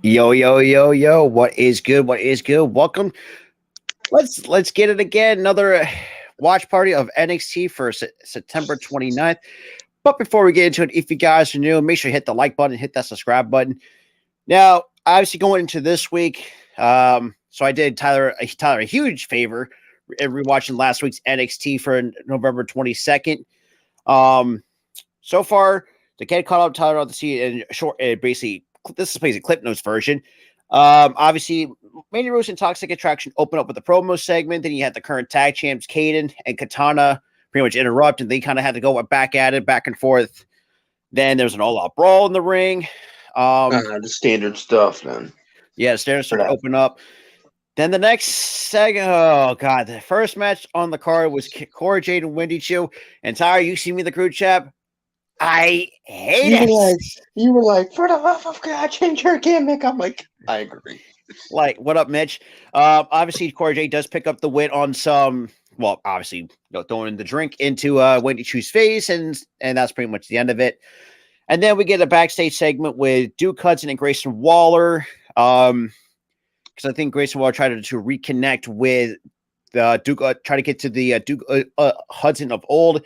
Yo, yo, yo, yo. What is good? What is good? Welcome. Let's get it again. Another watch party of NXT for September 29th. But before we get into it, if you guys are new, make sure you hit the like button, hit that subscribe button. Now, obviously going into this week, so I did Tyler a huge favor rewatching last week's NXT for November 22nd. So far, to get caught up, Tyler, to see in short, basically, this is basically Clip Notes version. Obviously, Mandy Rose and Toxic Attraction open up with the promo segment. Then you had the current tag champs, Kaden and Katana, pretty much interrupt, and they kind of had to go back at it, back and forth. Then there's an all-out brawl in the ring. The standard stuff, man. Yeah, standard stuff to open up. Then the next segment, oh god, the first match on the card was Cora Jade and Wendy Chu. And Tyler, you see me in the group chat. I hate it. You were like, for the love of God, change your gimmick. I'm like, I agree. Like, what up, Mitch? Obviously, Cora Jade does pick up the win on some. Well, obviously, throwing the drink into Wendy Chu's face, and that's pretty much the end of it. And then we get a backstage segment with Duke Hudson and Grayson Waller. Because I think Grayson Waller tried to reconnect with Duke, try to get to the Duke Hudson of old,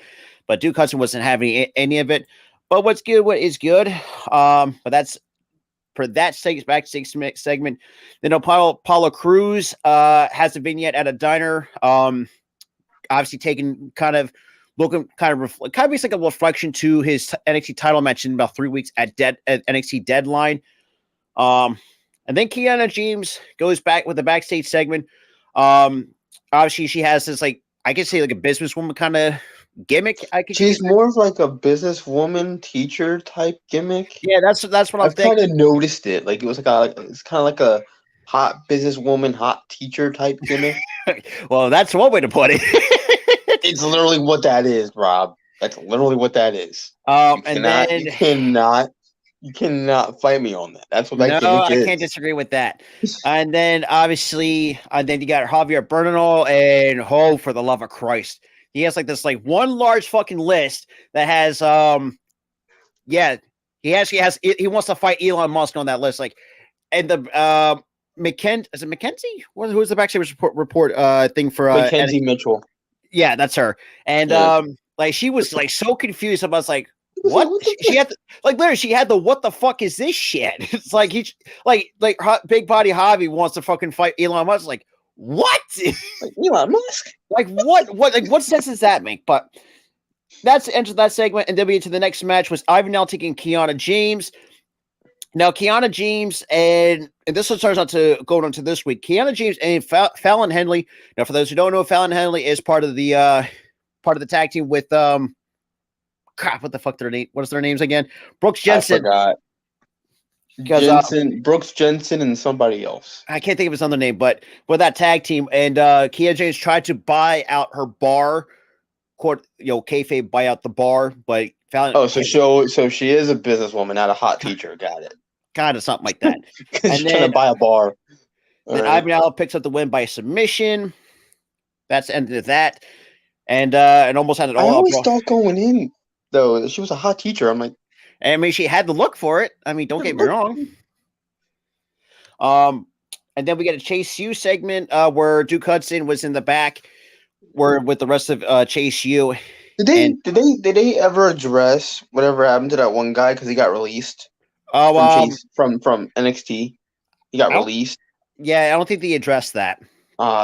but Duke Hudson wasn't having any of it. But what's good, what is good. But that's for that backstage segment. Then Apollo Crews has a vignette at a diner. Obviously taking kind of looking kind of like a reflection to his NXT title match in about 3 weeks at NXT Deadline. And then Kiana James goes back with the backstage segment. Obviously she has this, like, I could say like a businesswoman kind of gimmick. She's more of like a businesswoman teacher type gimmick. Yeah, that's what I've kind of noticed it. Like it was it's kind of like a hot businesswoman, hot teacher type gimmick. Well, that's one way to put it. It's literally what that is, Rob. That's literally what that is. You cannot fight me on that. That's what that gimmick is. I can't disagree with that. And then obviously, then you got Javier Bernal, and for the love of Christ, he has like this one large fucking list that has he actually has, he wants to fight Elon Musk on that list, and the is it Mackenzie? Who's the backstage report thing for Mackenzie Mitchell? Yeah, that's her. And she was so confused about what she had literally she had the what the fuck is this shit? It's like he Big Body Javi wants to fucking fight Elon Musk. Like, what? Elon Musk? What sense does that make? But that's the end of that segment, and then we get to the next match was Ivan taking Kiana James. Now, Kiana James, and this one starts out to going on to this week. Kiana James and Fallon Henley. Now, for those who don't know, Fallon Henley is part of the tag team with crap. What the fuck their name? What is their names again? Brooks Jensen. I forgot. Brooks Jensen, and somebody else. I can't think of his other name, but with that tag team, and Kiana James tried to buy out her bar. Kayfabe buy out the bar, but Fallon. Oh, so she is a businesswoman, not a hot teacher. Got it. Kind of something like that. And she's trying to buy a bar. Then Ivan picks up the win by submission. That's the end of that. And almost had it all. I always thought going in though she was a hot teacher. I'm like, I mean, she had the look for it. I mean, don't get me wrong. And then we get a Chase U segment where Duke Hudson was in the back, with the rest of Chase U. Did they ever address whatever happened to that one guy because he got released? From NXT, he got released. Yeah, I don't think they addressed that.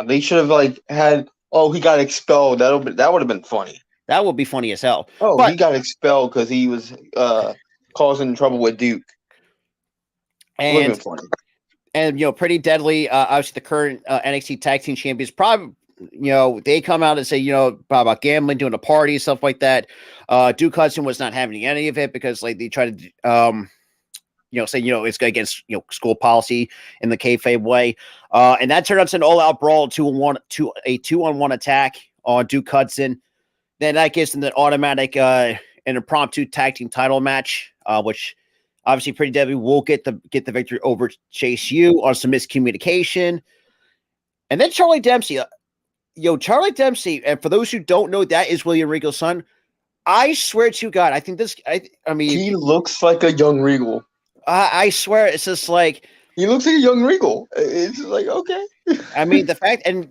They should have had. Oh, he got expelled. That would have been funny. That would be funny as hell. Oh, but he got expelled because he was causing trouble with Duke. And funny. And Pretty Deadly, obviously the current NXT Tag Team Champions, probably. They come out and say, about gambling, doing a party, stuff like that. Duke Hudson was not having any of it because they tried to, say, it's against, school policy in the kayfabe way. And that turned out to an all-out brawl, a 2-on-1 attack on Duke Hudson. Then that gives them an automatic, an impromptu tag team title match, which obviously Pretty Deadly will get the victory over Chase U on some miscommunication. And then Charlie Dempsey. Charlie Dempsey, and for those who don't know, that is William Regal's son. I swear to God, I think this. I mean, he looks like a young Regal. I swear, it's just like He looks like a young Regal. It's just like, okay. I mean, the fact, and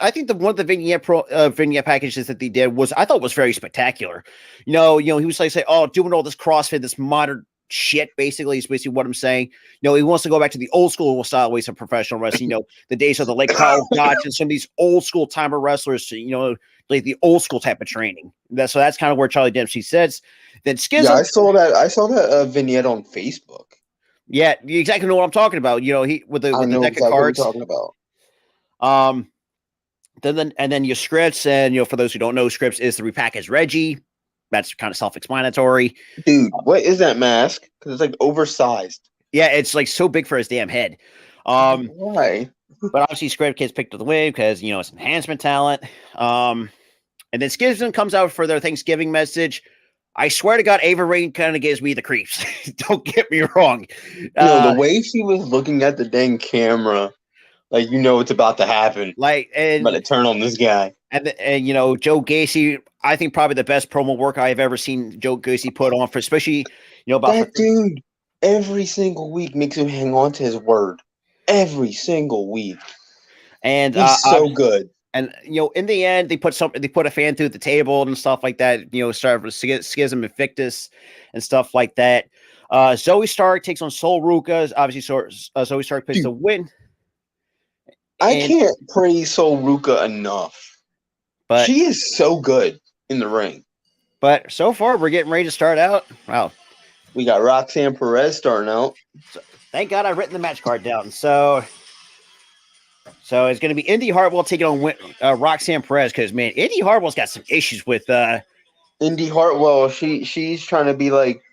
I think one of the vignette packages that they did I thought was very spectacular. He was like, oh, doing all this CrossFit, this modern shit, basically, is basically what I'm saying. He wants to go back to the old school style ways of professional wrestling, the days of the Lake Kyle Gotch and some of these old school timer wrestlers, like the old school type of training. So that's kind of where Charlie Dempsey says. Then Schism. Yeah, I saw that vignette on Facebook. Yeah, you exactly know what I'm talking about. He with the deck of cards. What you're talking about. Then your scripts, and for those who don't know, scripts is the repackaged Reggie. That's kind of self-explanatory. Dude, what is that mask? Because it's like oversized. Yeah, it's like so big for his damn head. Why? But obviously, Script Kids picked up the win because it's enhancement talent. And then Schism comes out for their Thanksgiving message. I swear to God, Ava Rain kind of gives me the creeps. Don't get me wrong. The way she was looking at the dang camera, like it's about to happen. Like, and I'm about to turn on this guy. And Joe Gacy, I think probably the best promo work I've ever seen Joe Gacy put on for, especially about that dude. Every single week makes him hang on to his word. Every single week, and he's so good. And in the end, they put a fan through the table and stuff like that. Started with Schism Invictus and stuff like that. Zoe Stark takes on Sol Ruka. Obviously, Zoe Stark picks the win. I can't praise Sol Ruka enough, but she is so good in the ring. But so far, we're getting ready to start out. Wow, we got Roxanne Perez starting out. So, thank God I've written the match card down. So it's going to be Indy Hartwell taking on Roxanne Perez because, man, Indy Hartwell's got some issues with Indy Hartwell. She's trying to be like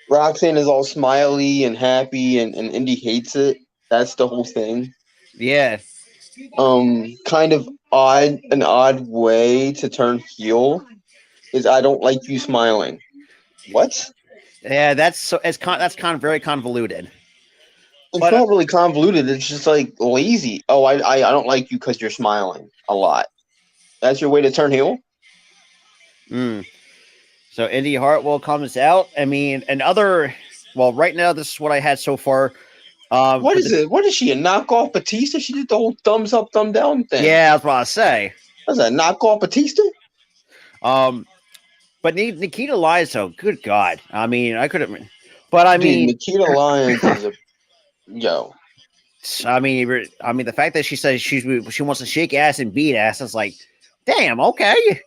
Roxanne is all smiley and happy, and Indy hates it. That's the whole thing. Yeah. Kind of an odd way to turn heel is I don't like you smiling. What? Yeah, that's kind of very convoluted. It's not really convoluted. It's just like lazy. Oh, I don't like you because you're smiling a lot. That's your way to turn heel? So Indy Hartwell comes out. I mean, right now, this is what I had so far. What is it? What is she, a knockoff Batista? She did the whole thumbs up, thumb down thing. Yeah, that's what I say. That's a knockoff Batista? But Nikita Lyons, though, good God. I mean, I could have... But I mean... Nikita Lyons is a... Yo. I mean, the fact that she says she wants to shake ass and beat ass, is like, damn, okay.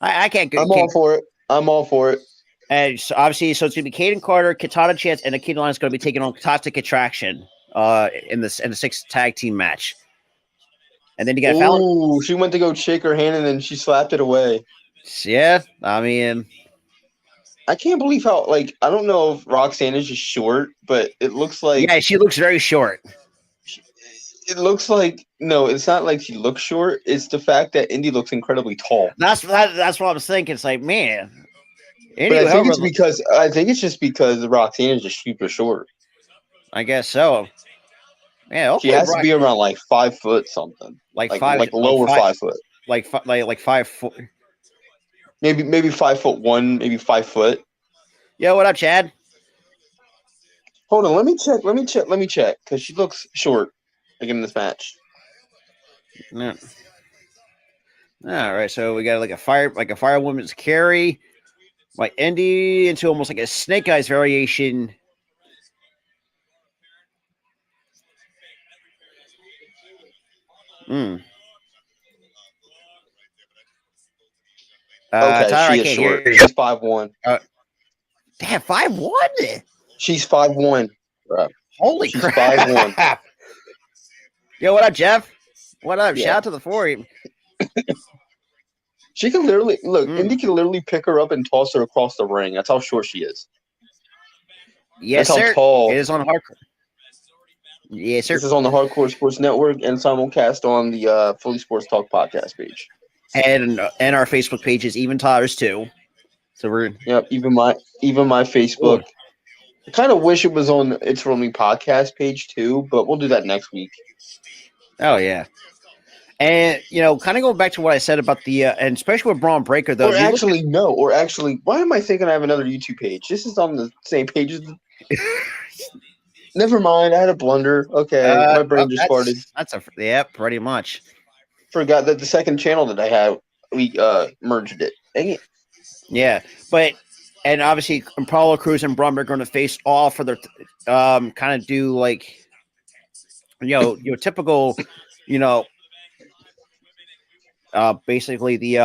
I can't... I'm all for it. And so obviously, it's going to be Kaden Carter, Katana Chance, and Nikita Lyons going to be taking on Toxic Attraction in the 6 tag team match. And then you got Fallon. Ooh, she went to go shake her hand and then she slapped it away. Yeah, I mean, I can't believe how, like, I don't know if Roxanne is just short, but it looks like... Yeah, she looks very short. It looks like... No, it's not like she looks short. It's the fact that Indy looks incredibly tall. That's what I was thinking. It's like, man... But I think it's just because Roxanne is just super short. I guess so. Yeah, okay, she has to be around like 5 foot something, like lower 5 foot, like 5 foot, maybe 5'1", maybe 5 foot. Yeah, what up, Chad? Hold on, let me check because she looks short again in this match. Yeah. All right, so we got like a firewoman's carry. Like Indy into almost like a Snake Eyes variation. Okay, Tyler, she is short. She's 5'1". Damn, 5'1"? She's 5'1". Bro. Holy She's crap! 5'1". Yo, what up, Jeff? What up? Yeah. Shout out to the 4. She can literally look. Indy can literally pick her up and toss her across the ring. That's how short she is. Yes, that's sir. How tall. It is on hardcore. Yes, sir. This is on the Hardcore Sports Network and simulcast on the Philly Sports Talk podcast page. And our Facebook page is even Tyler's too. So we're even my Facebook. Ooh. I kind of wish it was on It's For Me podcast page too, but we'll do that next week. Oh yeah. And, kind of going back to what I said about the, and especially with Braun Breaker, though. Or actually, why am I thinking I have another YouTube page? This is on the same page as Never mind. I had a blunder. Okay, my brain just farted. Yeah, pretty much. Forgot that the second channel that I had, we merged it. Dang it. Yeah, and obviously Apollo Crews and Braun are going to face off for their kind of do like your typical, you know, basically the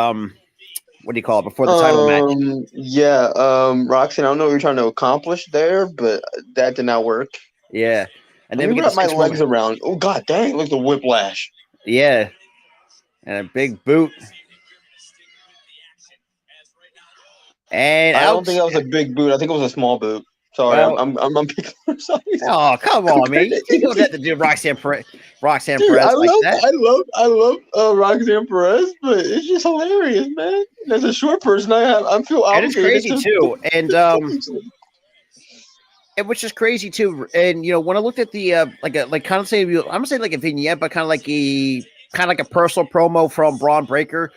what do you call it before the title match? Yeah. Roxanne, I don't know what you're trying to accomplish there, but that did not work. Yeah, and then Let we me get wrap the my legs around. Oh god dang! Look at the whiplash. Yeah, and a big boot. And I out. don't think that was a big boot. I think it was a small boot. Sorry, Well, I'm picking for size. Oh, come on, man! You don't have to do Roxanne Perez Dude, like that. I love Roxanne Perez, but it's just hilarious, man. And as a short person, I feel And it's obligated. crazy too, and which is crazy too. And when I looked at the like kind of say I'm gonna say like a vignette, but kind of like a personal promo from Braun Breaker.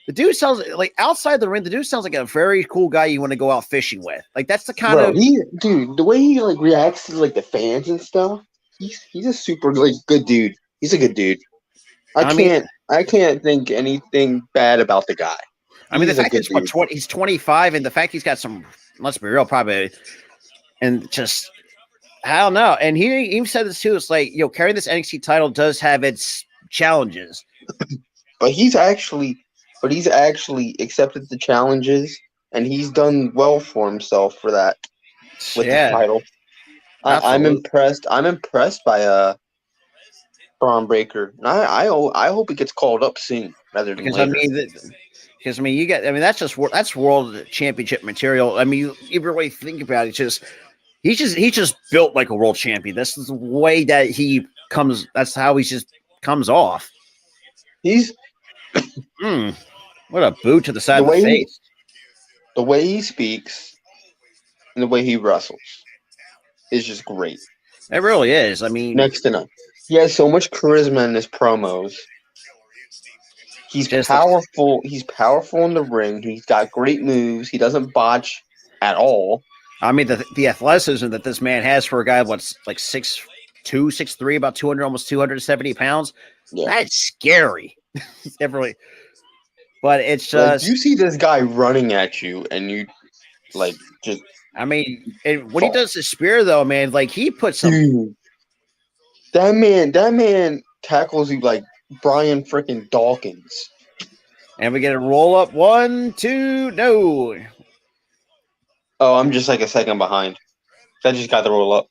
The dude sounds like outside the ring. The dude sounds like a very cool guy you want to go out fishing with. Like that's the kind of dude. The way he like reacts to like the fans and stuff. He's a super like good dude. He's a good dude. I can't think anything bad about the guy. The fact that he's 25, and the fact he's got some, let's be real, probably, and just I don't know. And he even said this too. It's like carrying this NXT title does have its challenges, but he's actually accepted the challenges, and he's done well for himself for that with the title. I'm impressed. I'm impressed by Braun Breaker. I hope he gets called up soon rather than later. That's world championship material. I mean, you really think about it, he's just built like a world champion. This is the way that he comes. That's how he just comes off. He's what a boot to the side of the face. The way he speaks and the way he wrestles is just great. It really is. I mean, next to none. He has so much charisma in his promos. He's powerful. He's powerful in the ring. He's got great moves. He doesn't botch at all. I mean, the athleticism that this man has for a guy what's like 6'2", 6'3", about 200, almost 270 pounds. Yeah. That's scary. Really. But it's just you see this guy running at you, and you like just. I mean, when he does the spear, though, man, like he puts some. Dude, that man tackles you like Brian freaking Dawkins. And we get a roll up. 1, 2, no. Oh, I'm just like a second behind. That just got the roll up.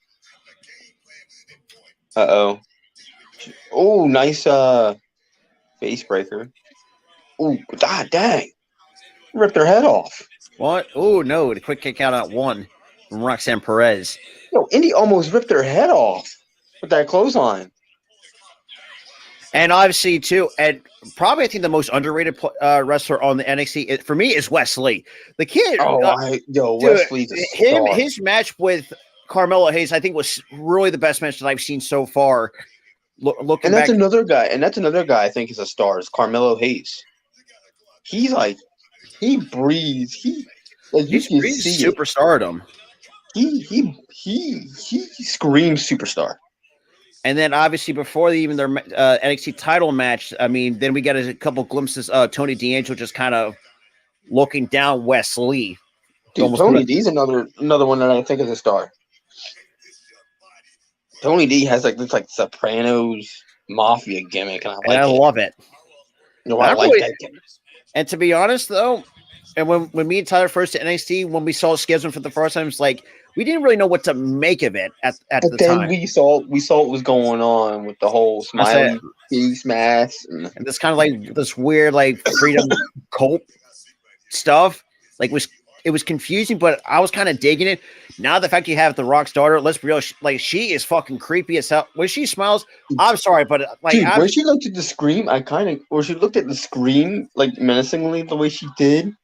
Uh-oh. Oh, nice face breaker. Oh, god dang. Ripped her head off. What? Oh, no. The quick kick out at 1 from Roxanne Perez. No, Indy almost ripped her head off with that clothesline. And obviously, too, and probably I think the most underrated wrestler on the NXT for me is Wes Lee. The kid. Wes Lee's a star. His match with Carmelo Hayes, I think, was really the best match that I've seen so far. Looking back, another guy. And that's another guy I think is a star. Is Carmelo Hayes. He's like, he breathes. He breathes superstardom. He screams superstar. And then obviously before their NXT title match, I mean, then we got a couple glimpses of Tony D'Angelo just kind of looking down Wes Lee. Dude, Tony D's another one that I think is a star. Tony D has like this like Sopranos mafia gimmick, and I love it. I like that gimmick. And to be honest, though, and when me and Tyler first to NXT, when we saw Schism for the first time, it's like we didn't really know what to make of it at the time. But then we saw what was going on with the whole smiley face mask and this kind of like this weird like freedom cult stuff. Like it was confusing, but I was kind of digging it. Now the fact you have the Rock's daughter, let's be real, like she is fucking creepy as hell. When she smiles, I'm sorry, but like dude, when she looked at the screen, or she looked at the screen like menacingly the way she did,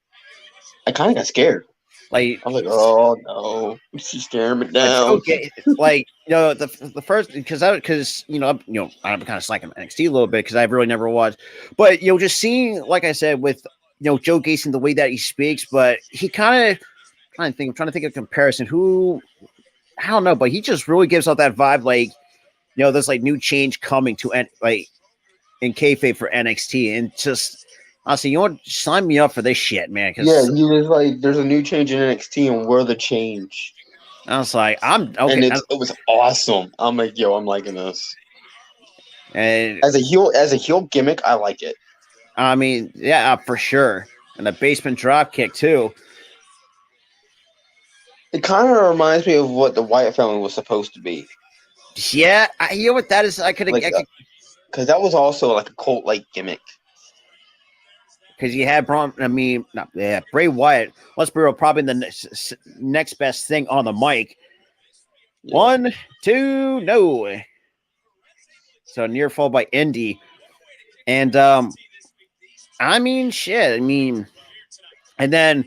I kind of got scared. Like I was like, oh no, she's staring me down. Okay, like the first because I'm kind of slacking NXT a little bit because I've really never watched, but just seeing like I said with Joe Gacy the way that he speaks, but he kind of I'm trying to think of a comparison. Who I don't know, but he just really gives off that vibe, like there's like new change coming to like in kayfabe for NXT, and just honestly, sign me up for this shit, man. Yeah, he was like, "There's a new change in NXT, and we're the change." I was like, I'm okay, and it was awesome. I'm like, yo, I'm liking this. And as a heel gimmick, I like it. I mean, yeah, for sure, and the basement drop kick too. It kind of reminds me of what the Wyatt family was supposed to be. Yeah, you know what that is? I could because that was also like a cult-like gimmick. Because you had Bray Wyatt. Let's be real, probably the next best thing on the mic. Yeah. 1, 2, no. So near fall by Indy, and I mean, shit. I mean, and then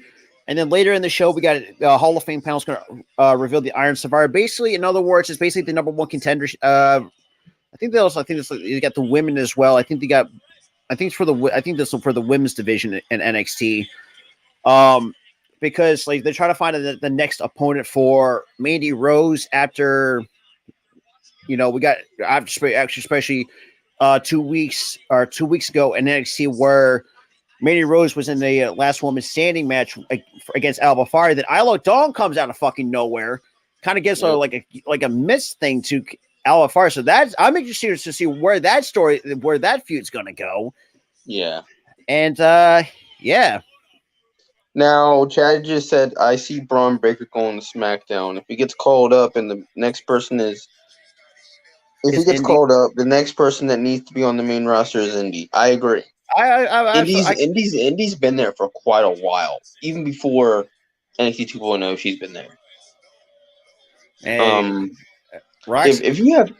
later in the show, we got Hall of Fame panel's going to reveal the Iron Survivor. Basically, in other words, it's basically the number one contender. I think you got the women as well. I think this is for the women's division in NXT. Because like they're trying to find the next opponent for Mandy Rose after, we got especially 2 weeks ago in NXT where Mandy Rose was in the last woman standing match against Alba Fire. Then Isla Dawn comes out of fucking nowhere, kind of gives her like a miss thing to Alba Fire. So I'm interested to see where that feud's gonna go. Yeah, and yeah. Now, Chad just said, I see Braun Breaker going to SmackDown. If he gets called up and the next person called up, the next person that needs to be on the main roster is Indy. I agree. Indy's been there for quite a while. Even before NXT 2.0, she's been there. If you have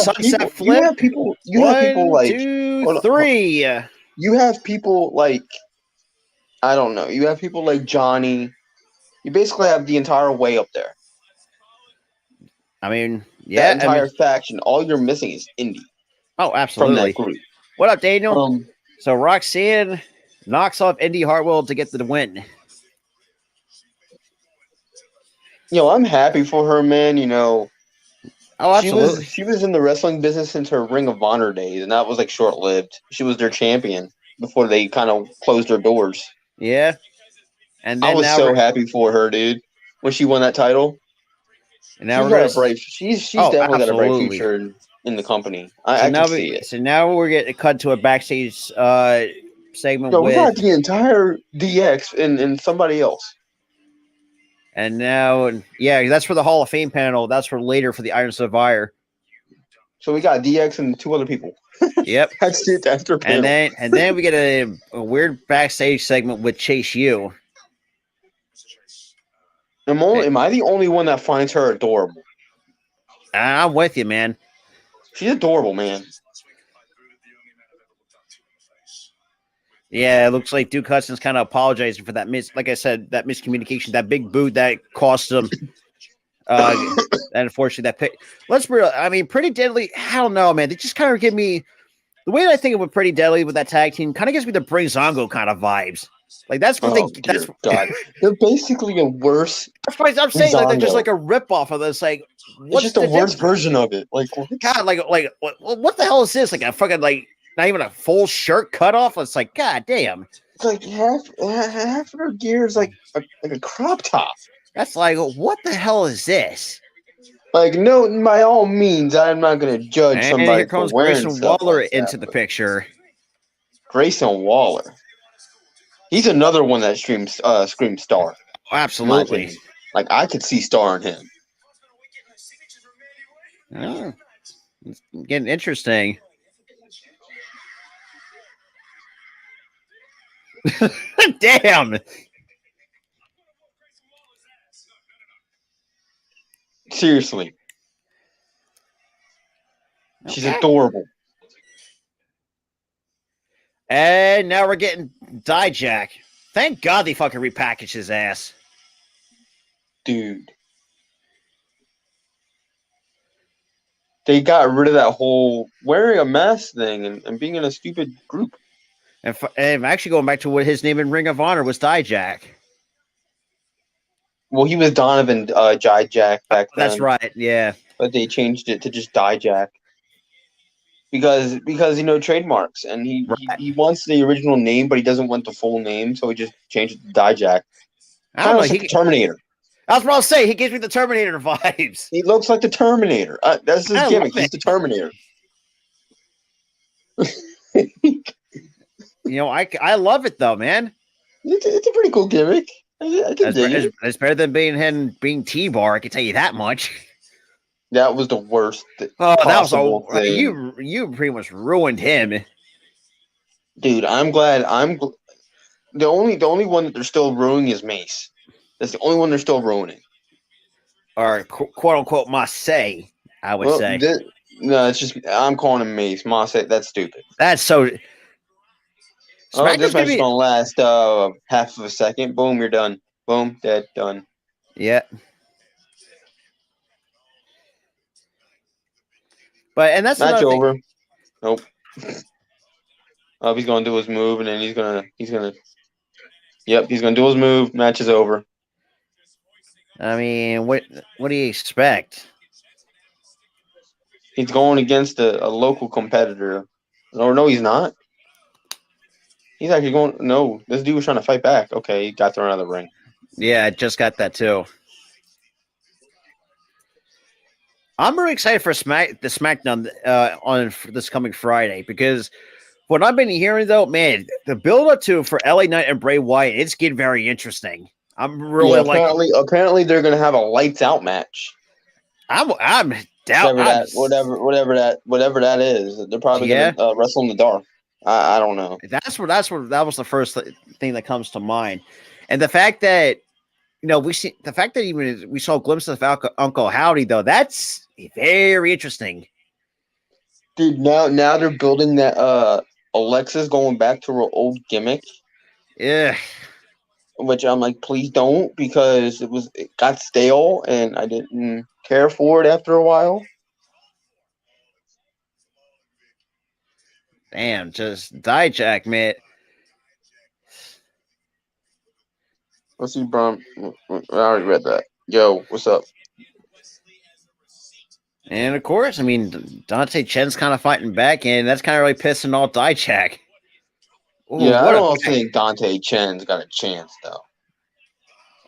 sunset flip, you have people like 1, 2, 3. You have people like, I don't know. You have people like Johnny. You basically have the entire way up there. I mean, yeah, that entire faction. All you're missing is Indy. Oh, absolutely. From that group. What up, Daniel? So Roxanne knocks off Indy Hartwell to get the win. I'm happy for her, man. Oh, absolutely. She was in the wrestling business since her Ring of Honor days, and that was like short-lived. She was their champion before they kind of closed their doors. Yeah. And then I was so happy for her, dude, when she won that title. And now she's definitely got a bright future in the company. I can see it. So now we're getting cut to a backstage segment. We got the entire DX and somebody else. And now, that's for the Hall of Fame panel. That's for later for the Iron Survivor. So we got DX and 2 other people. Yep. That's it after panel. And then we get a weird backstage segment with Chase U. Am I the only one that finds her adorable? I'm with you, man. She's adorable, man. Yeah, it looks like Duke Hudson's kind of apologizing for that like I said, that miscommunication, that big boot that cost him. And unfortunately, that pick. Let's be real. I mean, Pretty Deadly. I don't know, man. They just kind of give me the way that I think of Pretty Deadly with that tag team. Kind of gives me the Bring Zongo kind of vibes. Like that's what God. They're basically a worse. I'm saying like they're just like a ripoff of this. Like what's just a worse version of it? Like God, what the hell is this? Like a fucking not even a full shirt cut off. It's like God damn. It's like half of her gear is like a crop top. That's like what the hell is this? Like no, by all means, I'm not going to judge somebody. Here comes Grayson Waller into the picture. Grayson Waller. He's another one that screams star. Absolutely. Like I could see star in him. Oh, it's getting interesting. Damn. Seriously. She's adorable. And now we're getting Dijak. Thank God they fucking repackaged his ass. Dude. They got rid of that whole wearing a mask thing and being in a stupid group. And I'm actually going back to what his name in Ring of Honor was Dijak. Well, he was Donovan Dijak back then. That's right. Yeah, but they changed it to just Dijak because trademarks, and he wants the original name, but he doesn't want the full name, so he just changed it to Dijak. Kind of like the Terminator. That's what I'll say. He gives me the Terminator vibes. He looks like the Terminator. That's his gimmick. He's the Terminator. I love it though, man. It's a pretty cool gimmick. I can dig it. It's better than being T-Bar. I can tell you that much. That was the worst. That was thing. You pretty much ruined him, dude. I'm glad. The only one that they're still ruining is Mace. That's the only one they're still ruining. Or quote unquote Mace, I would say. No, it's just I'm calling him Mace. Mace, that's stupid. That's so. This match is gonna last half of a second. Boom, you're done. Boom, dead, done. Yeah. And that's match over. Nope. He's gonna do his move, and then he's gonna. Yep, he's gonna do his move. Match is over. I mean, what do you expect? He's going against a local competitor. Or no, he's not. He's actually going. No, this dude was trying to fight back. Okay, he got thrown out of the ring. Yeah, I just got that too. I'm really excited for the SmackDown on this coming Friday because what I've been hearing though, man, the build up for LA Knight and Bray Wyatt, it's getting very interesting. I'm really apparently they're gonna have a lights out match. I'm down. Whatever that is. They're probably gonna wrestle in the dark. I don't know. That was the first thing that comes to mind, and the fact that we saw glimpses of Uncle Howdy though. That's very interesting, dude. Now they're building that Alexa's going back to her old gimmick. Yeah, which I'm like, please don't, because it got stale and I didn't care for it after a while. Damn, just Dijak, man. Let's see, Brum. I already read that. Yo, what's up? And of course, I mean, Dante Chen's kind of fighting back, and that's kind of really pissing off Dijak. Yeah, I don't think Dante Chen's got a chance, though.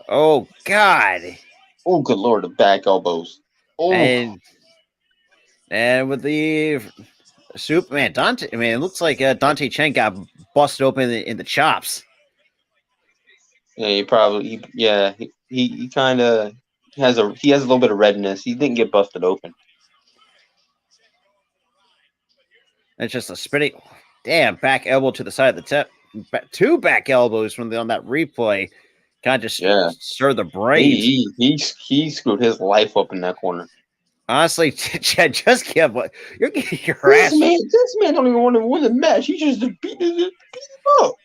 Oh, God. Oh, good Lord, the back elbows. Oh. And with the soup, man, it looks like Dante Chen got busted open in the chops. Yeah, he kind of has a little bit of redness. He didn't get busted open. It's just a spinning, back elbow to the side of the tip. Two back elbows on that replay. Kind of just stir the brain. He screwed his life up in that corner. Honestly, Chad, just give what you're getting your ass. This man don't even want to win the match. He just beat him up.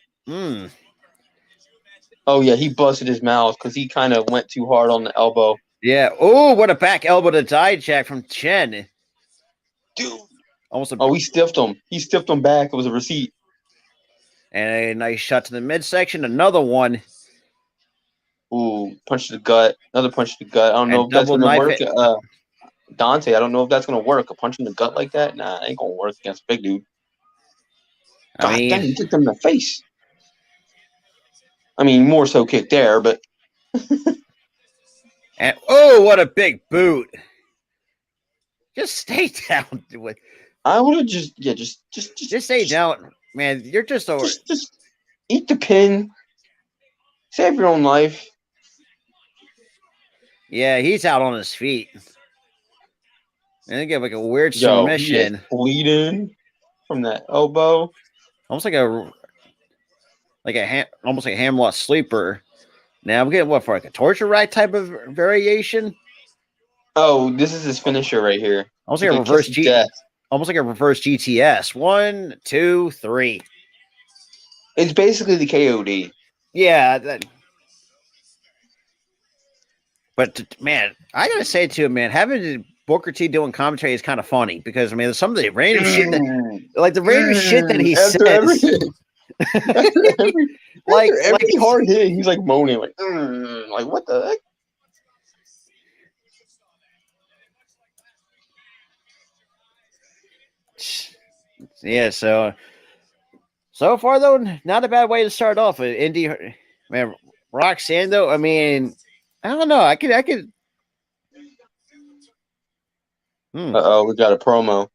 Oh yeah, he busted his mouth because he kind of went too hard on the elbow. Yeah. Oh, what a back elbow to Dijak from Chen. Dude. He stiffed him. He stiffed him back. It was a receipt. And a nice shot to the midsection. Another one. Ooh, punch to the gut. Another punch to the gut. I don't know if that's going to work. Dante, I don't know if that's going to work. A punch in the gut like that? Nah, it ain't going to work against a big dude. God damn, he kicked him in the face. I mean, more so kicked there, but. And what a big boot. Just stay down. I would have just stay down. Man, you're just over. Just eat the pin. Save your own life. Yeah, he's out on his feet. And they get like a weird submission. He is bleeding from that elbow. Almost like almost like a Hamlet sleeper. Now I'm getting like a torture rack type of variation. Oh, this is his finisher right here. Almost like a reverse GTS. 1, 2, 3. It's basically the KOD. Yeah. But man, I gotta say too, man, having Booker T doing commentary is kind of funny because I mean, some of the random shit that he says. After every hard hit, he's like moaning, like what the heck? Yeah, so far though, not a bad way to start off. Indy, man, Roxanne though. I mean, I don't know. I could. We got a promo.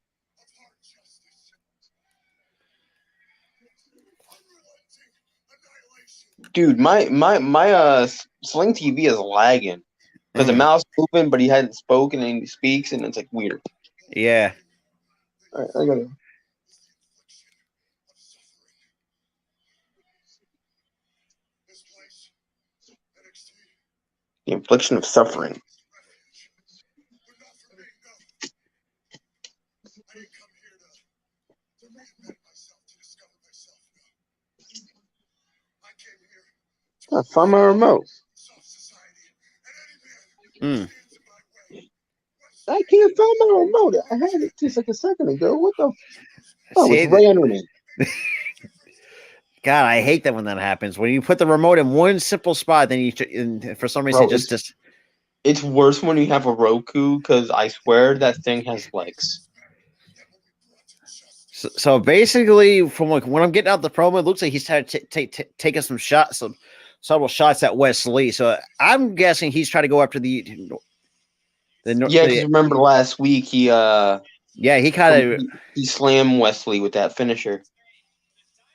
Dude, my Sling TV is lagging because the mouse moving, but he hadn't spoken and he speaks, and it's like weird. Yeah. All right, I got it. The infliction of suffering. I found my remote. I can't find my remote. I had it just like a second ago. What the? Oh, it's right under me. God, I hate that when that happens. When you put the remote in one simple spot, then you for some reason just. It's worse when you have a Roku because I swear that thing has legs. So basically, from when I'm getting out the promo, it looks like he's taking some shots, some several shots at Wesley. So I'm guessing he's trying to go after the. Yeah, because remember last week he he slammed Wesley with that finisher.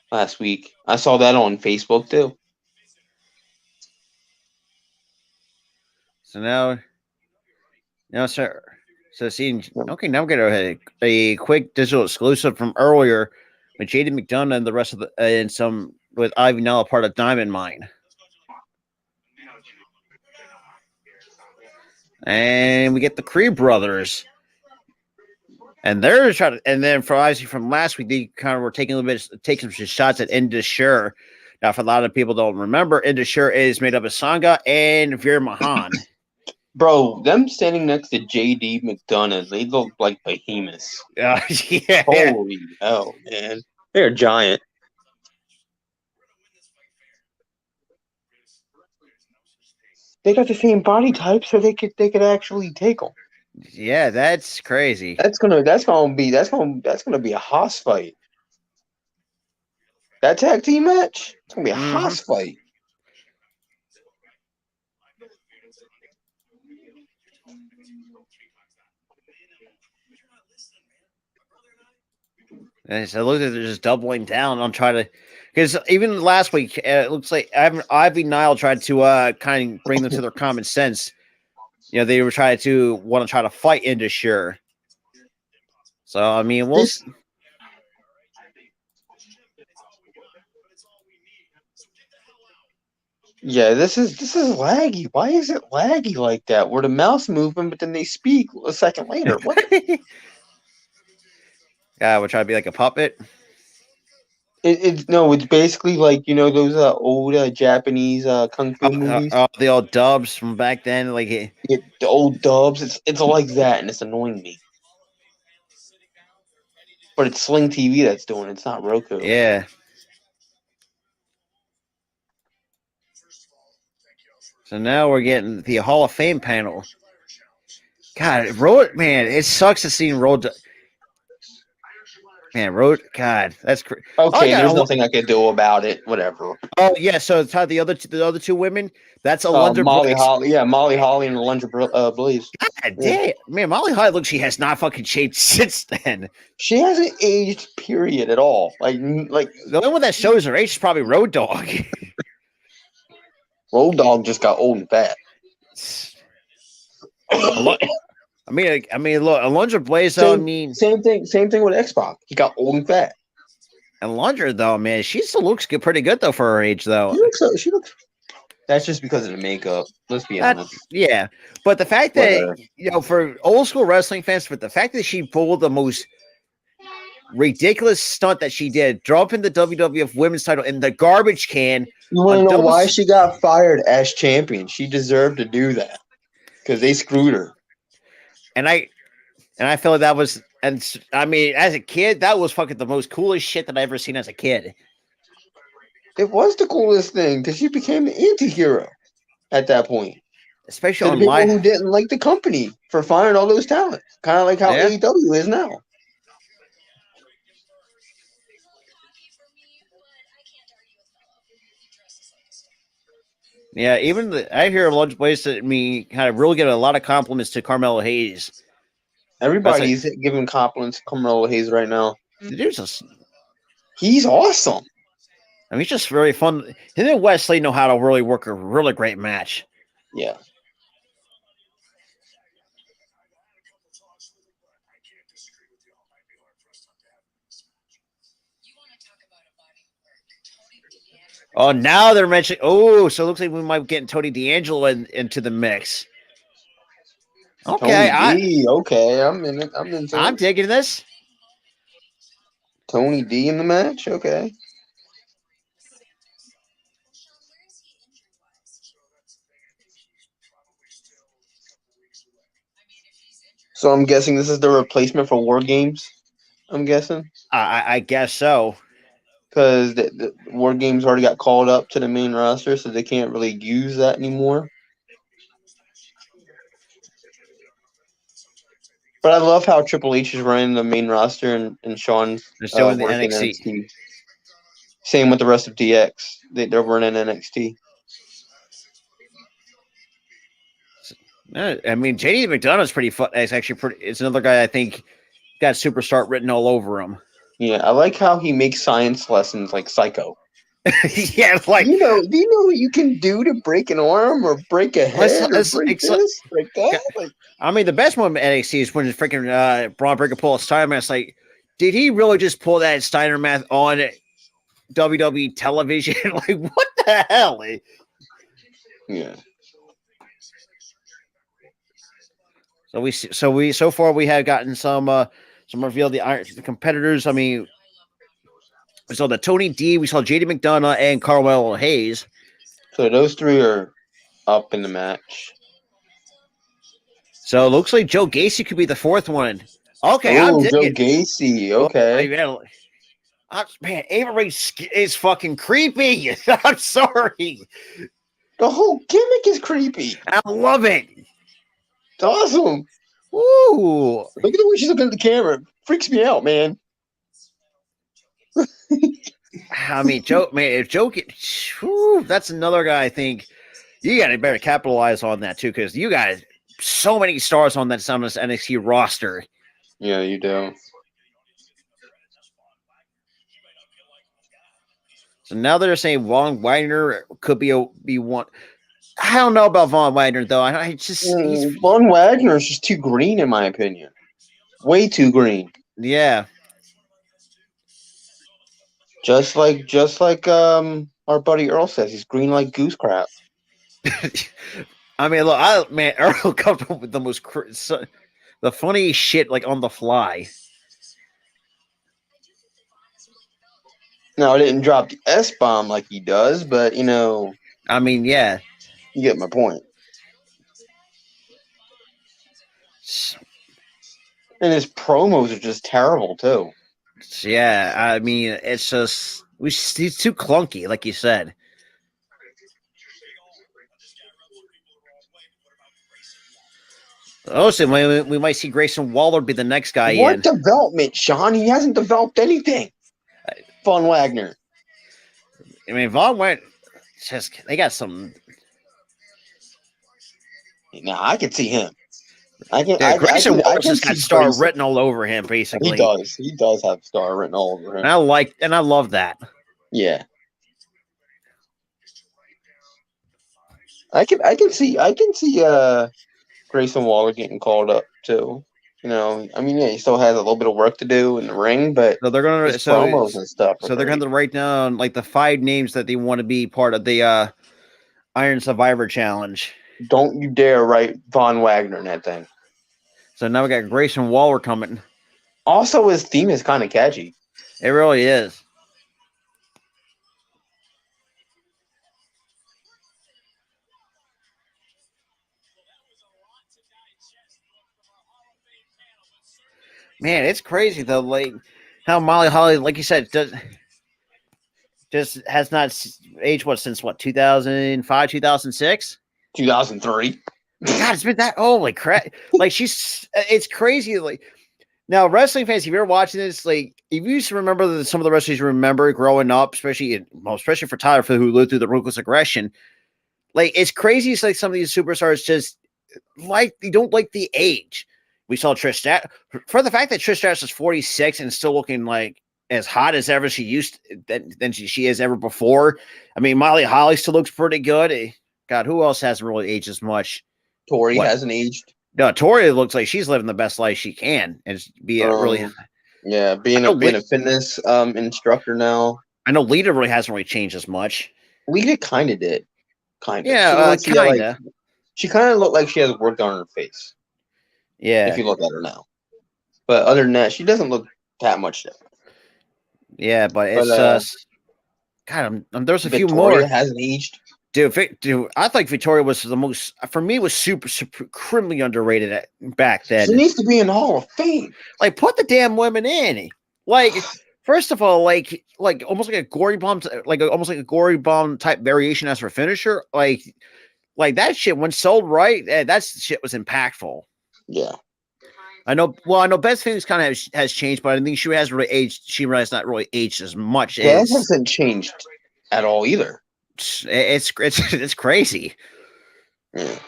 Last week, I saw that on Facebook too. So sir. So seeing okay, now I'm getting a quick digital exclusive from earlier with J.D. McDonough and the rest of the and some with Ivy now a part of Diamond Mine. And we get the Creed brothers. And they're trying to, and then from last week, they kind of were taking some shots at Indus. Now, for a lot of people don't remember, Indus is made up of Sangha and Veer Mahan. Bro, them standing next to J.D. McDonough, they look like behemoths. Yeah. Holy hell, man. They're giant. They got the same body type, so they could actually take them. Yeah, that's crazy. That's gonna be a hoss fight. That tag team match, it's gonna be a hoss fight. And so it looks like they're just doubling down on trying to, because even last week it looks like Ivy Nile tried to kind of bring them to their common sense. You know, they were trying to want to try to fight Indus. So I mean, Yeah, this is laggy. Why is it laggy like that? Where the mouse moving, but then they speak a second later. What? Yeah, we're trying to be like a puppet. It's basically like those old Japanese kung fu movies. The old dubs from back then, like the old dubs. It's like that, and it's annoying me. But it's Sling TV that's doing it. It's not Roku. Yeah. So now we're getting the Hall of Fame panel. God, it sucks to see Road. Man, God, that's crazy. Okay, there's nothing I can do about it. Whatever. Oh yeah, so it's how the other two women. That's Alundra Molly Holly. Yeah, Molly Holly and Alundra Blaze. God damn, man, Molly Holly looks she has not fucking changed since then. She hasn't aged, period, at all. Like the only one that shows her age is probably Road Dogg. Road Dogg just got old and fat. I mean, look, Alundra Blaze. Same thing with X-Pac. He got old and fat. Alundra, though, man, she still looks pretty good though for her age, though. She looks. That's just because of the makeup. Let's be honest. Yeah, but the fact that for old school wrestling fans, but the fact that she pulled the most ridiculous stunt that she did, dropping the WWF Women's title in the garbage can. You want to know why she got fired as champion? She deserved to do that because they screwed her. And I feel like that was, and I mean, as a kid, that was fucking the most coolest shit that I ever seen as a kid. It was the coolest thing because she became the anti-hero at that point. especially to the on people live. who didn't like the company for firing all those talent. Kind of like how Yeah. AEW is now. Yeah, I hear a lot of places that me kind of really get a lot of compliments to Carmelo Hayes. Everybody's giving compliments to Carmelo Hayes right now. The dude's just, he's awesome. I mean, he's just very fun. Him and Wesley know how to really work a really great match. Yeah. Oh, now they're mentioning. Oh, so it looks like we might be getting Tony D'Angelo into the mix. Okay, Tony D. Okay, I'm in it. I'm into I'm it. digging this. Tony D in the match. Okay. So I'm guessing this is the replacement for War Games. I'm guessing I guess so. because the War Games already got called up to the main roster, so they can't really use that anymore. But I love how Triple H is running the main roster and Sean's They're still in the working NXT. NXT. Same with the rest of DX. They're running NXT. I mean, JD McDonough's pretty fun. It's actually pretty. It's another guy I think got superstar written all over him. Yeah, I like how he makes science lessons like Psycho. Yeah, like do you know what you can do to break an arm or break a head or break this, break that? Like, I mean, the best one in NXT is when freaking Braun Breaker pulled a Steiner math. Like, did he really just pull that Steiner math on WWE television? Like, what the hell? yeah. So far we have gotten some reveal the competitors. I mean, we saw the Tony D, we saw JD McDonough and Carmelo Hayes. So those three are up in the match. So it looks like Joe Gacy could be the fourth one. Okay, I'm digging Joe Gacy. Okay. Man, Avery is fucking creepy. I'm sorry. The whole gimmick is creepy. I love it. It's awesome. Ooh. Look at the way she's looking at the camera. Freaks me out, man. I mean, Joe, man, if Joe that's another guy I think you got to better capitalize on that too, because you got so many stars on that NXT roster. Yeah, you do. So now they're saying Von Wagner could be one. I don't know about Von Wagner though. Von Wagner is just too green in my opinion. Way too green. Yeah. Just like our buddy Earl says, he's green like goose crap. I mean, look, Earl comes up with the funny shit like on the fly. No, I didn't drop the S-bomb like he does, but you know. I mean, yeah. You get my point. And his promos are just terrible too. Yeah, I mean, it's just he's too clunky, like you said. Oh, so we might see Grayson Waller be the next guy in. What development, Sean? He hasn't developed anything. Von Wagner. I mean, Von Wagner, they got some. Now I can see him. Grayson Waller's just got star written all over him, basically. He does. He does have star written all over him. And I love that. Yeah. I can see Grayson Waller getting called up too. You know, I mean, yeah, he still has a little bit of work to do in the ring, but so they're gonna promos and stuff. So they're gonna write down like the 5 names that they want to be part of the Iron Survivor Challenge. Don't you dare write Von Wagner in that thing. So now we got Grayson Waller coming. Also, his theme is kind of catchy. It really is. Man, it's crazy though. Like how Molly Holly, like you said, has not aged since 2005, 2006, 2003. God, it's been that holy crap. Like it's crazy. Like now, wrestling fans, if you're watching this, like if you used to remember some of the wrestlers you remember growing up, especially for Tyler, for who lived through the ruthless aggression, like it's crazy. It's like some of these superstars just they don't like the age. We saw Trish Stratus for the fact that Trish Stratus is 46 and still looking like as hot as ever than she is ever before. I mean, Molly Holly still looks pretty good. God, who else hasn't really aged as much? Tori hasn't aged. No, Tori looks like she's living the best life she can, and being a fitness instructor now. I know Lita really hasn't really changed as much. Lita kind of did, Yeah, kind of. She kind of looked like she has work on her face. Yeah, if you look at her now, but other than that, she doesn't look that much different. Yeah, but it's God, there's a Victoria few more. Hasn't aged. Dude, I think Victoria was the most, for me, was super criminally underrated back then. She needs to be in the Hall of Fame. Like, put the damn women in. Like, first of all, like almost like a gory bomb, almost like a gory bomb type variation as her finisher. Like that shit when sold right, that shit was impactful. Yeah. I know. Well, I know Beth Phoenix kind of has changed, but I think she has really aged. She has not really aged as much. Beth hasn't changed at all either. It's crazy. Yeah.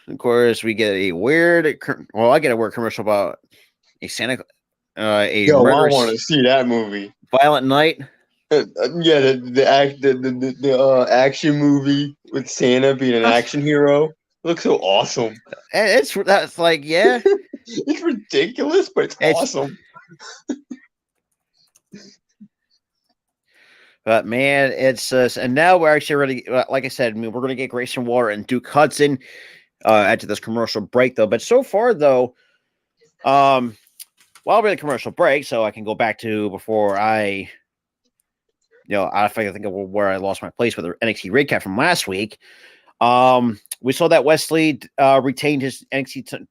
Of course, we get a weird. Well, I get a weird commercial about a Santa. I want to see that movie. Violent Night. Yeah, the action movie with Santa being an action hero. It looks so awesome. That's like, yeah. It's ridiculous, but it's awesome. But man, it's and now we're actually ready. Like I said, we're going to get Grayson Waller and Duke Hudson after this commercial break, though. But so far, though, while we're in the commercial break, so I can go back to before I think of where I lost my place with the NXT recap from last week. We saw that Wesley retained his NXT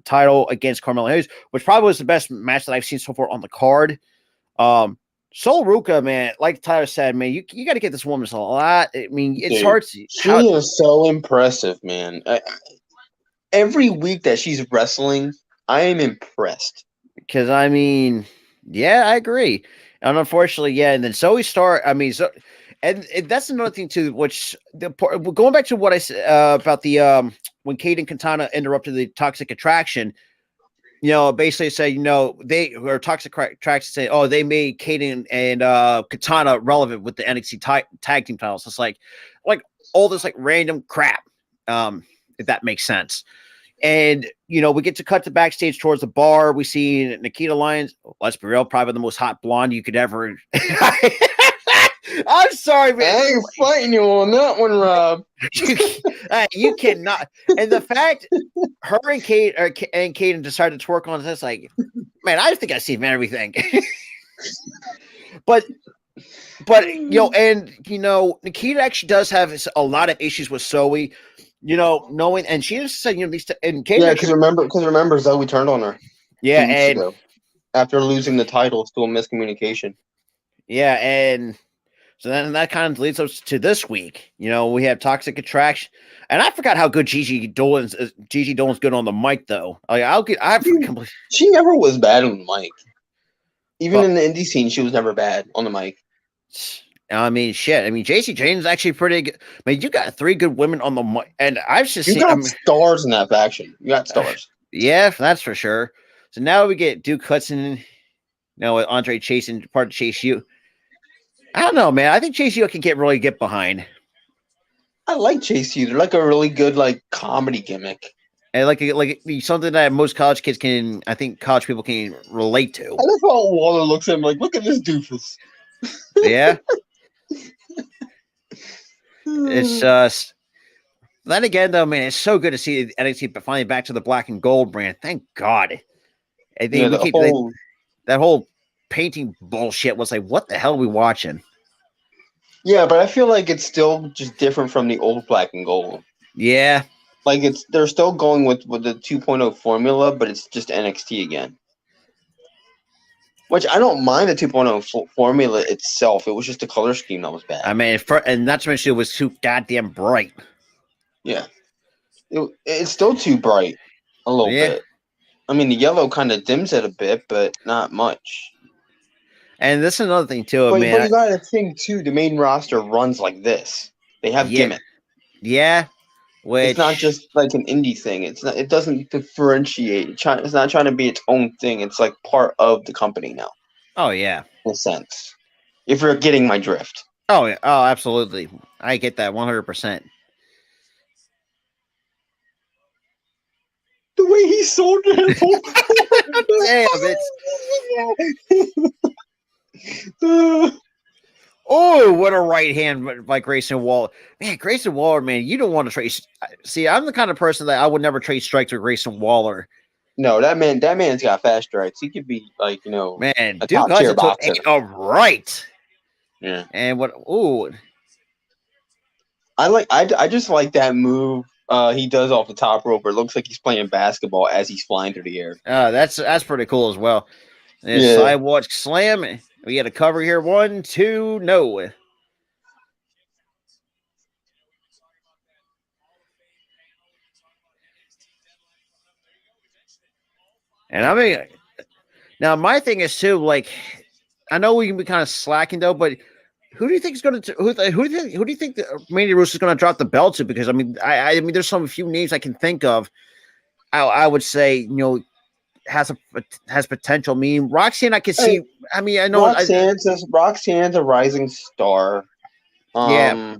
title against Carmelo Hayes, which probably was the best match that I've seen so far on the card. Sol Ruca, man, like Tyler said, man, you got to get this woman a lot. I mean, it's hard. She is so impressive, man. Every week that she's wrestling, I am impressed. Because I mean, yeah, I agree. And unfortunately, yeah. And then Zoe Stark, I mean, and that's another thing too, which going back to what I said about the when Kate and Katana interrupted the Toxic Attraction, basically say, they or Toxic Attraction say, oh, they made Kate and Katana relevant with the NXT tag team titles. It's like all this like random crap, if that makes sense. And, we get to cut to backstage towards the bar. We see Nikita Lyons. Let's be real, probably the most hot blonde you could ever. I'm sorry, man. I ain't fighting you on that one, Rob. You cannot. And the fact her and Kate and Kaden decided to twerk on this, like, man, I think I've seen everything. but Nikita actually does have a lot of issues with Zoe. Knowing, and she just said, and Kate. Yeah, because remember, Zoe turned on her. Yeah, and after losing the title, still miscommunication. Yeah, and so then that kind of leads us to this week. We have Toxic Attraction, and I forgot how good Gigi Dolan's good on the mic, though. She never was bad on the mic. Even in the indie scene, she was never bad on the mic. I mean, shit. I mean, JC Jane's actually pretty good. I mean, you got 3 good women on the mic, and I've just seen stars in that faction. You got stars. Yeah, that's for sure. So now we get Duke Hudson, with Andre Chase and part of Chase U. I don't know, man. I think Chase U can really get behind. I like Chase U. They're like a really good comedy gimmick. And like something that most college kids I think college people can relate to. I love how Waller looks at him like, look at this doofus. Yeah. It's just. Then again, though, man, it's so good to see NXT finally back to the black and gold brand. Thank God. That whole painting bullshit was like, what the hell are we watching? Yeah, but I feel like it's still just different from the old black and gold. Yeah. Like they're still going with the 2.0 formula, but it's just NXT again. Which I don't mind the 2.0 formula itself. It was just the color scheme that was bad. I mean, and not to mention it was too goddamn bright. Yeah. It's still too bright, a little Yeah. bit. I mean, the yellow kind of dims it a bit, but not much. And this is another thing too, But man. you gotta think too. The main roster runs like this. They have Yeah, gimmick. yeah. It's not Which, just like an indie thing. It's not. It doesn't differentiate. It's not trying to be its own thing. It's like part of the company now, oh yeah, in a sense. If you're getting my drift. oh yeah, oh absolutely, I get that 100%. The way he sold it for. Damn, it's oh, what a right hand by Grayson Waller. Man, Grayson Waller, man, you don't want to trade. See, I'm the kind of person that I would never trade strikes with Grayson Waller. No, that man's got fast strikes. He could be like, Man, a Duke top tier Hudson took boxer. a right. Yeah. And what? Ooh, I just like that move he does off the top rope. It looks like he's playing basketball as he's flying through the air. that's pretty cool as well. Yeah. Sidewalk slam. We got a cover here. 1, 2, no. And I mean, now my thing is too, like, I know we can be kind of slacking though, but who do you think is going to who do you think Mandy Rose is going to drop the belt to? Because I mean, I mean, there's some few names I can think of. I would say has potential. I mean, Roxanne, I can see. I mean, I know Roxanne's a rising star. Yeah,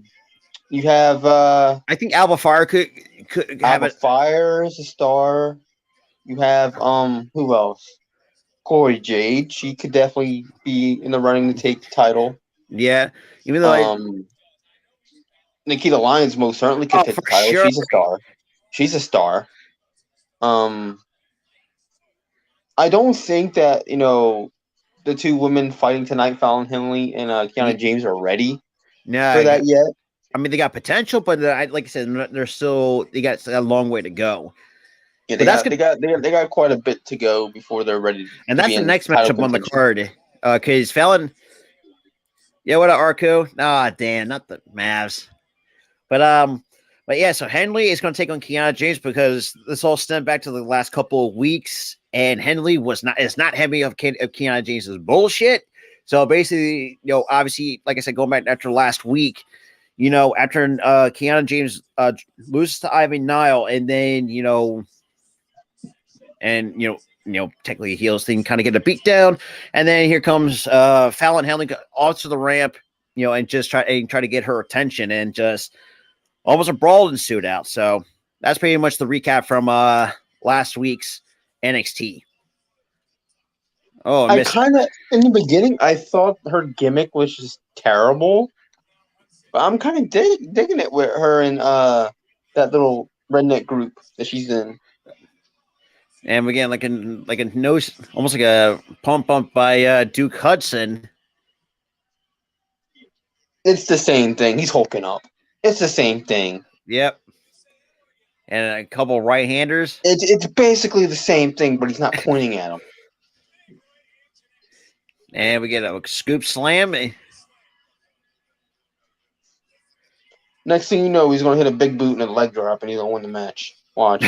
You have I think Alba Fire could have Alba it. Fire is a star. You have who else? Corey Jade. She could definitely be in the running to take the title. Yeah, even though Nikita Lyons most certainly could take the title. Sure. She's a star. I don't think that the two women fighting tonight, Fallon Henley and Kiana James, are ready for that yet. I mean, they got potential, but like I said, they got a long way to go. Yeah, they got quite a bit to go before they're ready. And that's the next matchup on the card. Because Fallon, yeah, what up, Arco? Ah, damn, not the Mavs. But yeah, so Henley is going to take on Kiana James because this all stemmed back to the last couple of weeks, and Henley is not heavy of Kiana James's bullshit. So basically, obviously, like I said, going back after last week, after Kiana James loses to Ivy Nile, and then technically heels thing, kind of get a beat down, and then here comes Fallon Henley off to the ramp, and just try to get her attention, and just almost a brawl ensued out. So that's pretty much the recap from last week's NXT. Oh, I kind of in the beginning I thought her gimmick was just terrible, but I'm kind of digging it with her and that little redneck group that she's in. And again, like a nose, almost like a pump bump by Duke Hudson. It's the same thing. He's hulking up. It's the same thing. Yep. And a couple right-handers. It's basically the same thing, but he's not pointing at him. And we get a scoop slam. Next thing you know, he's going to hit a big boot and a leg drop, and he's going to win the match. Watch.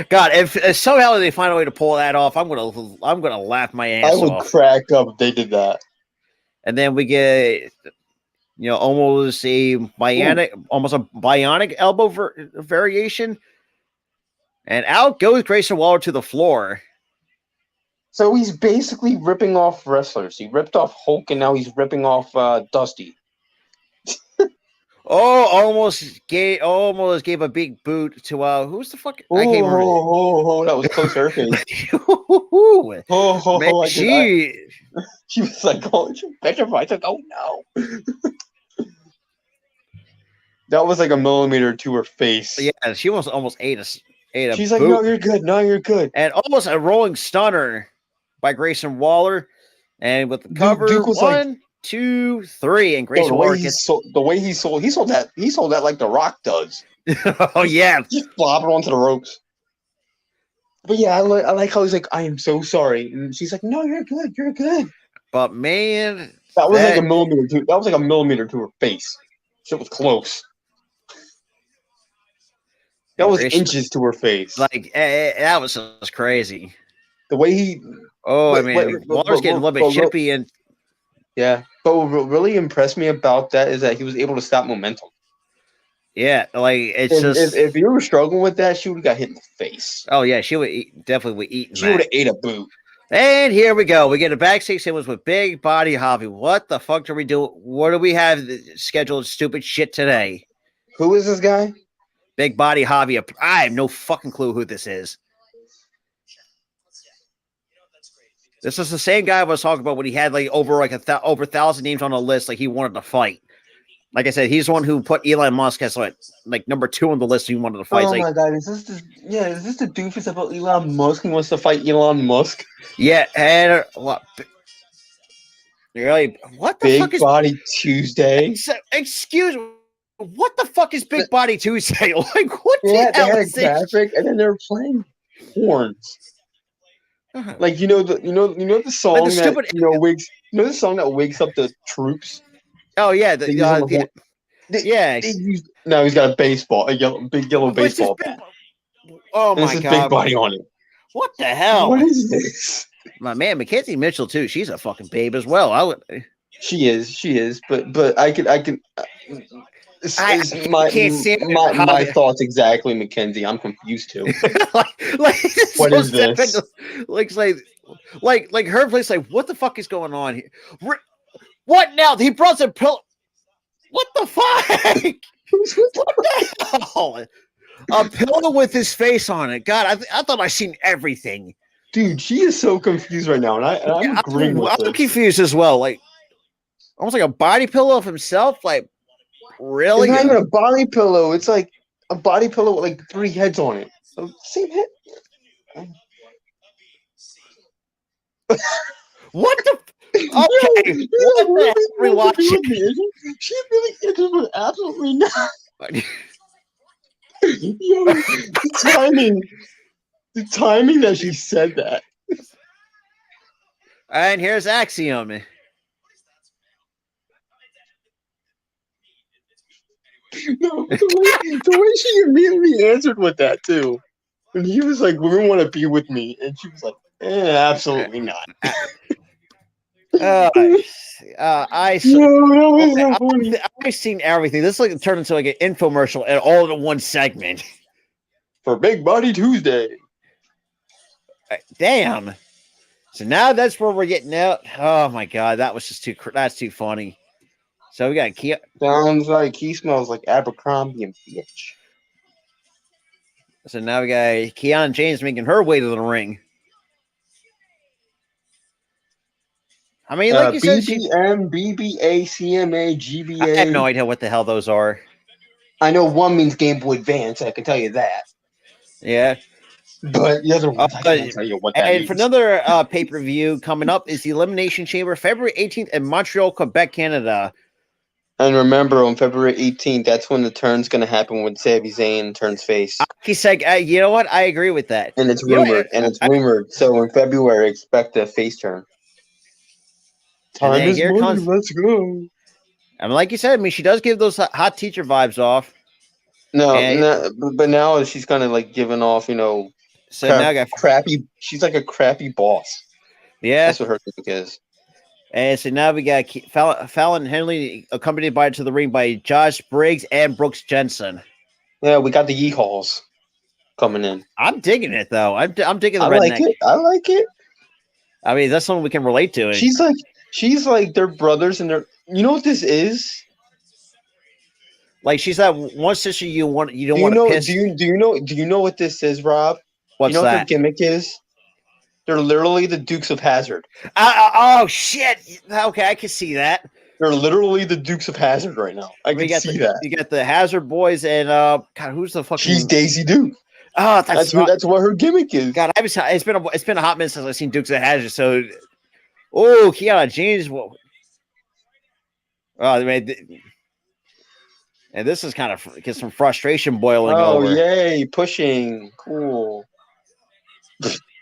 God, if somehow they find a way to pull that off, I'm gonna laugh my ass off. I would crack up if they did that. And then we get almost a bionic elbow variation, and out goes Grayson Waller to the floor. So he's basically ripping off wrestlers. He ripped off Hulk, and now he's ripping off Dusty. Oh, almost gave a big boot to who's the fuck? I can't remember. Oh, that was close to her face. Man, she was like, "Oh, she petrified." Like, "Oh no." That was like a millimeter to her face. Yeah, she almost ate a. She's like, "No, you're good. No, you're good." And almost a rolling stunner by Grayson Waller, and with the cover, Duke was 1, 2, 3, and Grayson Waller gets the way he sold that like The Rock does. Oh yeah, just flopping onto the ropes. But yeah, I like how he's like, "I am so sorry," and she's like, "No, you're good. You're good." But man, that was like a millimeter to. That was like a millimeter to her face. Shit was close. That was inches to her face. Like that was just crazy. The way he. Oh, I mean, Walter's getting a little bit chippy and. Yeah, but what really impressed me about that is that he was able to stop momentum. Yeah, like it's just if you were struggling with that, she would have got hit in the face. Oh yeah, she would definitely eat. She would have ate a boot. And here we go. We get a backstage sandwich with Big Body Javi. What the fuck do we do? What do we have scheduled? Stupid shit today. Who is this guy? Big Body Javi. I have no fucking clue who this is. This is the same guy I was talking about when he had like over 1,000 names on a list. Like he wanted to fight. Like I said, he's the one who put Elon Musk as like number 2 on the list. He wanted to fight. Oh my god, is this the doofus about Elon Musk who wants to fight Elon Musk? Yeah, and what? Really? What the Big fuck is Body Tuesday? Excuse me. What the fuck is Big Body Tuesday? Like what? Yeah, they had a graphic, and then they were playing horns. Like you know the song like that wakes the song that wakes up the troops. Oh yeah, Now he's got a baseball, big yellow baseball bat. Oh my god, Big Body on it. What the hell? What is this? My man, Mackenzie Mitchell too. She's a fucking babe as well. She is, but I can. My thoughts exactly, Mackenzie. I'm confused too. What is this? Like her place. Like, what the fuck is going on here? What now? He brought some pillow. What the fuck? What the hell? A pillow with his face on it. God, I thought I seen everything. Dude, she is so confused right now, and I'm agreeing with this. I'm confused as well. Like, almost like a body pillow of himself. Like, really? It's not even a body pillow. It's like a body pillow with like 3 heads on it. Same head. What the? Okay. What the hell are we watching? She really interested absolutely not. Yo, the timing that she said that. And here's Axiom. No, the way she immediately answered with that too. And he was like, "Women want to be with me," and she was like, absolutely not. I've seen everything. This like turned into like an infomercial and all in one segment for Big Body Tuesday. Damn. So now that's where we're getting out. Oh my god, that was just that's too funny. So we got Key. Sounds like he smells like Abercrombie and Fitch. So now we got Keon James making her way to the ring. I mean, like you said, BBM, BBA, CMA, GBA. I have no idea what the hell those are. I know one means Game Boy Advance. I can tell you that. Yeah. But the other one, I can't tell you what that means. And for another pay-per-view coming up is the Elimination Chamber, February 18th in Montreal, Quebec, Canada. And remember, on February 18th, that's when the turn's going to happen when Sami Zayn turns face. He's like, you know what? I agree with that. And it's rumored. So in February, expect a face turn. Time is money. Let's go. I mean, like you said, I mean, she does give those hot teacher vibes off. But now she's kind of like giving off, So now I got crappy. She's like a crappy boss. Yeah, that's what her gimmick is. And so now we got Fallon Henley accompanied to the ring by Josh Briggs and Brooks Jensen. Yeah, we got the Yeehaws coming in. I'm digging it though. I'm digging the redneck. I like it. I mean, that's something we can relate to. She's like their brothers, and they're. You know what this is? Like she's that one sister you don't want to piss. Do you know what this is, Rob? What's that? What their gimmick is? They're literally the Dukes of Hazzard. Oh shit! Okay, I can see that. They're literally the Dukes of Hazzard right now. I can see that. You got the Hazard boys and God, who's the fucking? She's Daisy Duke. Oh, that's what her gimmick is. God, it's been a hot minute since I've seen Dukes of Hazzard. So, Kiana James. And this is kind of get some frustration boiling over. Oh, yay, pushing. Cool.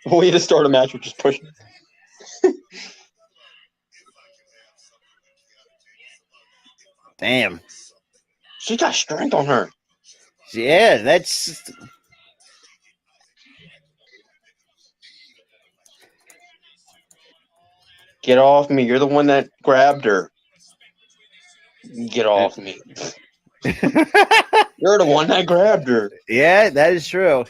Way to start a match with just pushing. Damn. She got strength on her. Yeah, that's. Get off me. You're the one that grabbed her. Get off me. You're the one that grabbed her. Yeah, that is true.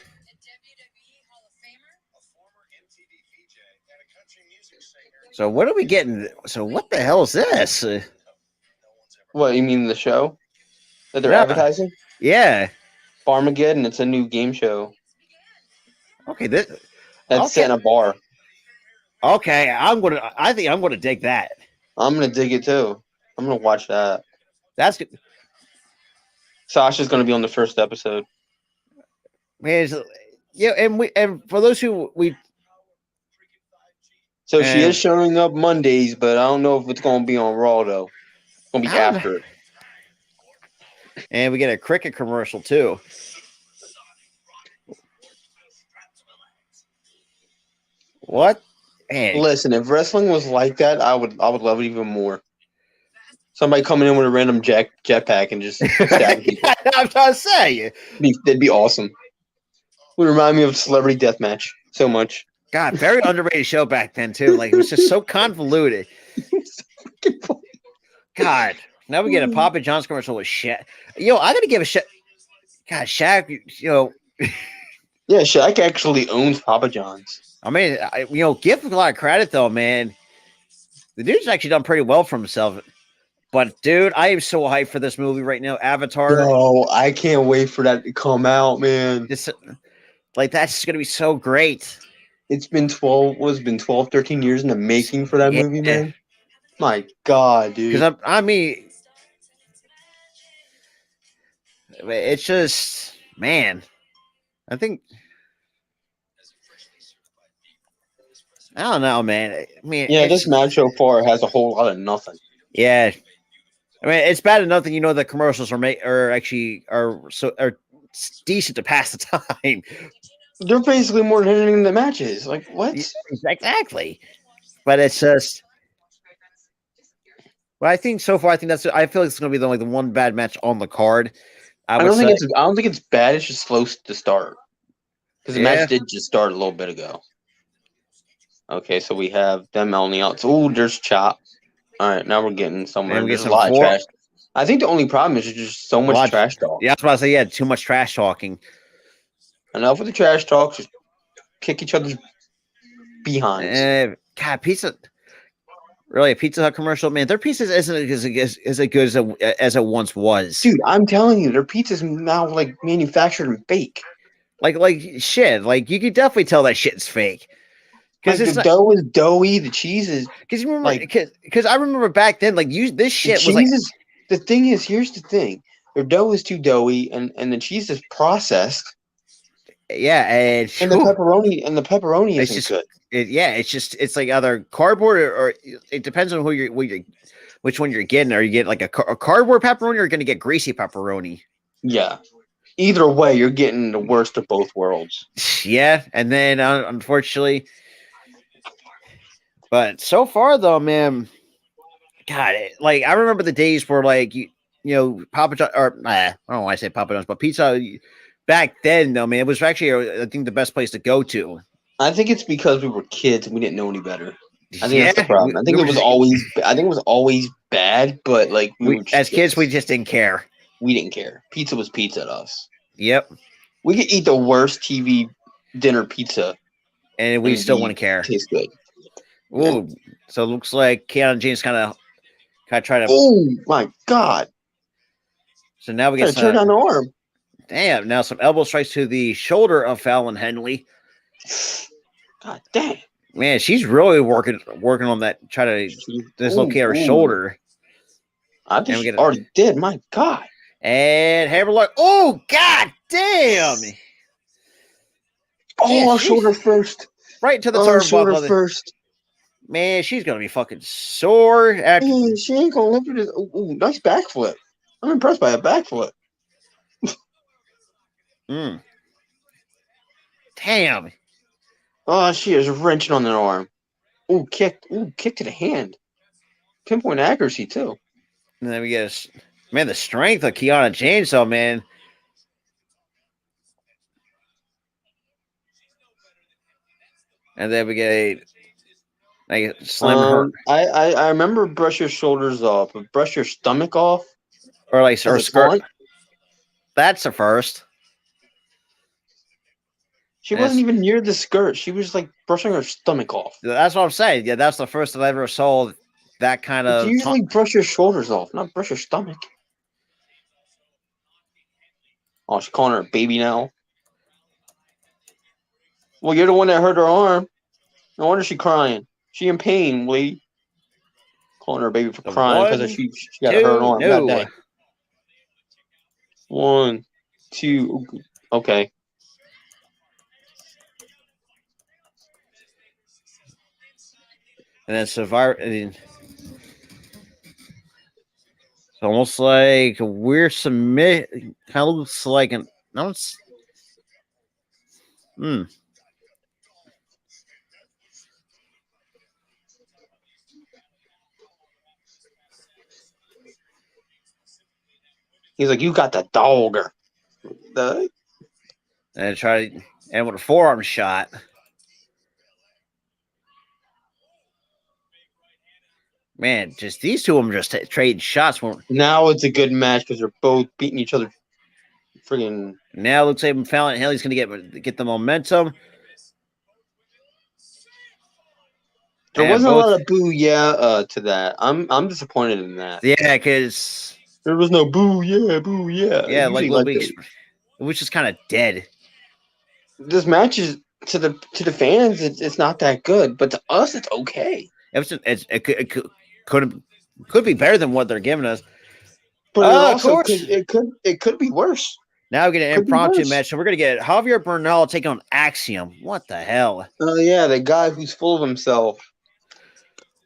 So what are we getting? So what the hell is this? What, you mean the show that they're Yeah. advertising? Yeah. Farmageddon. It's a new game show. Okay, that's okay. set in a bar. Okay, I think I'm gonna dig that. I'm gonna dig it too. I'm gonna watch that. That's good. Sasha's gonna be on the first episode. Man, yeah, and for those who we. So she is showing up Mondays, but I don't know if it's gonna be on Raw though. It's gonna be after. And we get a cricket commercial too. What? Man. Listen, if wrestling was like that, I would love it even more. Somebody coming in with a random jetpack and just stabbing people. I'm trying to say. That'd be awesome. Would remind me of Celebrity Deathmatch so much. God, very underrated show back then too. Like it was just so convoluted. God, now we get a Papa John's commercial with Shaq. Yo, I gotta give a shit. God, Shaq, Yeah, Shaq actually owns Papa John's. I mean, give him a lot of credit though, man. The dude's actually done pretty well for himself. But dude, I am so hyped for this movie right now, Avatar. Oh, I can't wait for that to come out, man. That's gonna be so great. It's been 12, 13 years in the making for that movie, man. My God, dude. Because I mean, it's just, man. I think I don't know, man. I mean, this match so far has a whole lot of nothing. Yeah, I mean, it's bad enough that the commercials are decent to pass the time. They're basically more entertaining than the matches. Like what? Exactly. But it's just. But I think so far, I feel like it's going to be the one bad match on the card. I don't think it's bad. It's just slow to start because the match did just start a little bit ago. Okay, so we have them on the outs. Oh, there's Chop. All right, now we're getting somewhere. There's a lot of trash. I think the only problem is just so much trash talk. Yeah, that's what I say. Yeah, too much trash talking. Enough with the trash talk. Just kick each other's behinds. God, pizza. Really, a Pizza Hut commercial, man. Their pizza isn't as good as it once was. Dude, I'm telling you, their pizza's now like manufactured and fake. Like shit. Like you could definitely tell that shit's fake. Because the dough is doughy, the cheese is. Because you remember, because I remember back then, this shit was like. The thing is, here's the thing: their dough is too doughy, and the cheese is processed. Yeah, and the pepperoni isn't good. It's like either cardboard or it depends on which one you're getting. Are you getting like a cardboard pepperoni, or you're going to get greasy pepperoni? Yeah. Either way, you're getting the worst of both worlds. Yeah, and then unfortunately, but so far though, man, God, I remember the days where Papa John, or I don't know why I say Papa John's, but pizza back then though, man, it was actually I think the best place to go to. I think it's because we were kids and we didn't know any better. I think that's the problem. I think it was always bad, but as kids we just didn't care. We didn't care. Pizza was pizza to us. Yep. We could eat the worst TV dinner pizza, and we still wouldn't care. Tastes good. Ooh, yeah. So it looks like Keanu James kind of try to. Oh my God! So now we get turn down the arm. Damn! Now some elbow strikes to the shoulder of Fallon Henley. God damn! Man, she's really working on that. Try to dislocate her shoulder. I just already did. My God! And hammerlock. Oh God damn! Oh, shoulder first. Right to the turnbuckle. Shoulder first. Man, she's gonna be fucking sore. She ain't gonna lift it. Ooh, nice backflip. I'm impressed by a backflip. Damn. Oh, she is wrenching on the arm. Ooh, kick to the hand. Pinpoint accuracy too. And then we get the strength of Kiana James, though, man. And then we get like slam her, I remember brush your shoulders off, but brush your stomach off or like as her a skirt. taunt. That's a first. She wasn't even near the skirt. She was like brushing her stomach off. That's what I'm saying. Yeah, that's the first that I ever saw that kind It's of. usually brush your shoulders off, not brush your stomach. Oh, she's calling her a baby now. Well, you're the one that hurt her arm. No wonder she's crying. She in pain, Lee. Calling her a baby for crying because she got a hurt arm. God dang. 1, 2. Okay. And then Survivor. It's almost like we're submit. Kind of looks like an. No, it's. He's like, you got the dogger. And try to and with a forearm shot. Man, just these two of them just trading shots. Now it's a good match because they're both beating each other. Friggin' now it looks like Fallon and Haley's going to get the momentum. There wasn't a lot of boo to that. I'm disappointed in that. Yeah, because there was no boo yeah. Yeah, like it was just kind of dead. This match is to the fans, it's not that good, but to us, it's okay. It could be better than what they're giving us, but it could be worse. Now we get an impromptu match, so we're gonna get Javier Bernal taking on Axiom. What the hell? Oh yeah, the guy who's full of himself.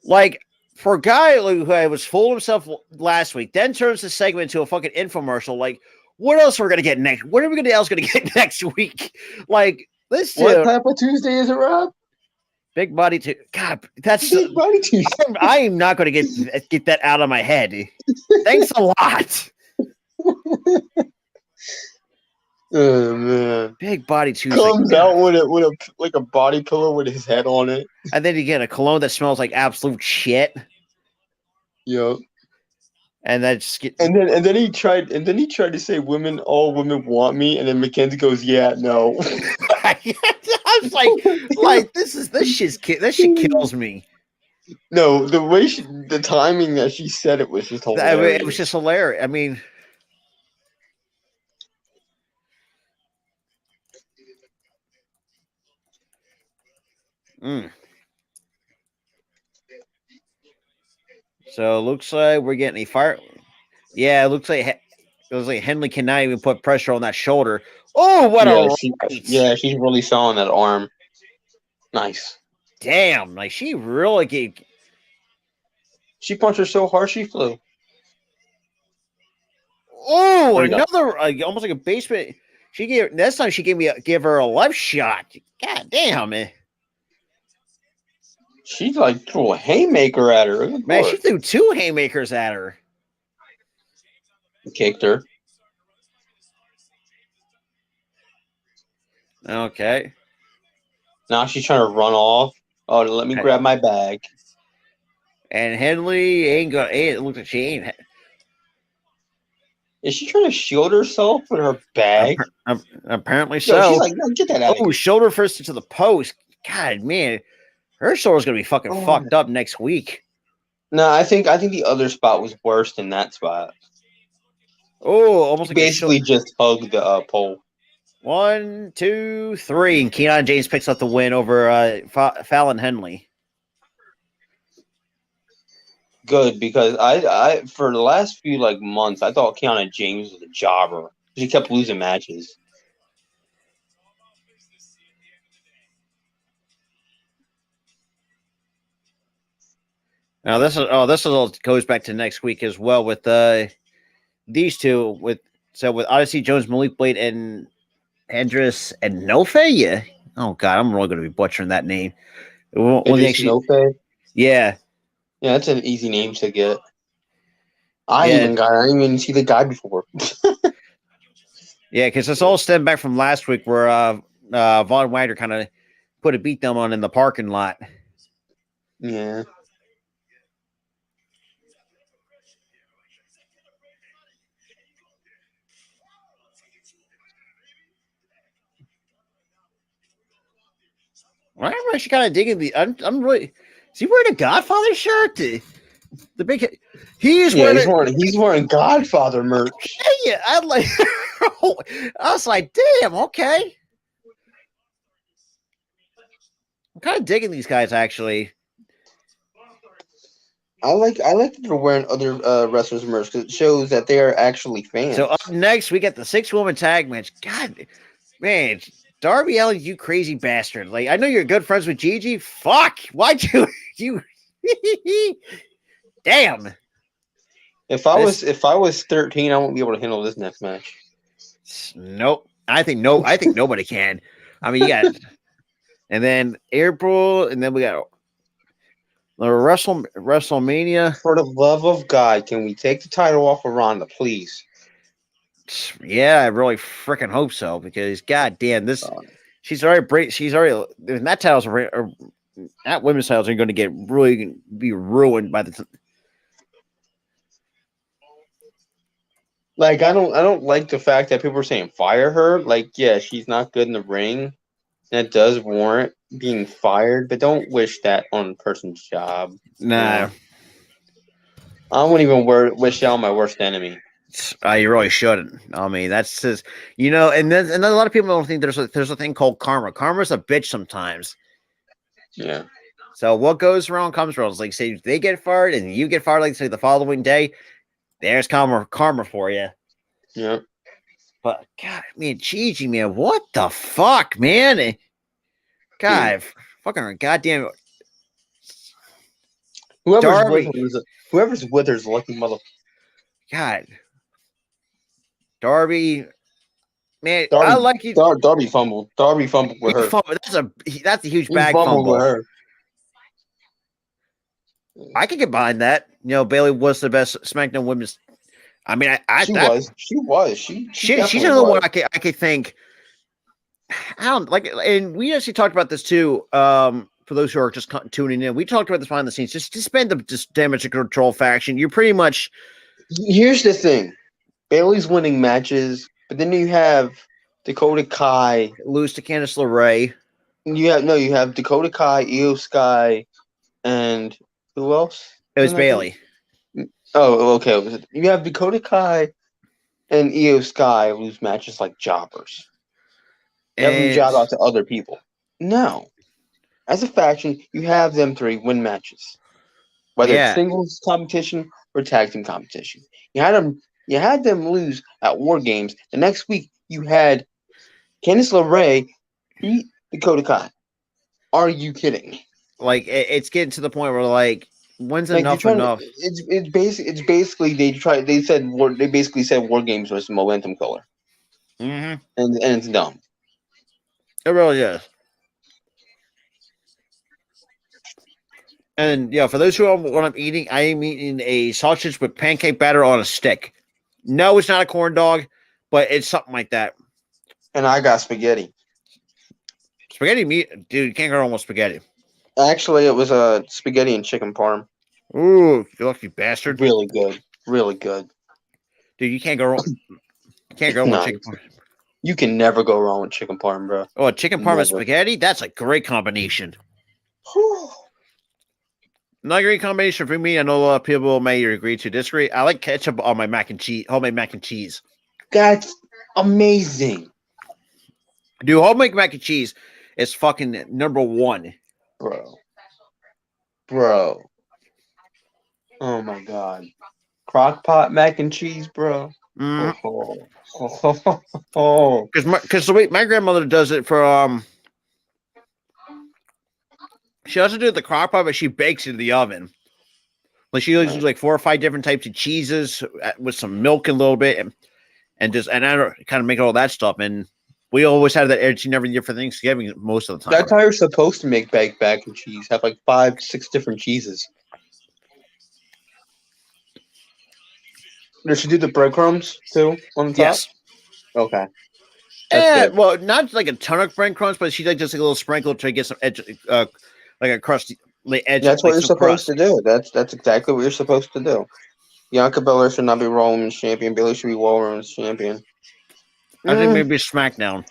Like for a guy who was full of himself last week, then turns the segment into a fucking infomercial. Like, what else are we gonna get next? What are we gonna get next week? Like this. What type of Tuesday is it, Rob? Big body Tuesday. God, that's Big body Tuesday. I am not going to get that out of my head. Thanks a lot. Oh man! Big body Tuesday comes out with a body pillow with his head on it, and then you get a cologne that smells like absolute shit. Yep. And then he tried to say all women want me, and then Mackenzie goes, yeah, no. I was like this shit kills me. No, the timing that she said it was just hilarious. It was just hilarious. I mean, So it looks like we're getting a fire. Yeah, it looks like Henley cannot even put pressure on that shoulder. Oh, what she's really selling that arm. Nice. Damn, like she really gave. She punched her so hard she flew. Oh, another almost like a basement. This time she gave her a left shot. God damn it. She like threw a haymaker at her. Man, she threw 2 haymakers at her. Kicked her. Okay. Now she's trying to run off. Oh, let me grab my bag. And Henley it looks like she ain't. Is she trying to shield herself with her bag? Apparently so. She's like, no, get that out. Oh, shoulder first into the post. God, man. Her shoulder's going to be fucking fucked up next week. No, I think the other spot was worse than that spot. Oh, almost like basically just hugged the pole. 1, 2, 3. And Keon James picks up the win over Fallon Henley. Good, because I for the last few months I thought Keanu James was a jobber. He kept losing matches. Now this all goes back to next week as well with these two with Odyssey Jones, Malik Blade, and Andres and Nofe. Yeah. Oh God, I'm really going to be butchering that name. Nofe? Yeah. Yeah, that's an easy name to get. I didn't even see the guy before. Yeah, because this all stemmed back from last week where Von Wagner kind of put a beat down on in the parking lot. Yeah. I'm actually kind of digging the. I'm really. Is he wearing a Godfather shirt? The big. He's wearing Godfather merch. Yeah, I like. I was like, damn, okay. I'm kind of digging these guys actually. I like that they're wearing other wrestlers merch because it shows that they are actually fans. So up next we get the 6-woman tag match. God, man, Darby Allin, you crazy bastard! Like I know you're good friends with Gigi. Fuck, why'd you? Damn. If I was 13, I won't be able to handle this next match. Nope. I think nobody can. I mean, you got, and then April, and then we got the WrestleMania. For the love of God, can we take the title off of Ronda, please? Yeah, I really freaking hope so because goddamn, she's already that titles that women's titles are going to get really be ruined by the. Like I don't like the fact that people are saying fire her. Like, yeah, she's not good in the ring. That does warrant being fired, but don't wish that on a person's job. Nah. I wouldn't even wish that on my worst enemy. You really shouldn't. I mean, that's just and then a lot of people don't think there's a thing called karma. Karma's a bitch sometimes. Yeah. So what goes around comes around. It's like say they get fired and you get fired, like say the following day. There's karma for you. Yeah. But God, man, Gigi, man, what the fuck, man? God, fucking goddamn. Whoever's with her is lucky mother. God, Darby, man, Darby, I like you. Darby fumbled. Darby fumbled with her. That's a huge bag fumble. With her. I could get behind that. Bailey was the best SmackDown women's. I mean, She was. She's another one I could think. I don't like, and we actually talked about this too. For those who are just tuning in, we talked about this behind the scenes. Just spend the damage control faction. You're pretty much. Here's the thing: Bailey's winning matches, but then you have Dakota Kai lose to Candice LeRae. You have Dakota Kai, Io Sky, and who else? It was Bailey. Oh, okay. You have Dakota Kai and Io Sky lose matches like jobbers. You have them job out to other people. No. As a faction, you have them three win matches. Whether it's singles competition or tag team competition. You had them lose at War Games. The next week you had Candice LeRae beat Dakota Kai. Are you kidding me? Like it's getting to the point where like when's enough enough? It's basically they basically said War Games was the momentum killer. Mm-hmm. And it's dumb. It really is. And yeah, for those who don't know what I'm eating, I am eating a sausage with pancake batter on a stick. No, it's not a corn dog, but it's something like that. And I got spaghetti. Spaghetti meat, dude, you can't go wrong with spaghetti. Actually, it was a spaghetti and chicken parm. Ooh, you lucky bastard! Really good, dude. You can't go wrong. You can't go wrong with chicken parm. You can never go wrong with chicken parm, bro. Oh, chicken parm and spaghetti—that's a great combination. Not a great combination for me. I know a lot of people may agree to disagree. I like ketchup on my mac and cheese, homemade mac and cheese. That's amazing, dude. Homemade mac and cheese is fucking number one. Bro. Oh my god. Crock pot mac and cheese, bro. Because the way my grandmother does it for she doesn't do the crock pot, but she bakes it in the oven. Like she uses like 4 or 5 different types of cheeses with some milk and a little bit, and I kind of make all that stuff. And we always have that edge every year for Thanksgiving most of the time. That's how you're supposed to make baked mac and cheese. Have like 5, 6 different cheeses. Does she do the breadcrumbs too on the top? Yes. Okay. That's good. Well, not like a ton of breadcrumbs, but she like just like a little sprinkle to get some edge, like a crusty edge. That's what like you're some supposed crust. to do. That's exactly what you're supposed to do. Bianca Belair should not be Raw Women's Champion. Bayley should be Raw Women's Champion. I think maybe SmackDown.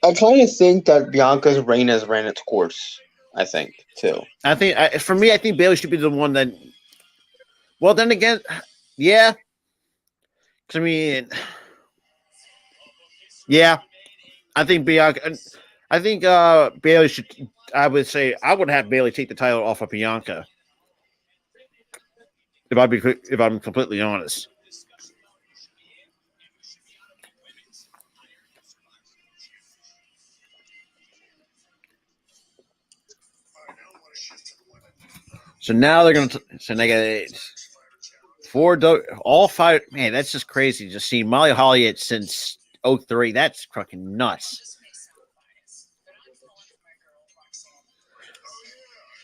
I kind of think that Bianca's reign has ran its course. I think too. I think for me, I think Bayley should be the one that. Well, then again, yeah. I mean, yeah, I think Bianca. I think Bayley should. I would say I would have Bayley take the title off of Bianca. If I'm completely honest. So now they're gonna. So they got all five. Man, that's just crazy. Just seeing Molly Holly since 03. That's fucking nuts.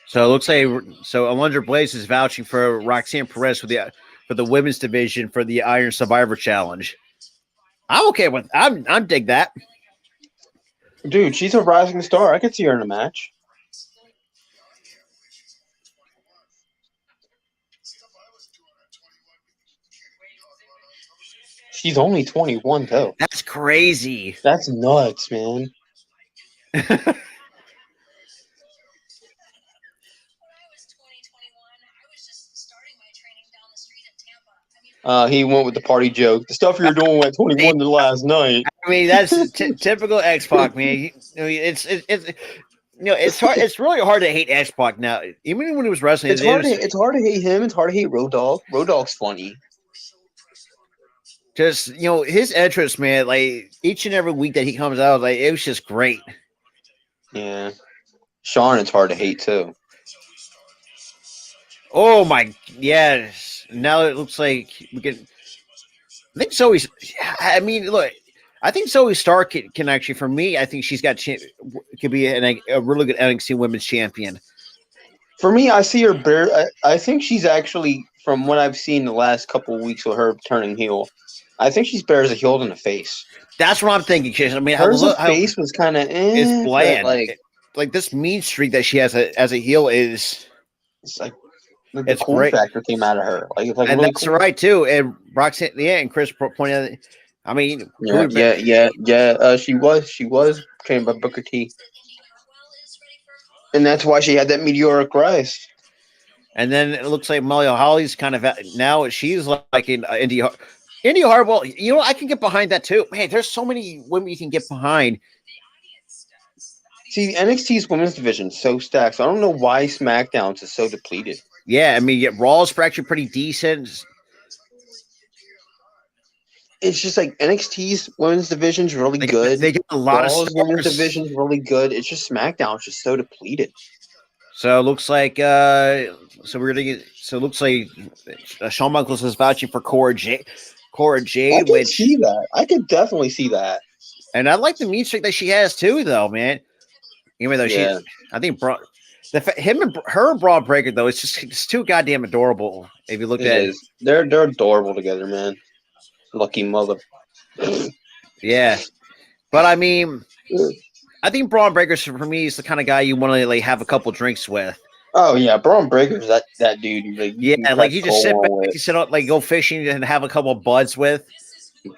So it looks like Alundra Blaze is vouching for Roxanne Perez for the women's division for the Iron Survivor Challenge. I'm okay with. I'm dig that. Dude, she's a rising star. I could see her in a match. She's only 21, too. That's crazy. That's nuts, man. He went with the party joke. The stuff you were doing at 21 the last night. I mean, that's typical X-Pac, man. It's hard. It's really hard to hate X-Pac now. Even when he was wrestling, it's hard to hate him. It's hard to hate Road Dogg. Road Dogg's funny. Just his entrance, man. Like each and every week that he comes out, like it was just great. Yeah, Sean, it's hard to hate too. Oh my, yes. Now it looks like we can. I think Zoe's. I mean, look. I think Zoe Stark can actually, for me, I think she's got could be a really good NXT Women's Champion. For me, I see her. I think she's actually, from what I've seen the last couple of weeks with her turning heel, I think she's better as a heel than a face. That's what I'm thinking. I mean, her face was kind of it's bland. Like this mean streak that she has as a heel is. It's like the cool great. Factor came out of her. And really that's cool. Right too. And Roxanne, and Chris pointed out. I mean, yeah. She was trained by Booker T, and that's why she had that meteoric rise. And then it looks like Molly Holly's kind of now she's like in Indy Hartwell. I can get behind that too. Man, there's so many women you can get behind. See, NXT's women's division is so stacked. So I don't know why SmackDown's is so depleted. Yeah, I mean, Raw's actually pretty decent. It's just like NXT's women's division's really good. They get a lot Raw's of stars. Women's division's really good. It's just SmackDown's just so depleted. So it looks like it looks like Shawn Michaels is vouching for Cora Jade. I can see that. I could definitely see that. And I like the mean streak that she has too, though, man. Even though I think her and Braun Breaker though, it's too goddamn adorable. If you look at it, they're adorable together, man. Lucky mother. Yeah. But I mean, I think Braun Breaker for me is the kind of guy you want to like have a couple drinks with. Oh yeah, Braun Breaker's that dude. You just sit back, you sit up, like go fishing and have a couple of buds with.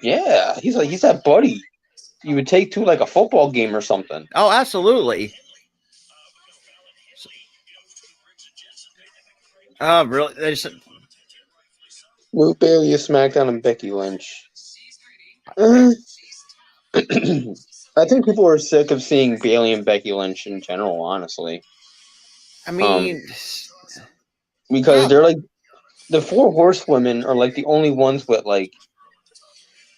Yeah, he's that buddy you would take to like a football game or something. Oh, absolutely. Oh, really? Luke Bailey is SmackDown and Becky Lynch. I think people are sick of seeing Bailey and Becky Lynch in general, honestly. I mean, because they're like the Four Horsewomen are like the only ones with like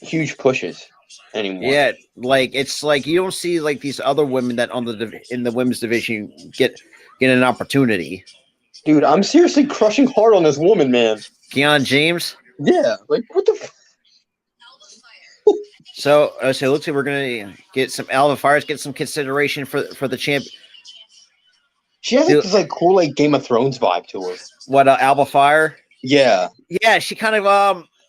huge pushes anymore. Yeah, like it's like you don't see like these other women that in the women's division get an opportunity. Dude, I'm seriously crushing hard on this woman, man. Keon James? Yeah, like what the So it looks like we're gonna get some Alva Fires, get some consideration for the champ. She has this like cool like Game of Thrones vibe to her. What Alva Fire? Yeah. Yeah, she kind of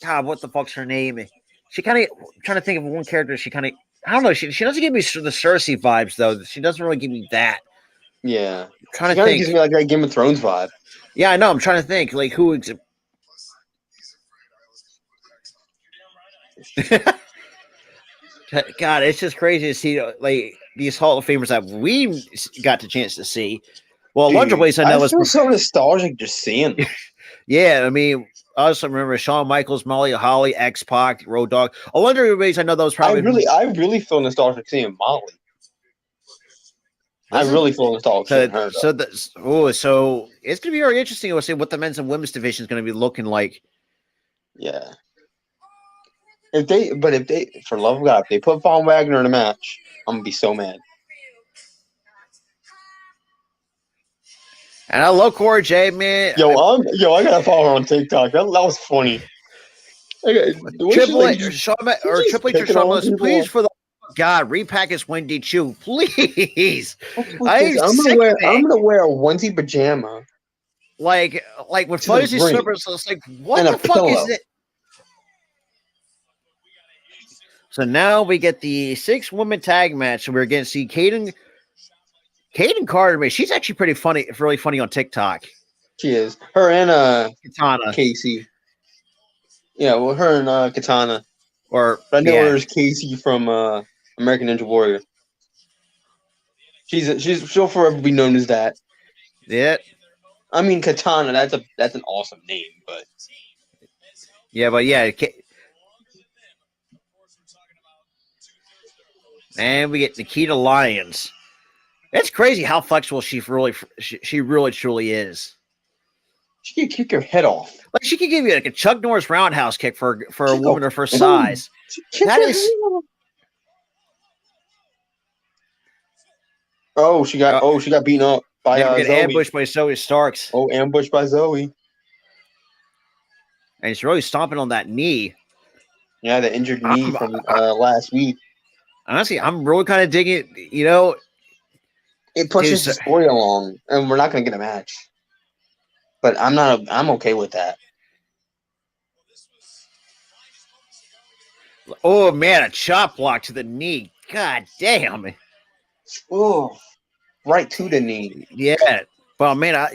God, what the fuck's her name? She kind of trying to think of one character. She kind of I don't know. She doesn't give me the Cersei vibes though. She doesn't really give me that. Yeah, I'm trying she to kind of think. gives me like that Game of Thrones vibe. Yeah, I know. I'm trying to think like who. God, it's just crazy to see like these Hall of Famers that we got the chance to see. Well, Alundra Dude, Blaze, I I know was. feel so nostalgic just seeing them. Yeah, I mean, I also remember Shawn Michaels, Molly Holly, X Pac, Road Dogg. Alundra Blaze, I know that was probably. I really feel nostalgic seeing Molly. I really feel nostalgic seeing her. So it's gonna be very interesting to see what the men's and women's division is gonna be looking like. Yeah. If they, for love of God, if they put Von Wagner in a match, I'm gonna be so mad. And I love Cora J, man. I gotta follow her on TikTok. That was funny. Triple H or She's Triple H or picking Shawn on Michaels, please, people. for the God, repackage Wendy Chu, please. I'm gonna wear a onesie pajama. Like with To the fuzzy ring. slippers, it's like, what And the a fuck pillow. is it? So now we get the 6-woman tag match. So we're going to see Kaden Carter, man. She's actually pretty funny, really funny on TikTok. She is. Her and Katana. Casey. Yeah, well, her and Katana. But I know her as Casey from American Ninja Warrior. She'll forever be known as that. Yeah. I mean, Katana. That's an awesome name, but yeah. And we get Nikita Lyons. It's crazy how flexible she really truly is. she can kick your head off. Like she could give you like a Chuck Norris roundhouse kick for a woman of her size. That is. She got beaten up by Zoe. ambushed by Zoe Starks. Oh, ambushed by Zoe. And she's really stomping on that knee. Yeah, the injured knee from last week. Honestly, I'm really kind of digging it. You know, it pushes the story along, and we're not going to get a match. But I'm okay with that. Oh man, a chop block to the knee. God damn. Oh, right to the knee. Yeah. Well, man,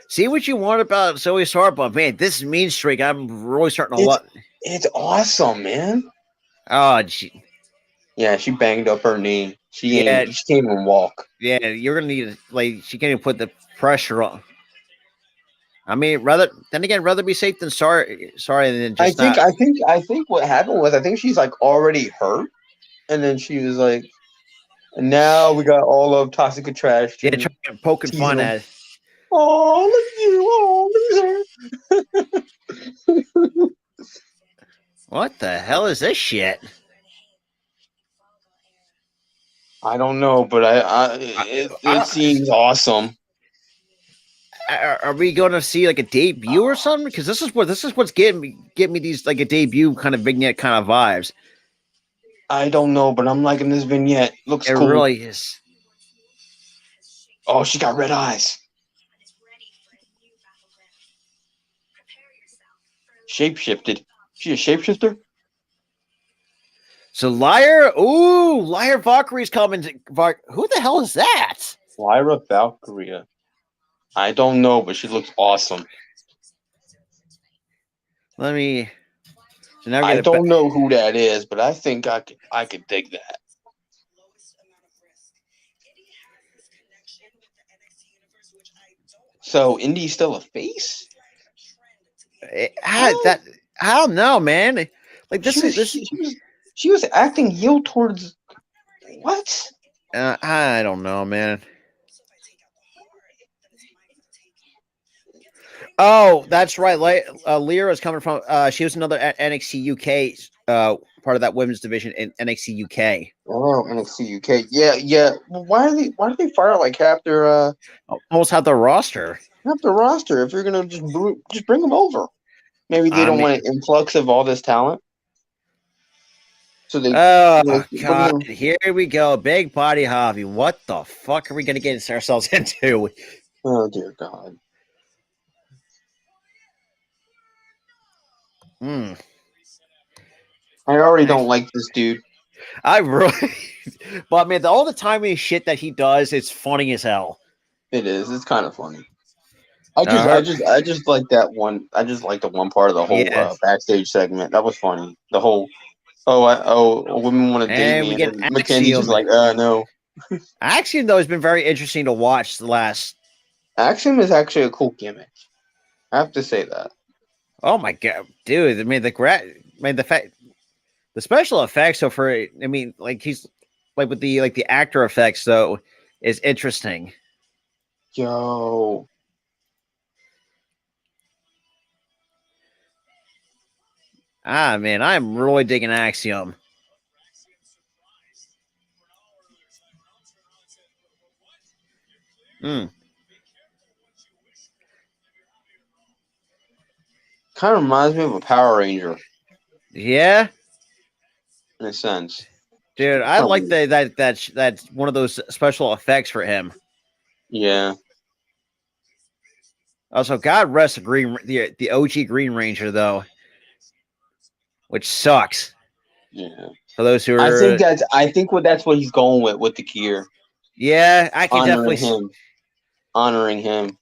see what you want about Zoe Stark, but man, this mean streak, I'm really starting to love. It's awesome, man. Oh, yeah, she banged up her knee. She can't even walk. Yeah, you're gonna need she can't even put the pressure on. I mean, rather be safe than sorry than just. I think what happened was she's like already hurt, and then she was like, and now we got all of Toxic Trash. Yeah, trying poking fun at it. Oh, look at you! What the hell is this shit? I don't know, but it seems awesome. Are we going to see like a debut or something? Because this is what's getting me these like a debut kind of vignette kind of vibes. I don't know, but I'm liking this vignette. Looks cool. It really is. Oh, she got red eyes. Shapeshifted. She a shapeshifter? So Lyra Valkyrie's coming. Who the hell is that? Lyra Valkyrie. I don't know, but she looks awesome. Let me. So now I don't know who that is, but I think I could dig that. So Indy's still a face? I don't know, man. Like she was acting heel towards what? I don't know, man. Oh, that's right. Lyra is coming from. She was another NXT UK part of that women's division in NXT UK. Oh, NXT UK. Yeah. Well, why do they fire like half their almost have the roster? Half the roster. If you're gonna just bring them over, maybe they don't want an influx of all this talent. So they. Oh God! Here we go, big body Javi. What the fuck are we gonna get ourselves into? Oh dear God. I already don't like this dude. I really, but man, all the timing shit that he does, it's funny as hell. It is. It's kind of funny. I just like that one. I just like the one part of the whole backstage segment. That was funny. The whole women want to date me, we get and Mackenzie's just like, no. Axiom though has been very interesting to watch the last. Axiom is actually a cool gimmick. I have to say that. Oh my god, dude! I mean the special effects. So he's like with the actor effects though is interesting. Yo. Man, I'm really digging Axiom. Kind of reminds me of a Power Ranger. Yeah. In a sense. Dude, I like that's one of those special effects for him. Yeah. Also, God rest the OG Green Ranger though, which sucks. Yeah. For those who are, I think that's what he's going with the gear. Yeah, I can honoring him.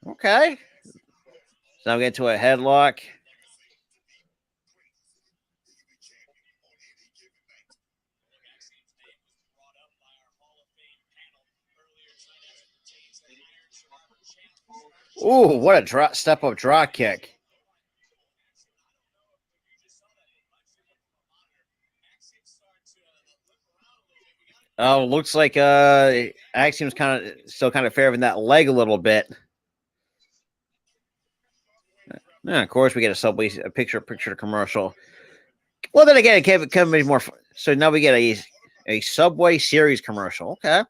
Okay. So I'll get to a headlock. Ooh, what a step up draw kick. Oh, looks like Axiom's still kind of favoring that leg a little bit. Yeah, of course we get a picture commercial. Well, then again, it can be more fun. So now we get a Subway series commercial. Okay.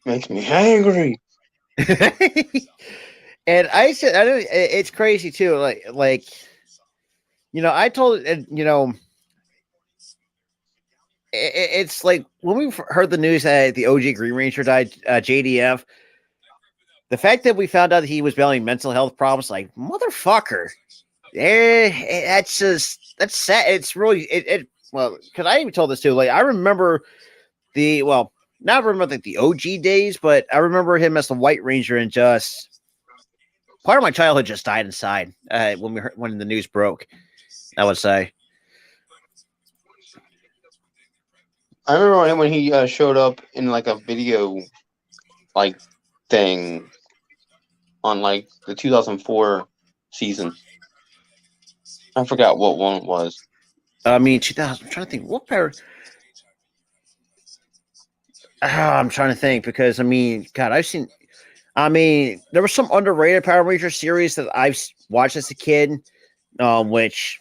Makes me angry. And I said, it's crazy too. Like, I told, it's like when we heard the news that the OG Green Ranger died, JDF. The fact that we found out that he was battling mental health problems, like motherfucker, that's sad. It's really well, because I even told this too. Like I remember not remember the OG days, but I remember him as the White Ranger, and just part of my childhood just died inside when the news broke. I would say. I remember when he showed up in like a video, like thing, on like the 2004 season. I forgot what one it was. I mean, 2000. I'm trying to think what pair. I'm trying to think because God, I've seen. There was some underrated Power Ranger series that I've watched as a kid, which,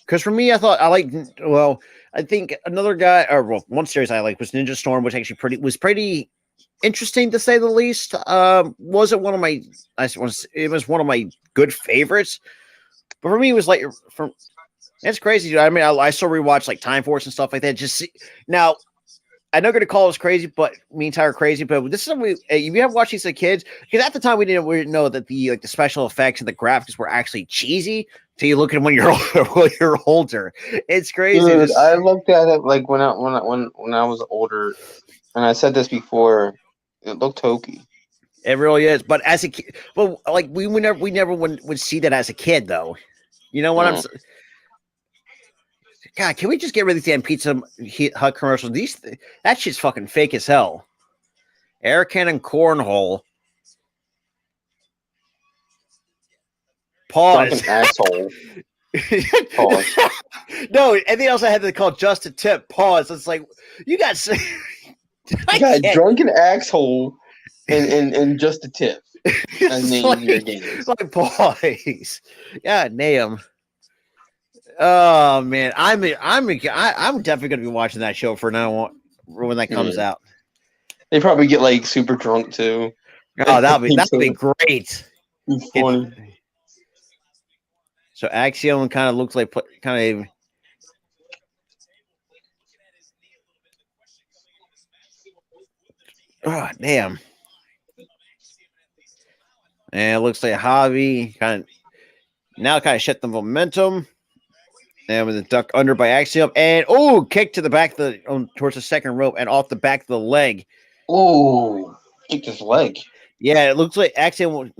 because for me, I think another guy, one series I liked was Ninja Storm, which actually was pretty interesting to say the least. Wasn't one of my, it was one of my good favorites, but for me, it was like it's crazy, dude. I still rewatch like Time Force and stuff like that. Now. I know you're gonna call us crazy, but crazy. But this is something you have watched these as kids, because at the time we didn't know that the special effects and the graphics were actually cheesy. Till you look at them when you're older. It's crazy. Dude, I looked at it like when I was older, and I said this before. It looked hokey. It really is. But as a kid, like we never would see that as a kid, though. You know what I'm saying? God, can we just get rid of these damn Pizza Hut commercials? That shit's fucking fake as hell. Air cannon cornhole. Pause. Drunken asshole. Pause. No, anything else I had to call just a tip. Pause. It's like you got drunken asshole and just a tip. Like pause. God damn. Oh man, I'm definitely gonna be watching that show for now on when that comes out. They probably get like super drunk too. Oh, that'd be great. It's funny. So Axiom kind of looks like Oh, damn. And it looks like Javi kind of shut the momentum. And with a duck under by Axiom. And kick to the back of towards the second rope and off the back of the leg. Oh, kicked his leg. Yeah, it looks like Axiom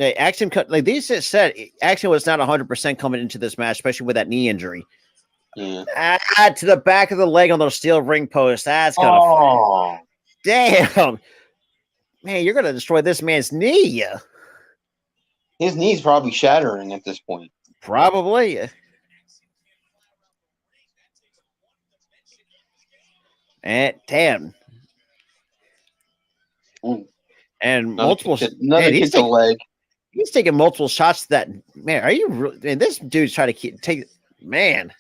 cut. Like they said, Axiom was not 100% coming into this match, especially with that knee injury. Yeah. To the back of the leg on those steel ring posts. That's gonna. Damn. Man, you're gonna destroy this man's knee. His knee's probably shattering at this point. Probably. And damn. Ooh. And multiple. Another kick to the leg. He's taking multiple shots to that. Man, are you really? Man, this dude's trying to take. Man.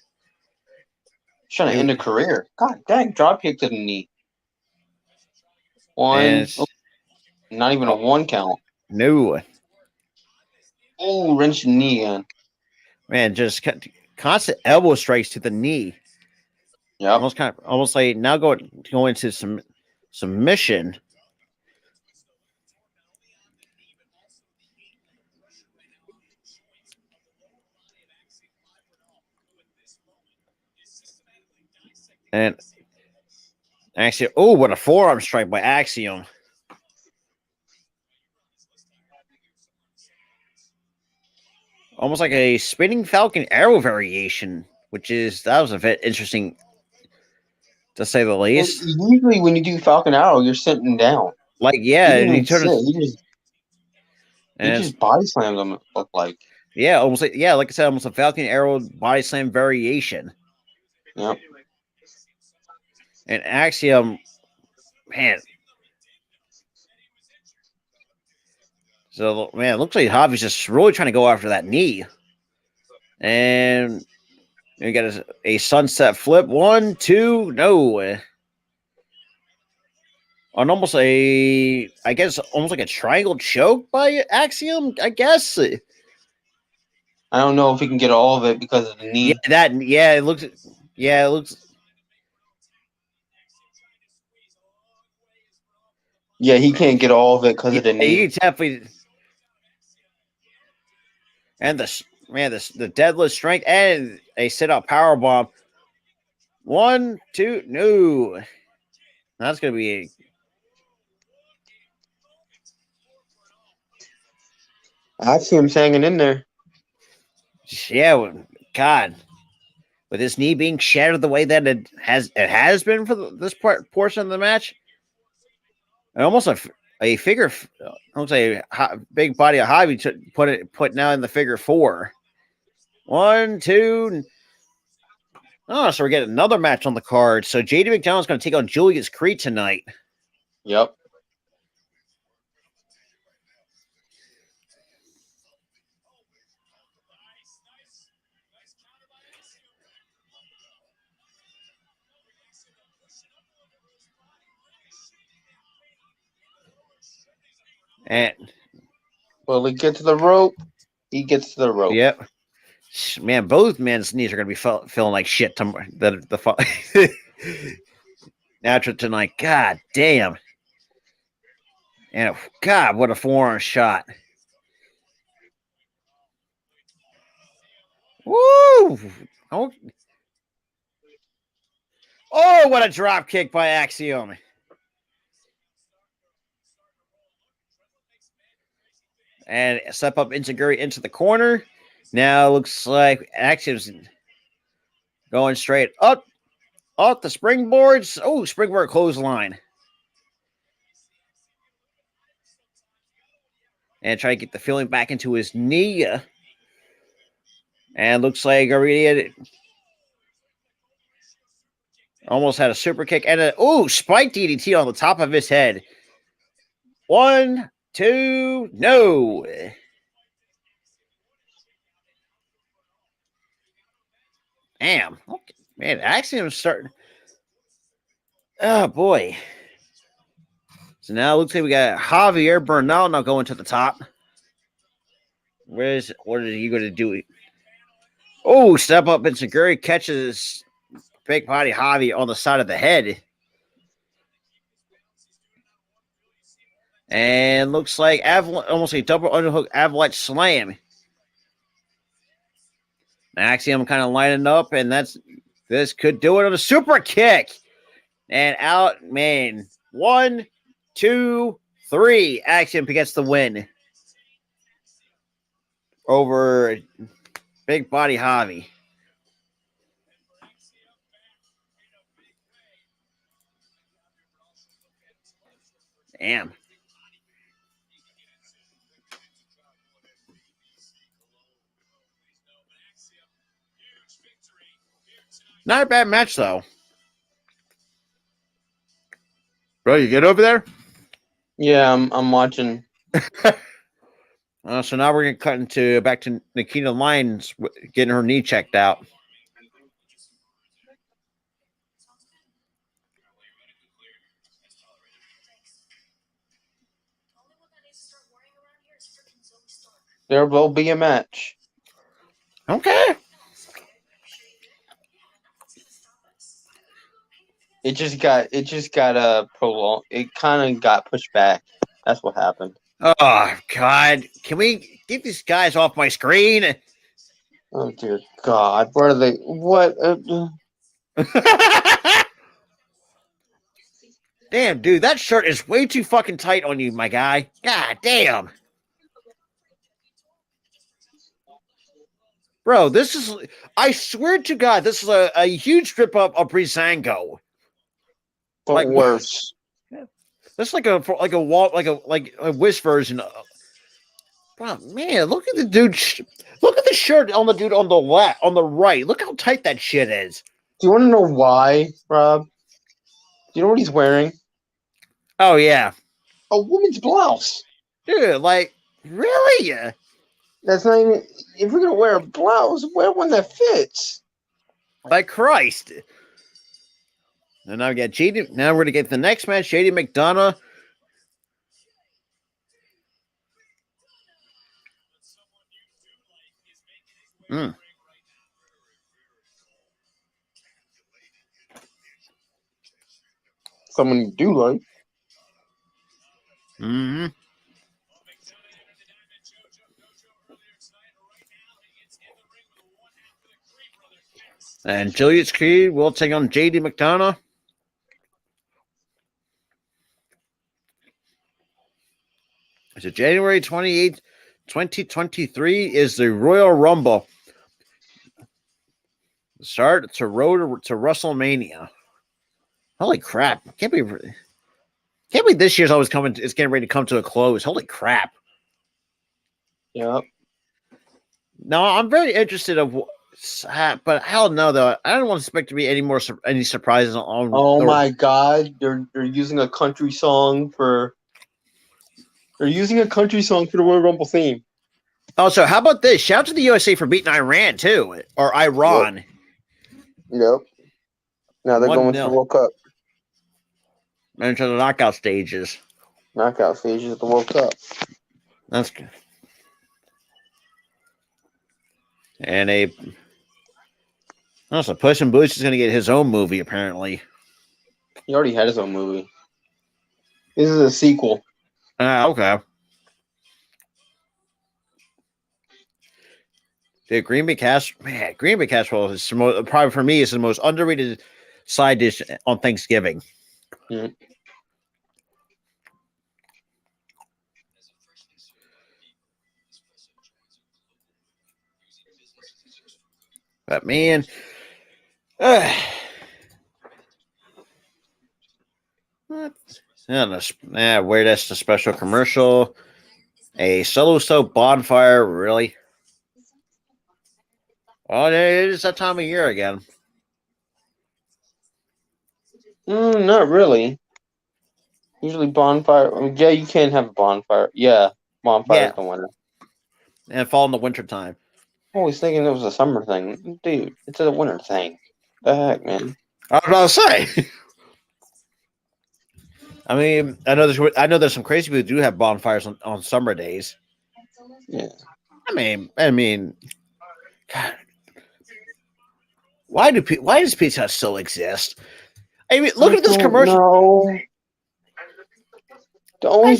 He's trying to end a career. God dang, drop kick to the knee. One. Not even a one count. No. Oh, wrench the knee again. Man, just constant elbow strikes to the knee. Yeah. Almost like now go into some submission. And actually, what a forearm strike by Axiom. Almost like a spinning falcon arrow variation, that was a bit interesting to say the least. Usually when you do falcon arrow, you're sitting down. Like, yeah, and he just body slammed him, it looked like. Yeah, almost like I said, almost a falcon arrow body slam variation. Yep. And Axiom, man. So, man, it looks like Javi's just really trying to go after that knee. And we got a sunset flip. 1, 2, no. On almost like a triangle choke by Axiom, I guess. I don't know if he can get all of it because of the knee. It looks. Yeah, he can't get all of it because of the knee. He definitely. And the deadlift strength and a sit-up power bomb. 1, 2, no. That's gonna be Axiom's hanging in there. Yeah, God. With his knee being shattered the way that it has been for this portion of the match, and almost a figure. I'll say big body of Javi put now in the figure 4. 1, 2. Oh, so we're getting another match on the card. So JD McDonald's going to take on Julius Creed tonight. Yep. And will he get to the rope? He gets to the rope. Yep. Man, both men's knees are going to be feeling like shit after tonight. God damn. And God, what a forearm shot. Woo! Oh, what a drop kick by Axiom. And step up Insiguri into the corner. Now looks like Axiom's going straight up off the springboards. Oh, springboard clothesline. And try to get the feeling back into his knee. And looks like already almost had a super kick and spike DDT on the top of his head. 1, 2, no. Damn. Okay. Man, Axiom's starting. Oh, boy. So now it looks like we got Javier Bernal now going to the top. What are you going to do? Oh, step up and Seguri catches big body Javi on the side of the head. And looks like almost a double underhook avalanche slam. Axiom kind of lining up, and this could do it on a super kick. And out, man. 1, 2, 3. Axiom gets the win over Big Body Javi. Damn. Not a bad match, though. Bro, you get over there? Yeah, I'm watching. So now we're going to cut back to Nikita Lyons getting her knee checked out. There will be a match. Okay. It just got prolonged. It kind of got pushed back. That's what happened. Oh, God. Can we get these guys off my screen? Oh, dear God. Where are they? What? Damn, dude, that shirt is way too fucking tight on you, my guy. God damn. Bro, I swear to God, this is a huge strip up of Breezango. But worse. That's like a Wish version. Bro, man, look at the dude. Look at the shirt on the dude on the left, on the right. Look how tight that shit is. Do you want to know why, Rob? Do you know what he's wearing? Oh, yeah. A woman's blouse. Dude, like, really? That's not even... If we're going to wear a blouse, wear one that fits. By Christ. And now we got JD. Now we're going to get the next match. JD McDonough. Someone you do like. Mm-hmm. And Julius Creed will take on JD McDonough. So January 28th, 2023 is the Royal Rumble. Start to road to WrestleMania. Holy crap. Can't be this year's always coming. It's getting ready to come to a close. Holy crap. Yep. No, I'm very interested but hell no, though. I don't want to expect to be any surprises on. Oh my God. They're using a country song for... They're using a country song for the Royal Rumble theme. Oh, so how about this? Shout out to the USA for beating Iran, too. Or Iran. Yep. Now they're going to the World Cup. Into the knockout stages. Knockout stages at the World Cup. That's good. And so Puss in Boots is going to get his own movie, apparently. He already had his own movie. This is a sequel. Okay. The Green Bay Casserole is probably for me is the most underrated side dish on Thanksgiving. Mm. But man, where that's the special commercial. A solo stove bonfire, really? Oh, it is that time of year again. Not really. Usually bonfire. Yeah, you can have a bonfire. Yeah, bonfire is the winter. And fall in the winter time. I was thinking it was a summer thing. Dude, it's a winter thing. The heck, man? I was about to say. I mean, I know there's some crazy people who do have bonfires on summer days. Yeah. I mean, God. Why does Pizza Hut still exist? I mean, look at this commercial. No. The only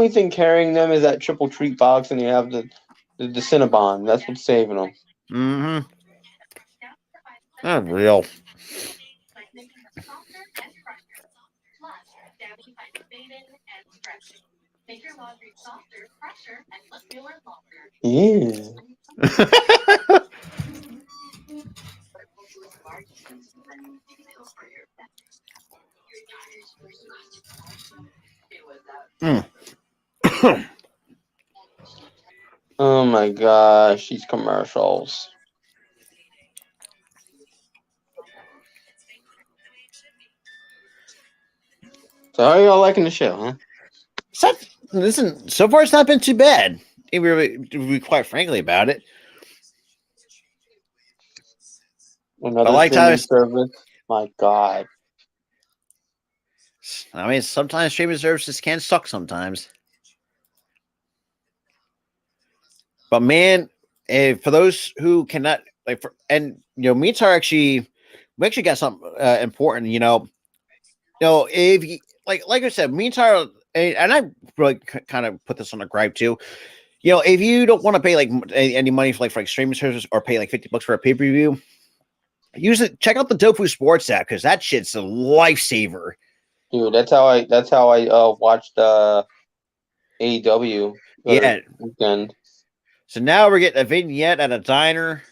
thing carrying them is that triple treat box, and you have the Cinnabon. That's what's saving them. Mm-hmm. Not real. Yeah. Oh my gosh, these commercials. So how are y'all liking the show, huh? Listen, so far it's not been too bad. To be quite frankly about it. Another like streaming service. My God. I mean, sometimes streaming services can suck sometimes. But man, for those who cannot me and Tar we actually got something important. If you, like I said, me and Tar, and I really kind of put this on a gripe too. If you don't want to pay like any money for like streaming services or pay like $50 for a pay per view, check out the Tofu Sports app because that shit's a lifesaver. Dude, that's how I watched AEW weekend. So now we're getting a vignette at a diner.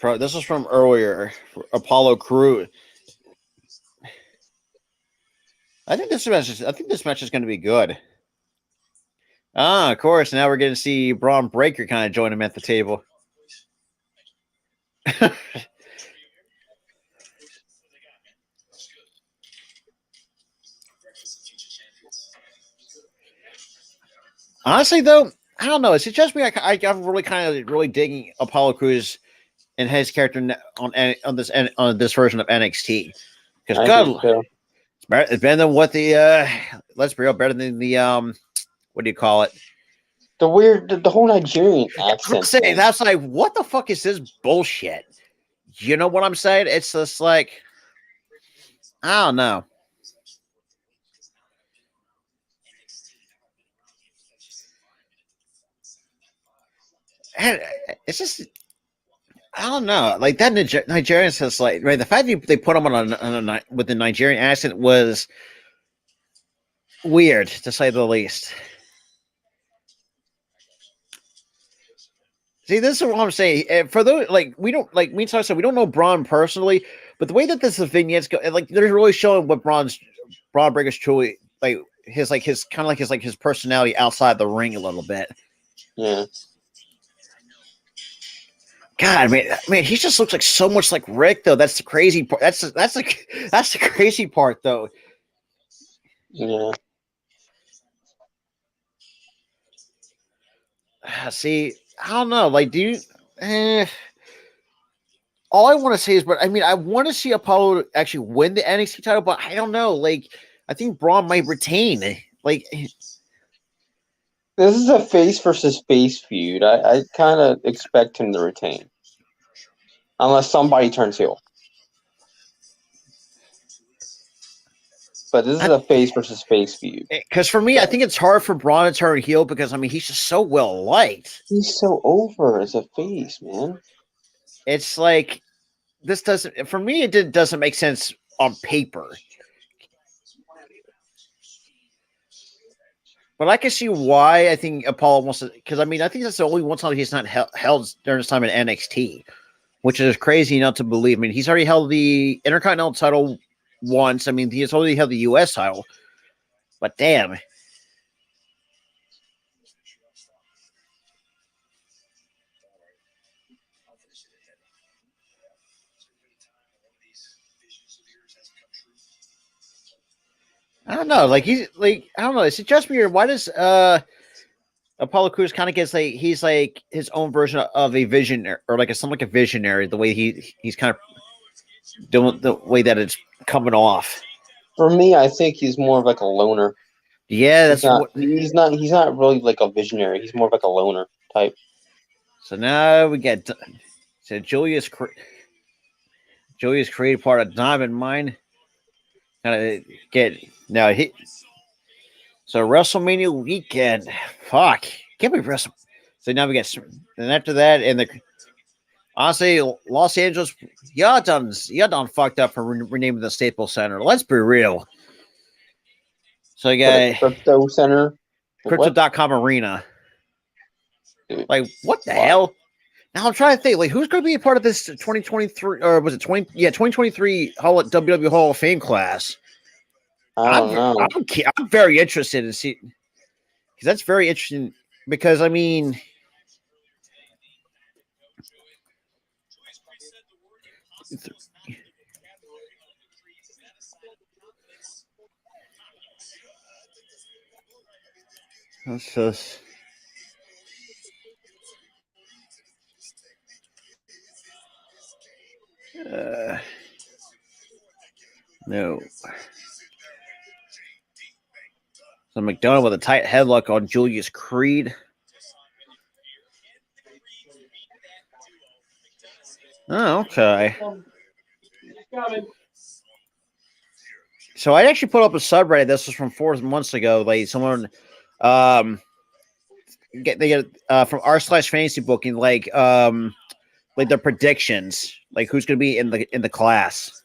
This was from earlier. Apollo Crew. I think this match is going to be good. Of course. Now we're going to see Braun Breaker kind of join him at the table. Honestly, though, I don't know. It's just me. I'm really digging Apollo Crews and his character on this version of NXT because God, it's better than what the let's be real, better than the what do you call it? The whole Nigerian accent. That's like, what the fuck is this bullshit? You know what I'm saying? It's just like, I don't know. And it's just, I don't know. Like that Nigerian says, like, right? The fact that they put him on with the Nigerian accent was weird, to say the least. See, this is what I'm saying. For those we don't like me and Tyler said we don't know Braun personally, but the way that this vignettes go, like they're really showing what Braun Breaker's truly his personality outside the ring a little bit. Yeah. God, man, he just looks like so much like Rick, though. That's the crazy part. That's the crazy part, though. Yeah. See, I don't know. Like, do you? All I want to say is, but I mean, I want to see Apollo actually win the NXT title, but I don't know. Like, I think Braun might retain. Like, this is a face versus face feud. I kind of expect him to retain, unless somebody turns heel. But this is a face versus face feud. Because for me, I think it's hard for Braun to turn heel because I mean he's just so well liked. He's so over as a face, man. It's like this doesn't for me. It doesn't make sense on paper. But I can see why I think Apollo wants to, because I mean, I think that's the only one time he's not held during his time in NXT, which is crazy not to believe. I mean, he's already held the Intercontinental title once. I mean, he's already held the US title, but damn. I don't know. Like, I don't know. Is it just me or why does Apollo Crews kind of gets like he's like his own version of a visionary or like something like a visionary, the way he's kind of doing the way that it's coming off. For me, I think he's more of like a loner. Yeah, that's he's not really like a visionary. He's more of like a loner type. So now we get Julius created part of Diamond Mine. Kind of get now he. So WrestleMania weekend. Fuck. Can't be Wrestle. So now we get, and after that, and the honestly, Los Angeles, y'all done fucked up for renaming the Staples Center. Let's be real. So you got Crypto Center, Crypto.com Arena. Like, what the hell? Now I'm trying to think, like, who's going to be a part of this 2023, or was it 2023 WWE Hall of Fame class? I don't know. I'm very interested in see, because that's very interesting. Because I mean, let's just. No. So McDonough with a tight headlock on Julius Creed. Oh, okay. So I actually put up a subreddit. This was from 4 months ago. Like someone, they get from r/fantasy booking like their predictions, like who's going to be in the class.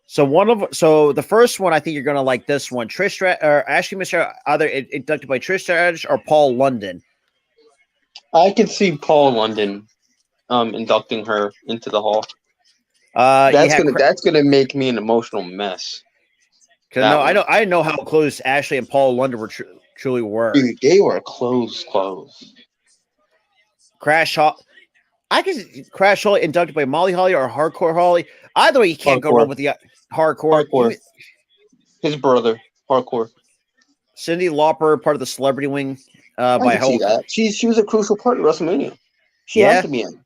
So the first one, I think you're going to like this one. Ashley Michelle, either inducted by Trish Stratus or Paul London. I could see Paul London inducting her into the hall. That's gonna make me an emotional mess. I know how close Ashley and Paul London were truly were. Dude, they were close. Crash Hall. I can Crash Holly inducted by Molly Holly or Hardcore Holly. Either way, you can't go wrong with the Hardcore. His brother, Hardcore. Cyndi Lauper, part of the Celebrity Wing. I can see that. She was a crucial part of WrestleMania. She has to be in.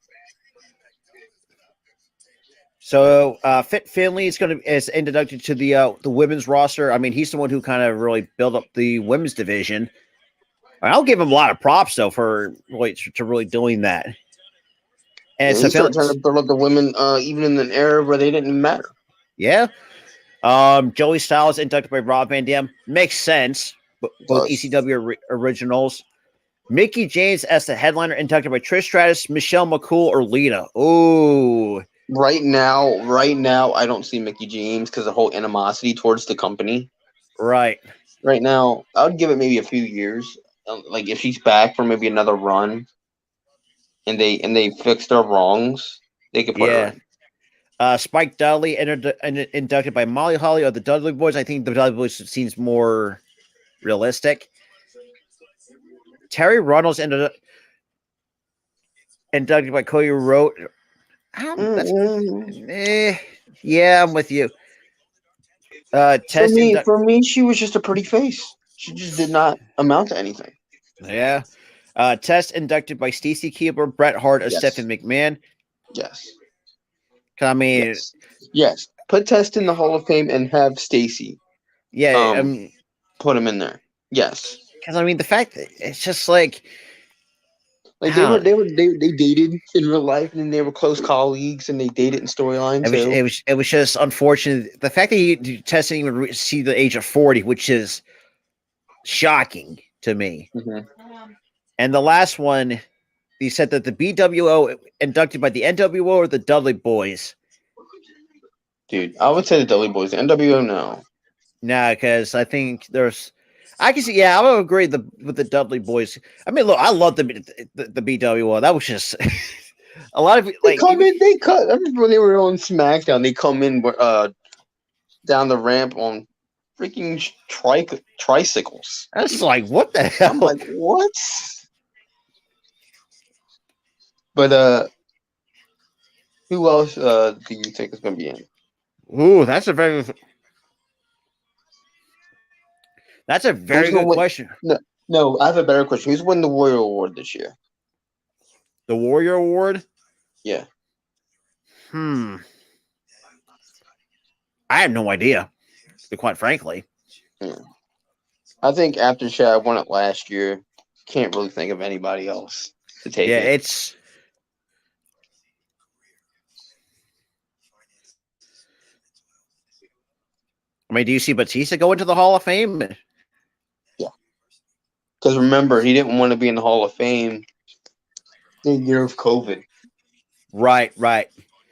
So Fit Finley is inducted to the women's roster. I mean, he's the one who kind of really built up the women's division. I'll give him a lot of props though for really doing that. And so started trying to build up the women, even in an era where they didn't matter. Yeah. Joey Styles inducted by Rob Van Dam. Makes sense. Both ECW originals. Mickie James as the headliner inducted by Trish Stratus, Michelle McCool, or Lita. Ooh. Right now, I don't see Mickie James because of the whole animosity towards the company. Right. Right now, I would give it maybe a few years. Like if she's back for maybe another run, and they fix their wrongs, they could put her in. Spike Dudley inducted by Molly Holly or the Dudley Boys. I think the Dudley Boys seems more realistic. Terry Runnels inducted by Cody Rhodes. Yeah, I'm with you. For me, she was just a pretty face. She just did not amount to anything. Yeah. Test inducted by Stacey Keebler, Bret Hart, or Stephanie McMahon. Yes. I mean, yes. Put Test in the Hall of Fame and have Stacey. Yeah, put him in there. Yes. Because I mean, the fact that it's just like they dated in real life, and then they were close colleagues, and they dated in storylines. It was just unfortunate. The fact that he tested even see the age of 40, which is shocking to me. Mm-hmm. And the last one, he said that the BWO inducted by the NWO or the Dudley Boys. Dude, I would say the Dudley Boys. The NWO, no. Nah, because I think I can see. Yeah, I would agree with the Dudley Boys. I mean, look, I love the BWO. That was just a lot of I remember when they were on SmackDown. They come in down the ramp on freaking tricycles. That's like, what the hell? I'm like, what? But who else do you think is going to be in? Ooh, that's a very good question. No, I have a better question. Who's winning the Warrior Award this year? The Warrior Award? Yeah. I have no idea, quite frankly. Yeah. I think after Shad won it last year, can't really think of anybody else to take it. Yeah, it's... I mean, do you see Batista go into the Hall of Fame? Because remember, he didn't want to be in the Hall of Fame the year of COVID. Right.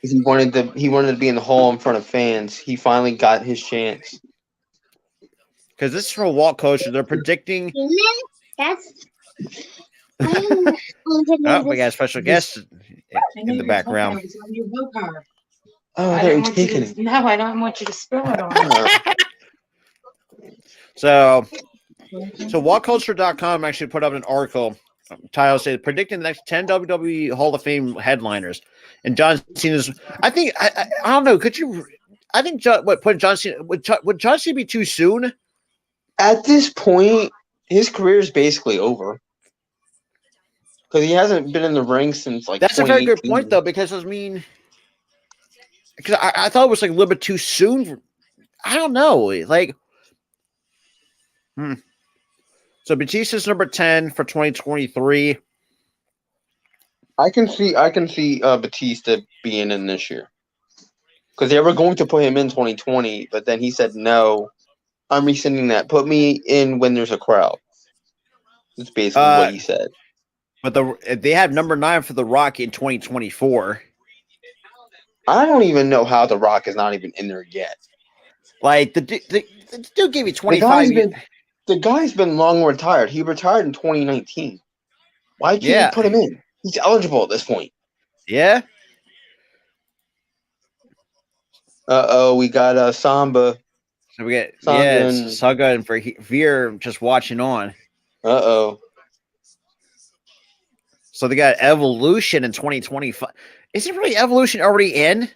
He wanted to be in the hall in front of fans. He finally got his chance. Because this is from Walt Culture. They're predicting. That's. Oh, we got a special guest in the background. Oh, they're taking it. No, I don't want you to spill it on. So WhatCulture.com actually put up an article title says predicting the next 10 WWE Hall of Fame headliners. And John Cena's, I don't know, could you, I think, put John Cena, would John Cena be too soon? At this point, his career is basically over. Because he hasn't been in the ring since like. That's a very good point, though, because I thought it was like a little bit too soon. I don't know. Like, So Batista's number 10 for 2023. I can see Batista being in this year. Because they were going to put him in 2020, but then he said, no, I'm rescinding that. Put me in when there's a crowd. That's basically what he said. But they have number 9 for The Rock in 2024. I don't even know how The Rock is not even in there yet. Like, the dude gave you 25 years. The guy's been long retired. He retired in 2019. Why can't you put him in? He's eligible at this point. Yeah. We got Samba. So we get Saga and Veer just watching on. So they got Evolution in 2025. Is it really Evolution already in?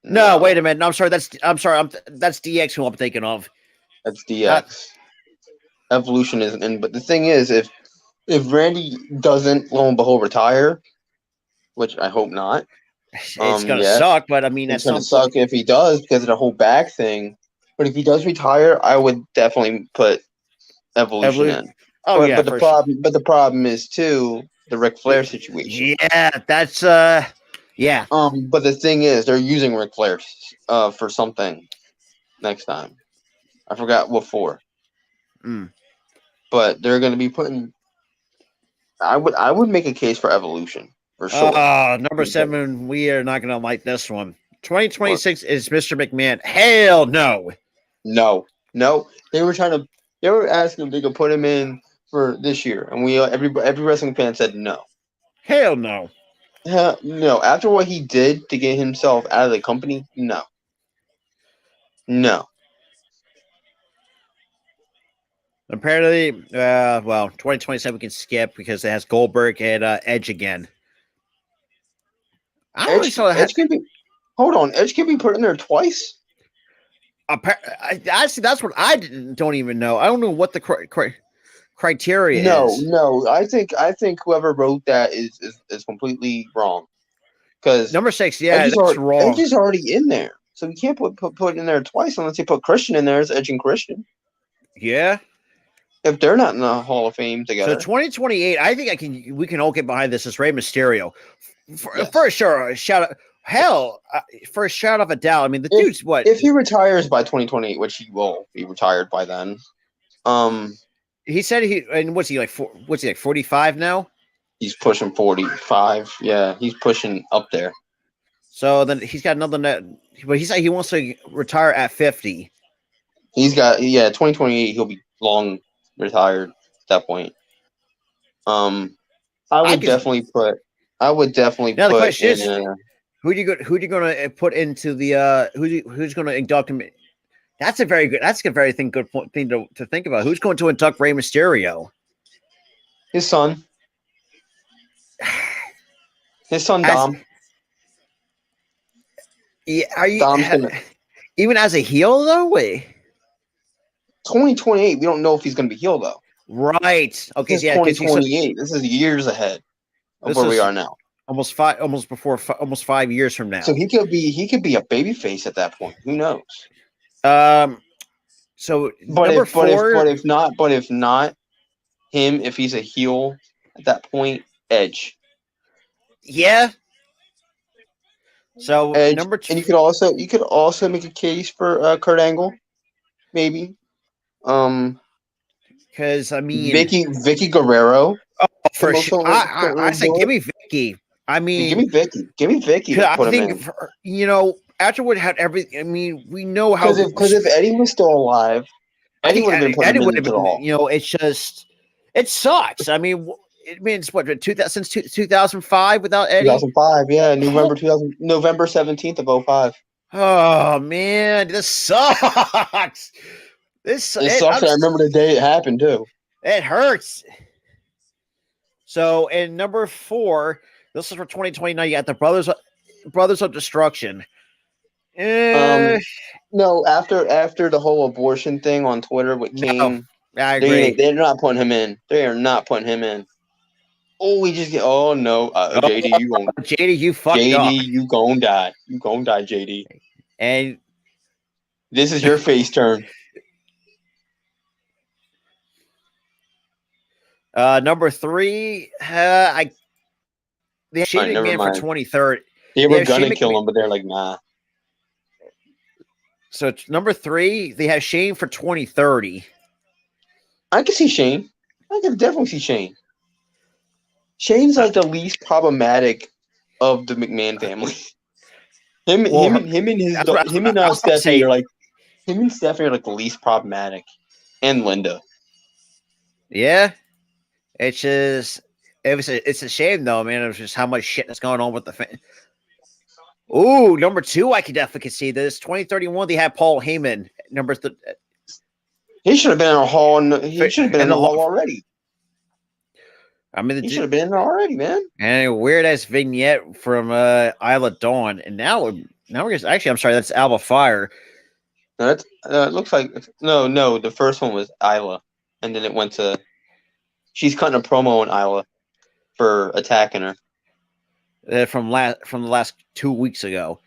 No, wait a minute. No, I'm sorry. That's DX who I'm thinking of. That's DX. Evolution isn't in, but the thing is, if Randy doesn't, lo and behold, retire, which I hope not, it's gonna suck. But I mean, it's gonna suck if he does because of the whole back thing. But if he does retire, I would definitely put Evolution in. Oh but the problem is too the Ric Flair situation. Yeah, that's yeah. But the thing is, they're using Ric Flair for something next time. I forgot what for. But they're going to be putting. I would make a case for Evolution for sure. Number 7. We are not going to like this one. 2026 is Mr. McMahon. Hell no. No. They were asking if they could put him in for this year, and every wrestling fan said no. Hell no. No. After what he did to get himself out of the company, no. Apparently, 2027 we can skip because it has Goldberg and Edge again. Edge can be put in there twice. Actually, that's what I don't even know. I don't know what the criteria is. No. I think whoever wrote that is completely wrong. Because number 6, that's wrong. Edge is already in there, so you can't put in there twice unless you put Christian in there as Edge and Christian. Yeah. If they're not in the Hall of Fame together. So 2028, I think we can all get behind this as Rey Mysterio. For sure, shout out. Hell, for a shout of a doubt. I mean, the dude's what? If he retires by 2028, which he will be retired by then. He said what's he like 45 now? He's pushing 45. Yeah, he's pushing up there. So then he's got another net, but he said he wants to retire at 50. He's got 2028. He'll be long retired at that point. I would definitely put. Now the question is, who are you going to put into the who's going to induct him? That's a very good thing to think about. Who's going to induct Rey Mysterio? His son. Dom. Yeah, even as a heel though? Wait. 2028. We don't know if he's going to be heel though. Right. Okay. It's 2028. This is years ahead of where we are now. Almost 5 years from now. So he could be a babyface at that point. Who knows? So number 4. If not him, if he's a heel at that point, Edge. Yeah. So Edge, number 2, and you could also make a case for Kurt Angle, maybe. Because I mean, Vicky Guerrero. For sure, I say give me Vicky. I mean, give me Vicky to put him in. You know, afterward had everything. I mean, we know how because if Eddie was still alive, Eddie would have been put him into the Hall. You know, it's just it sucks. I mean, it means what since 2005 without Eddie. 2005, yeah, November 17th of 05. Oh man, this sucks. This sucks. I remember the day it happened too. It hurts. So, in number 4, this is for 2029. You got the Brothers of Destruction. No, after the whole abortion thing on Twitter with Kane, I agree. They're not putting him in. They are not putting him in. Oh, we just get. Oh no, JD, you gonna JD, you fucked up. JD, you gonna die. You gonna die, JD. And this is your face turn. Number 3, they Shane McMahon for 23rd. They were gonna kill him, but they're like, nah. So it's number 3. They have Shane for 2030. I can see Shane. I can definitely see Shane. Shane's like the least problematic of the McMahon family. Him and Stephanie are like the least problematic, and Linda. Yeah, it's just it's a shame though, man. It's just how much shit that's going on with the fan. Ooh, number 2, I could definitely see this. 2031, they have Paul Heyman. He should have been in a hall. He should have been in the hall already. I mean, he should have been in there already, man. And a weird ass vignette from Isla Dawn, and now we're actually. I'm sorry, that's Alba Fire. No, that's it looks like no. The first one was Isla, and then it went to. She's cutting a promo on Isla for attacking her. From the last 2 weeks ago.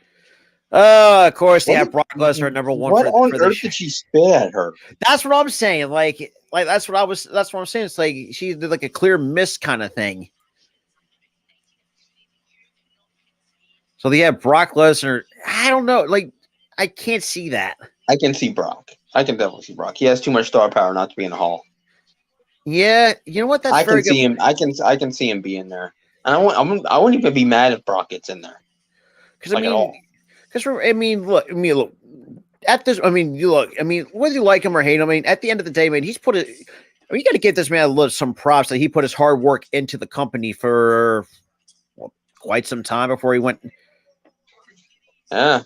Of course, they have Brock Lesnar at number 1. What on earth did she spit at her? That's what I'm saying. Like that's what I'm saying. It's like she did like a clear miss kind of thing. So they have Brock Lesnar. I don't know. Like I can't see that. I can see Brock. I can definitely see Brock. He has too much star power not to be in the hall. Yeah, you know what? That's very good. See him. I can see him being there. And I wouldn't even be mad if Brock gets in there. Because look. At this, whether you like him or hate him, at the end of the day, man, he's put it. You got to give this man some props that he put his hard work into the company for quite some time before he went. Yeah.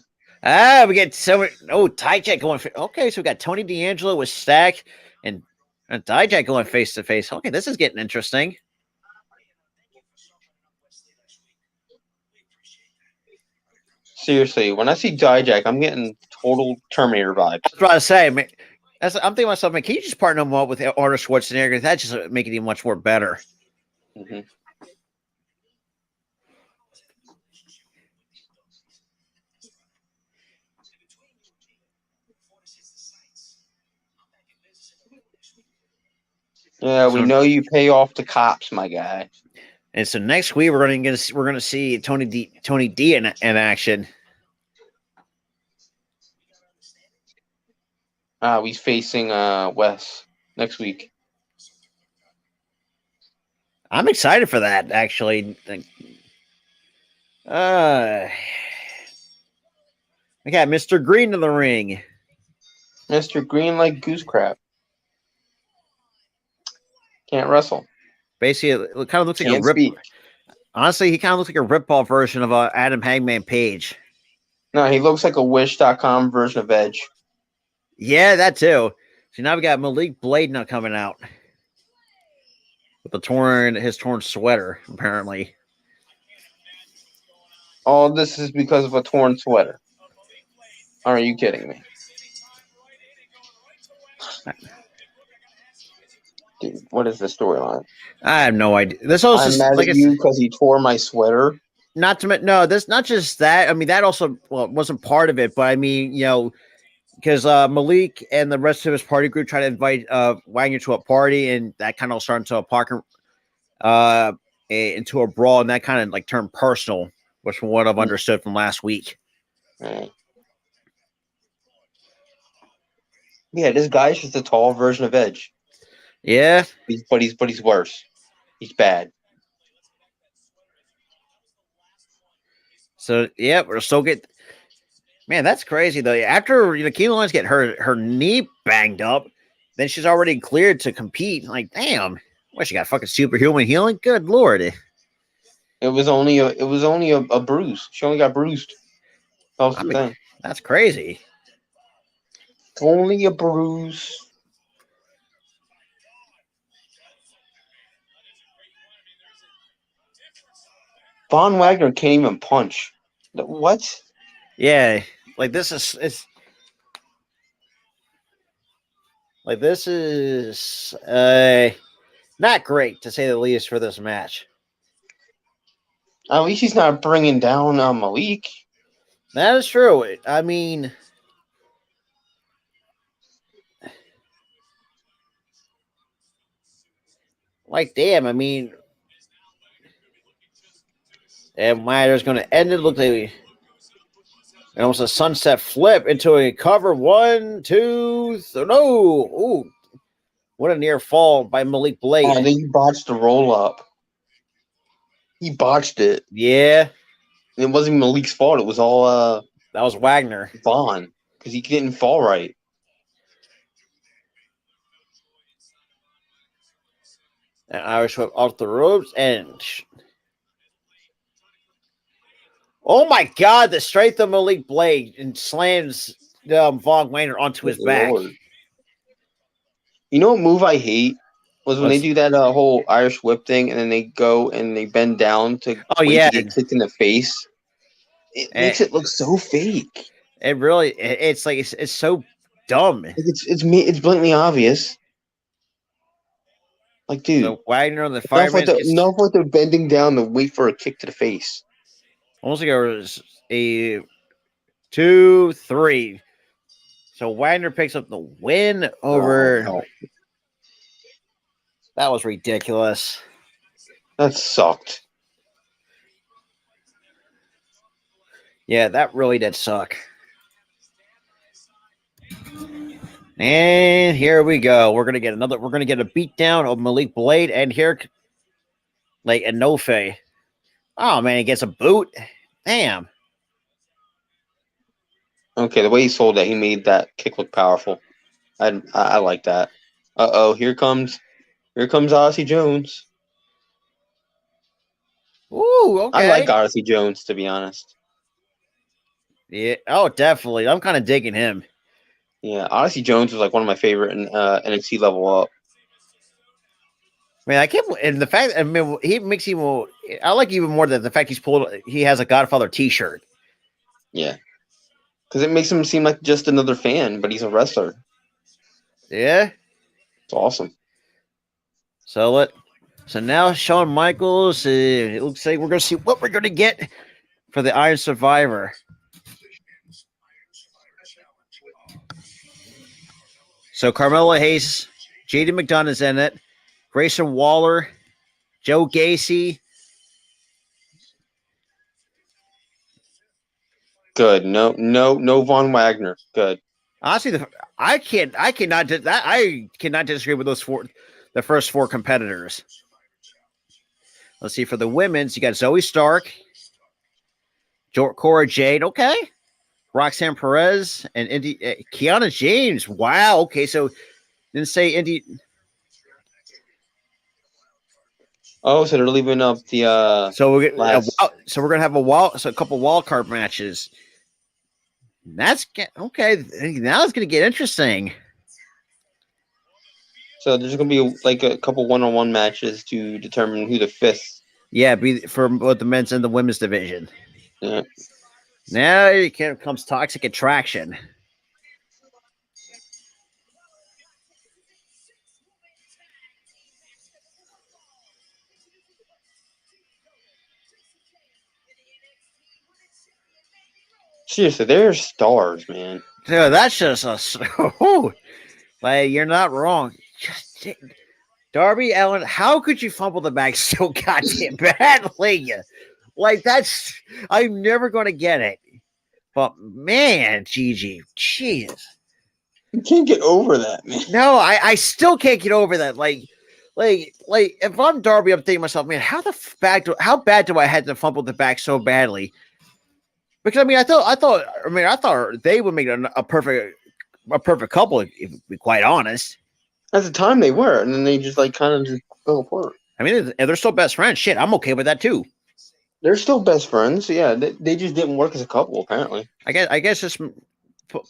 We get Dijak going. Okay, so we got Tony D'Angelo with Stack and Dijak going face to face. Okay, this is getting interesting. Seriously, when I see Dijak, I'm getting total Terminator vibes. That's what I say, man. I'm thinking to myself, man, can you just partner him up with Arnold Schwarzenegger? That just make it much more better. Mm-hmm. Yeah, we know you pay off the cops, my guy. And so next week we're gonna see Tony D in action. He's facing Wes next week. I'm excited for that, actually. We got Mr. Green in the ring. Mr. Green like goose crap. Can't wrestle. Basically, it kind of looks like a rip. Honestly, he kind of looks like a rip-off version of Adam Hangman Page. No, he looks like a Wish.com version of Edge. Yeah, that too. So now we got Malik Blade now coming out with his torn sweater, apparently. All this is because of a torn sweater. Are you kidding me? Dude, what is the storyline? I have no idea. This also I'm mad at you because he tore my sweater. This not just that. I mean, that also wasn't part of it, but I mean, because Malik and the rest of his party group tried to invite Wagner to a party, and that kind of started into a parking into a brawl, and that kind of like turned personal, which from what I've understood from last week. Right. Yeah, this guy's just a tall version of Edge. Yeah. But he's worse. He's bad. So yeah, we're still get. Man, that's crazy though. After Keely Lines get her knee banged up, then she's already cleared to compete. Like, damn, what, she got fucking superhuman healing? Good lord. It was only a bruise. She only got bruised. That was the thing. That's crazy. Only a bruise. Von Wagner can't even punch. What? Yeah, like this is not great to say the least for this match. At least he's not bringing down Malik. That is true. I mean, like, damn. I mean, and Wagner's going to end it. Look like almost a sunset flip into a cover. 1, 2, no. Ooh, what a near fall by Malik Blade. Oh, then he botched the roll up. He botched it. Yeah. It wasn't Malik's fault. It was all that was Wagner. Vaughn, because he didn't fall right. An Irish whip off the ropes and oh my god, the strength of Malik Blade and slams Von Wagner onto his back. Lord. You know what move I hate was when they do that whole Irish whip thing and then they go and they bend down to get kicked in the face. It makes it look so fake. It really, it's like it's so dumb. Like it's blatantly obvious. Like, dude, so Wagner on the fireman. Enough with the bending down to wait for a kick to the face. Almost like it was a 2, 3. So Wagner picks up the win over. Oh, no. That was ridiculous. That sucked. Yeah, that really did suck. And here we go. We're gonna get a beatdown of Malik Blade, and here, like Enofe. Oh man, he gets a boot. Damn. Okay, the way he sold that, he made that kick look powerful. I like that. Here comes Odyssey Jones. Ooh, okay. I like Odyssey Jones, to be honest. Yeah. Oh, definitely. I'm kind of digging him. Yeah, Odyssey Jones was like one of my favorite in NXT Level Up. I mean, I can't, and the fact, I mean, he makes even. I like even more that the fact he has a Godfather T-shirt. Yeah, because it makes him seem like just another fan, but he's a wrestler. Yeah, it's awesome. So now Shawn Michaels. It looks like we're going to see what we're going to get for the Iron Survivor. So Carmelo Hayes, JD McDonough is in it. Grayson Waller, Joe Gacy. Good. No Von Wagner. Good. Honestly, I cannot disagree with the first 4 competitors. Let's see, for the women's, you got Zoe Stark, Cora Jade, okay. Roxanne Perez and Kiana James. Wow. Okay, so didn't say Indy. Oh, so they're leaving up the. So we're gonna have a couple wild card matches. That's okay. Now it's gonna get interesting. So there's gonna be like a couple one-on-one matches to determine who the 5th. Yeah, be for both the men's and the women's division. Yeah. Now here comes Toxic Attraction. Seriously, they're stars, man. Dude, that's just like you're not wrong. Just Darby Allin, how could you fumble the bag so goddamn badly? Like I'm never going to get it. But man, Gigi, jeez. You can't get over that, man. No, I still can't get over that. Like if I'm Darby, I'm thinking to myself, man, how bad do I have to fumble the back so badly? Because I thought they would make a perfect couple, if to be quite honest. At the time they were, and then they just like kind of just fell apart. I mean, they're still best friends. Shit, I'm okay with that too. They're still best friends. Yeah, they just didn't work as a couple, apparently. I guess just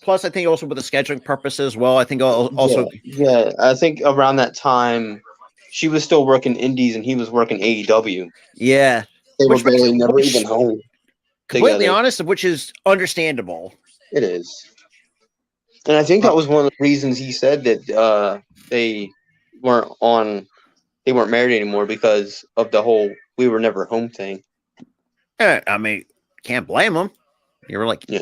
plus I think also with the scheduling purposes as well. I think also yeah. I think around that time she was still working indies and he was working AEW. Yeah, they were barely never even home. Completely together. honest, which is understandable. It is. And I think that was one of the reasons he said that they weren't married anymore because of the whole "we were never home" thing. Yeah, I mean, can't blame him. You were like, yeah.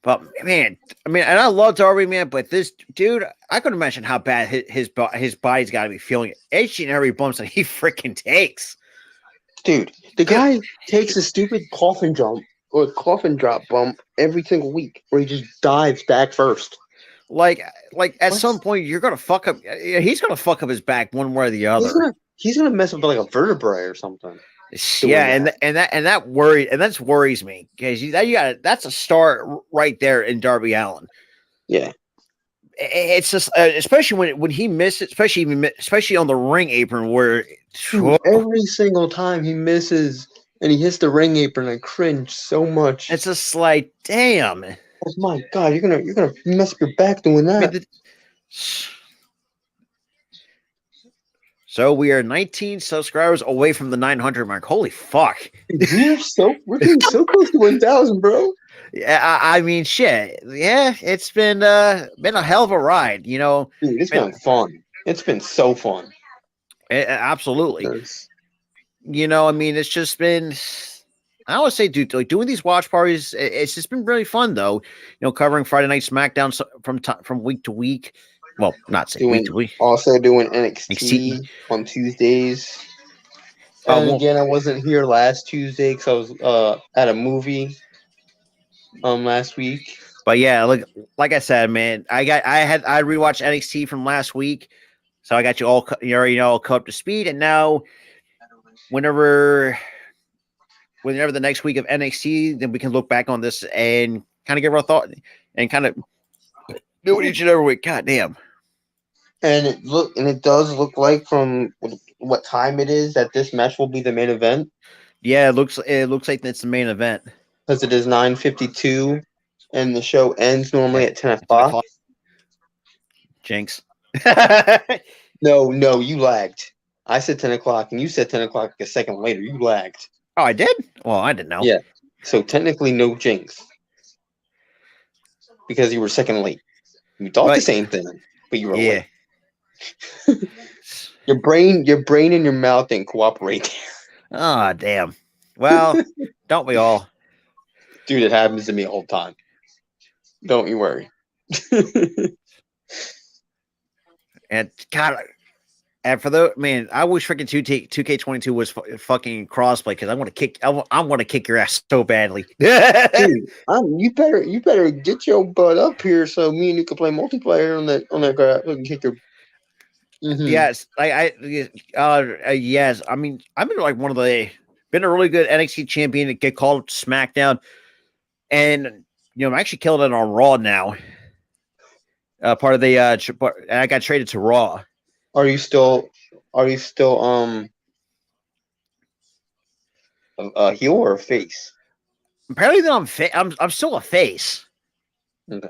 But man, I mean, and I love Darby, man, but this dude, I couldn't imagine how bad his body's got to be feeling each and every bumps that he freaking takes. Dude, the guy takes a stupid coffin drop bump every single week where he just dives back first. Like at some point you're gonna fuck up. He's gonna fuck up his back one way or the other. He's gonna mess up like a vertebrae or something. Yeah, and that worries me because that's a start right there in Darby Allin. Yeah, it's just especially when he misses, especially on the ring apron where every single time he misses and he hits the ring apron, I cringe so much. It's just like, damn. Oh my god, you're gonna mess up your back doing that. I mean, so we are 19 subscribers away from the 900 mark. Holy fuck! We're getting so close to 1,000, bro. Yeah, I mean, shit. Yeah, it's been a hell of a ride. You know, dude, it's been fun. It's been so fun. Absolutely. You know, I mean, it's just been. I always say, dude, like doing these watch parties, it's just been really fun, though. You know, covering Friday Night SmackDown from week to week. Well, not saying week to week. Also doing NXT on Tuesdays. And again, I wasn't here last Tuesday because I was at a movie last week. But yeah, like I said, man, I rewatched NXT from last week, so I got you all all caught up to speed, and now whenever the next week of NXT, then we can look back on this and kind of give our thought and kind of do it each and every week. God damn. And it does look like from what time it is that this match will be the main event. Yeah, it looks like it's the main event. Because it is 9:52 and the show ends normally at 10 o'clock. Jinx. No, you lagged. I said 10 o'clock and you said 10 o'clock a second later. You lagged. Oh, I did? Well, I didn't know. Yeah. So technically no jinx. Because you were second late. You thought the same thing, but you were late. Your brain and your mouth didn't cooperate. Oh, damn. Well, don't we all? Dude, it happens to me all the time. Don't you worry. And God, and for the man, I wish freaking 2K22 was fucking crossplay because I want to kick your ass so badly. Dude, you better get your butt up here so me and you can play multiplayer on that crap. We can kick your. Mm-hmm. Yes, yes. I mean, I've been a really good NXT champion to get called to SmackDown, and I'm actually killing it on Raw now. Part of the I got traded to Raw. Are you still a heel or a face? Apparently, I'm still a face. Okay.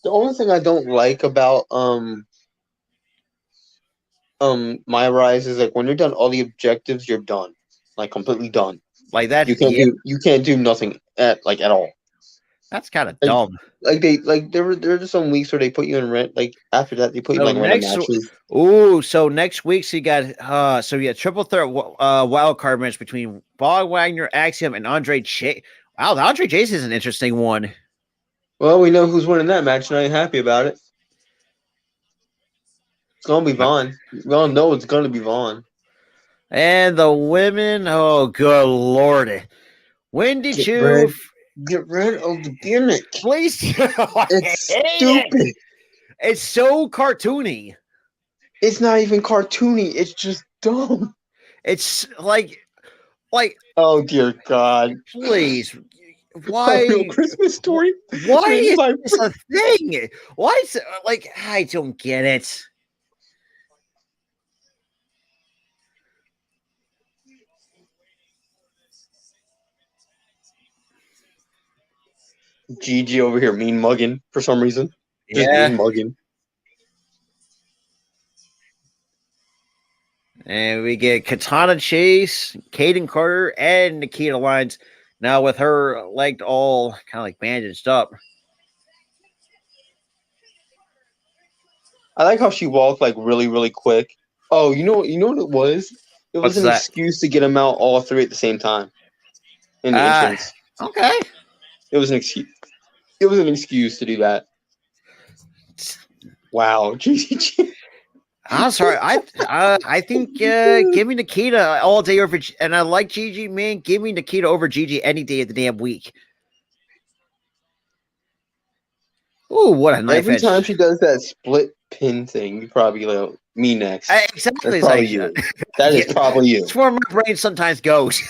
The only thing I don't like about My Rise is like when you're done all the objectives, you're done, like completely done. Like that, you can't do nothing at all. That's kind of dumb. There were just some weeks where they put you in rent. Like after that, they put you in random matches. So next week, so you got triple threat wild card match between Bob Wagner, Axiom, and Andre Chase. Wow, the Andre Chase is an interesting one. Well, we know who's winning that match, and I ain't happy about it. It's gonna be Vaughn. We all know it's gonna be Vaughn. And the women, oh good lord! When did you Get rid of the gimmick. Please. It's stupid. It's so cartoony. It's not even cartoony. It's just dumb. It's like, oh dear God! Please, why? A real Christmas story? Why is this a thing? Why is it like? I don't get it. Gigi over here mean mugging for some reason. Just mean mugging. And we get Katana Chase, Kaden Carter, and Nikita Lyons. Now with her leg all kind of like bandaged up. I like how she walked like really, really quick. Oh, you know what it was? It was an excuse to get them out all three at the same time. In the entrance. Okay. It was an excuse. It was an excuse to do that. Wow. I'm sorry. I think give me Nikita all day over, and I like Gigi, man. Give me Nikita over Gigi any day of the damn week. Ooh, what a knife Every edge. time she does that split pin thing, you probably like, me next. Exactly. That's probably you. That is probably you. It's where my brain sometimes goes.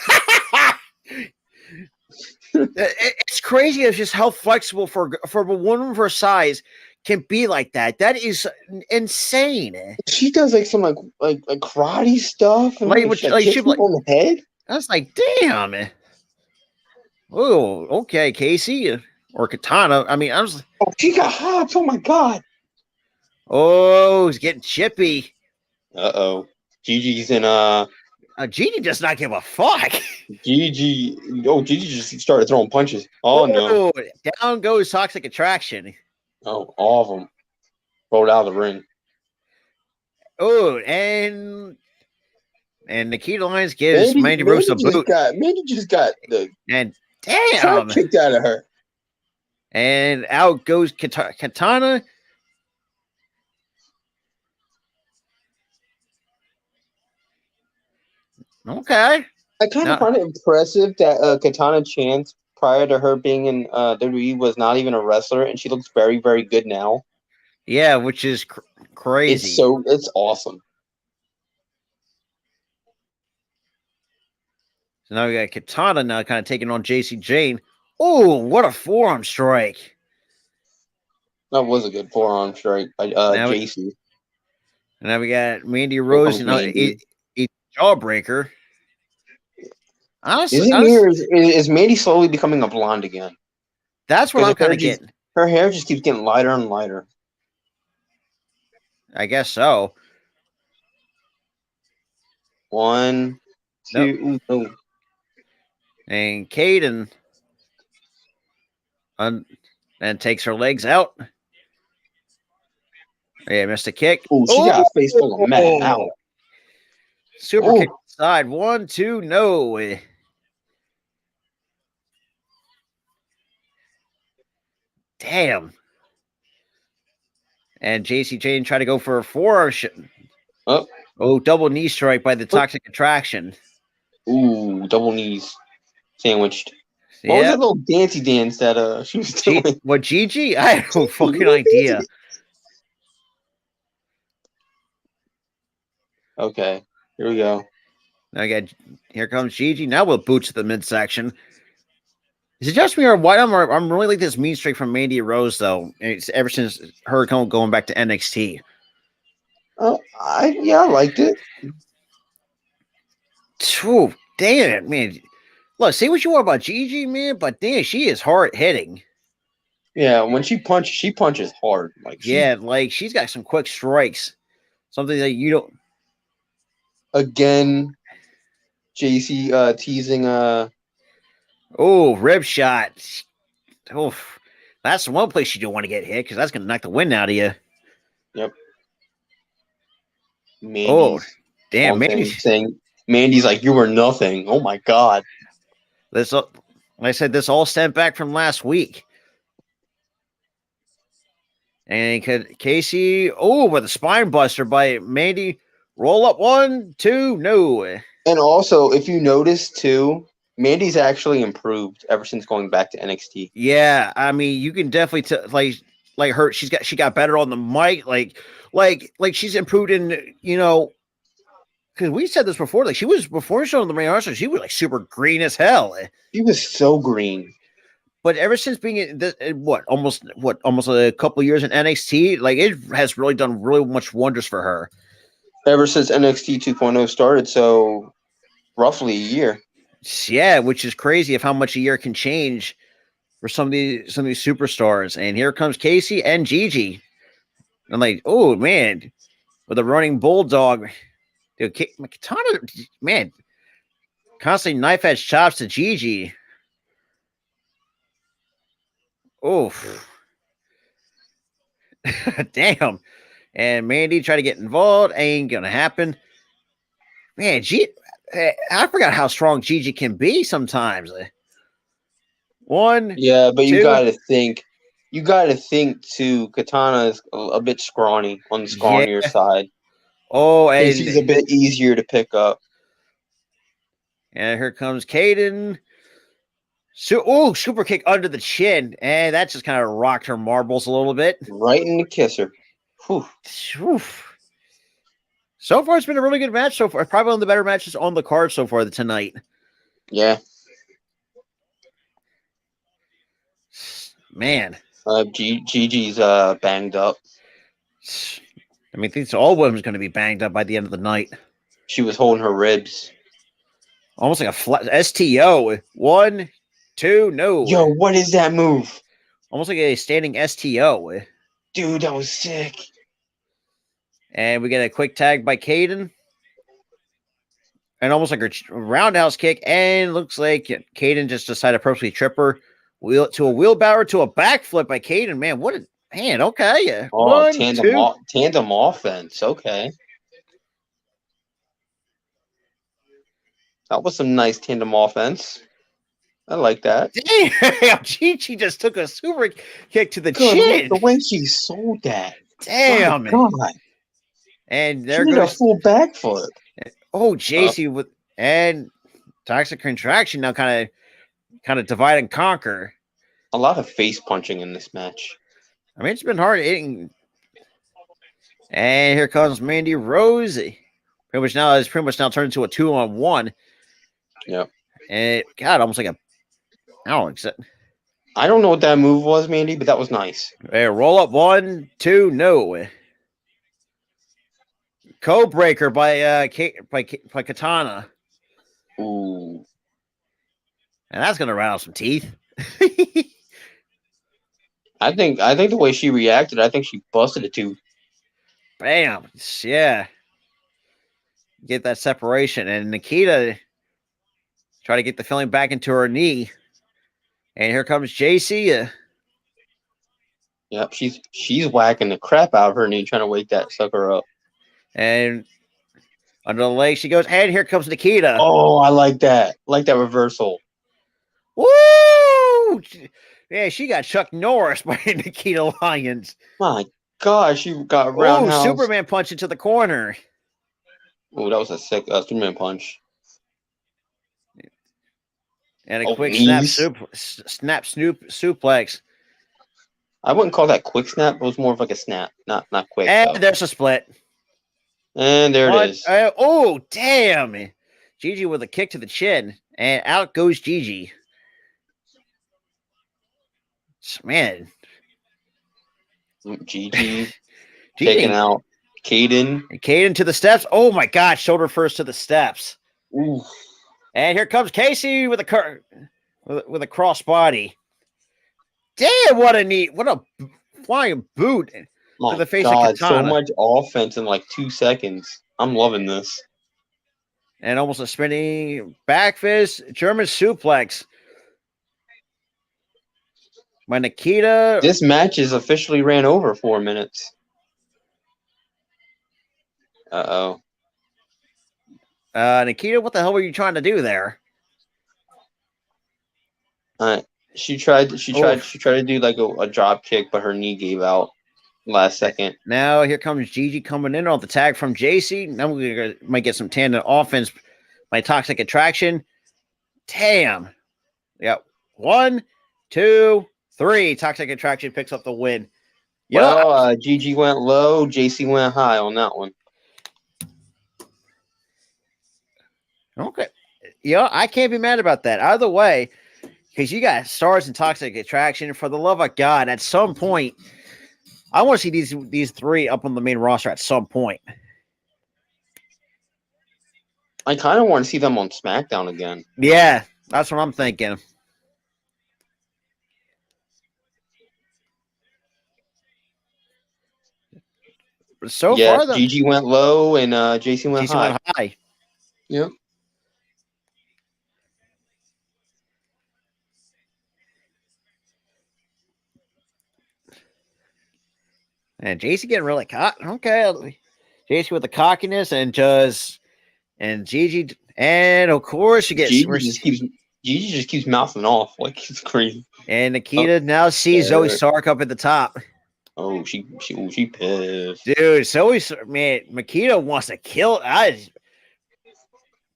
It's crazy. It's just how flexible for a woman of her size can be like that. That is insane. She does like some like karate stuff and like she on the head. I was like, damn. Oh, okay, Casey or Katana. I mean, I was. Oh, she got hopped. Oh my God. Oh, he's getting chippy. Uh-oh. Gigi's in Gigi does not give a fuck. Gigi just started throwing punches. Oh no. Down goes Toxic Attraction. Oh, all of them rolled out of the ring. Oh, and Nikita Lyons gives Mandy Rose a boot. Mandy just got the damn kicked out of her. And out goes Katana. Okay. I kind of find it impressive that Katana Chance, prior to her being in WWE, was not even a wrestler, and she looks very, very good now. Yeah, which is crazy. It's awesome. So now we got Katana now kind of taking on JC Jane. Oh, what a forearm strike. That was a good forearm strike by JC. And now we got Mandy Rose and a jawbreaker. Honestly, is Mandy slowly becoming a blonde again? That's what I'm kind of getting. Her hair just keeps getting lighter and lighter. I guess so. 1, 2, no. And Kaden and takes her legs out. Yeah, missed a kick. Ooh, she got a face full of mat out. Super kick side. 1, 2, no. Damn. And JC Jane tried to go for a forearm. Oh, double knee strike by the Toxic Attraction. Ooh, double knees sandwiched. What was that little dancey dance that she was doing? What, Gigi? I have no fucking idea. Okay, here we go. Here comes Gigi. Now we'll boot to the midsection. Is it just me or why I'm really like this mean streak from Mandy Rose though? It's ever since her going back to NXT. Oh, I liked it. Ooh, damn it, man! Look, say what you want about Gigi, man, but damn, she is hard hitting. Yeah, when she punches hard. Like she's got some quick strikes. Something that you don't. Again, JC teasing. Oh, rib shot. Oh, that's the one place you don't want to get hit because that's going to knock the wind out of you. Yep. Damn, Mandy's like, you were nothing. Oh my God. Like I said, this all stemmed back from last week. And Casey, with a spine buster by Mandy. Roll up 1, 2, no. And also, if you notice too, Mandy's actually improved ever since going back to NXT. Yeah, I mean, you can definitely like her. She got better on the mic. Like she's improved in because we said this before. Like she was before she was on the main roster, she was like super green as hell. She was so green. But ever since being almost a couple of years in NXT, like it has really done really much wonders for her. Ever since NXT 2.0 started, so roughly a year. Yeah, which is crazy of how much a year can change for some of these superstars. And here comes Casey and Gigi. I'm like, oh man, with a running bulldog, dude, Katana, man, constantly knife edge chops to Gigi. Oh, damn. And Mandy tried to get involved. Ain't gonna happen. Man, I forgot how strong Gigi can be sometimes. One. Yeah, but two. you gotta think too, Katana is a bit scrawny on the scrawnier side. Oh, and Casey's a bit easier to pick up. And here comes Kaden. Super kick under the chin. And that just kind of rocked her marbles a little bit. Right in the kisser. Whew. So far, it's been a really good match so far. Probably one of the better matches on the card so far tonight. Yeah. Man. Gigi's banged up. I mean, I think all women's going to be banged up by the end of the night. She was holding her ribs. Almost like a flat STO. 1, 2, no. Yo, what is that move? Almost like a standing STO. Dude, that was sick. And we get a quick tag by Kaden. And almost like a roundhouse kick. And looks like Kaden just decided to purposely trip her. To a wheelbarrow to a backflip by Kaden. Man, what a man. Okay. Oh, 1, tandem offense. Okay. That was some nice tandem offense. I like that. Damn, Gigi just took a super kick to the chin. The way she sold that. Damn. Oh, God. And there she goes a full backflip. Oh, JC with and Toxic Contraction now kind of divide and conquer. A lot of face punching in this match. I mean, it's been hard hitting. And here comes Mandy Rose. Pretty much now turned into a 2-on-1. Yep. And almost like I don't know what that move was, Mandy, but that was nice. Hey, roll up 1, 2, no. Code breaker by Katana. Ooh. And that's gonna rattle some teeth. I think the way she reacted, I think she busted a tooth. Bam. Yeah. Get that separation. And Nikita try to get the feeling back into her knee. And here comes JC. Yep, she's whacking the crap out of her knee, trying to wake that sucker up. And under the leg she goes, and here comes Nikita. Oh, I like that. I like that reversal. Woo! Yeah, she got Chuck Norris by Nikita Lyons. My God, she got roundhouse. Superman punch into the corner. Oh, that was a sick Superman punch. And a quick snap suplex. I wouldn't call that quick snap. It was more of like a snap, not quick. And there's a split. And there it is. Oh, damn. Gigi with a kick to the chin. And out goes Gigi. Man. Gigi taking out Kaden. Kaden to the steps. Oh, my God. Shoulder first to the steps. Ooh. And here comes Casey with a crossbody. Damn, what a flying boot to the face of Katana. So much offense in like 2 seconds. I'm loving this. And almost a spinning back fist, German suplex by Nikita. This match is officially ran over 4 minutes. Uh-oh. Nikita, what the hell were you trying to do there? She tried to do like a drop kick, but her knee gave out last second. Now here comes Gigi coming in on the tag from JC. Now we might get some tandem offense by Toxic Attraction. Damn. Yep. 1, 2, 3. Toxic Attraction picks up the win. Well, Gigi went low, JC went high on that one. Okay. I can't be mad about that. Either way, because you got stars and Toxic Attraction. For the love of God, at some point, I want to see these three up on the main roster at some point. I kind of want to see them on SmackDown again. Yeah, that's what I'm thinking. So far, though, Gigi went low and JC went high. Yep. And JC getting really caught. Okay, JC with the cockiness and Gigi, and of course she gets. Gigi just keeps mouthing off like it's crazy. And Nikita now sees Zoe Stark up at the top. Oh, she pissed. Dude, Makita wants to kill.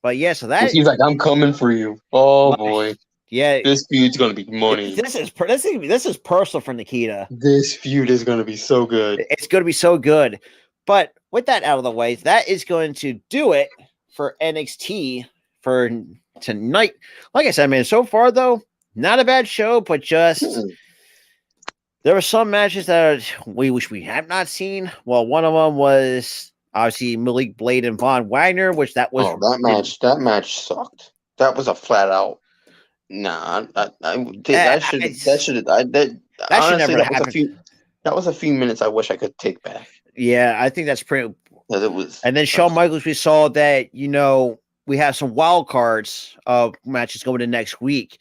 But yeah, so that he's like, I'm coming for you. Oh boy, yeah, this feud's gonna be money. This is personal for Nikita. This feud is gonna be so good. It's gonna be so good. But with that out of the way, that is going to do it for NXT for tonight. Like I said, man, so far though, not a bad show, but just. There were some matches that we wish we had not seen. Well, one of them was obviously Malik Blade and Von Wagner, which that was that match sucked. That was a flat out. Nah, that should never happen. That was a few minutes I wish I could take back. Yeah, I think that's pretty. It was. And then Shawn Michaels, we saw that we have some wild cards of matches going to next week.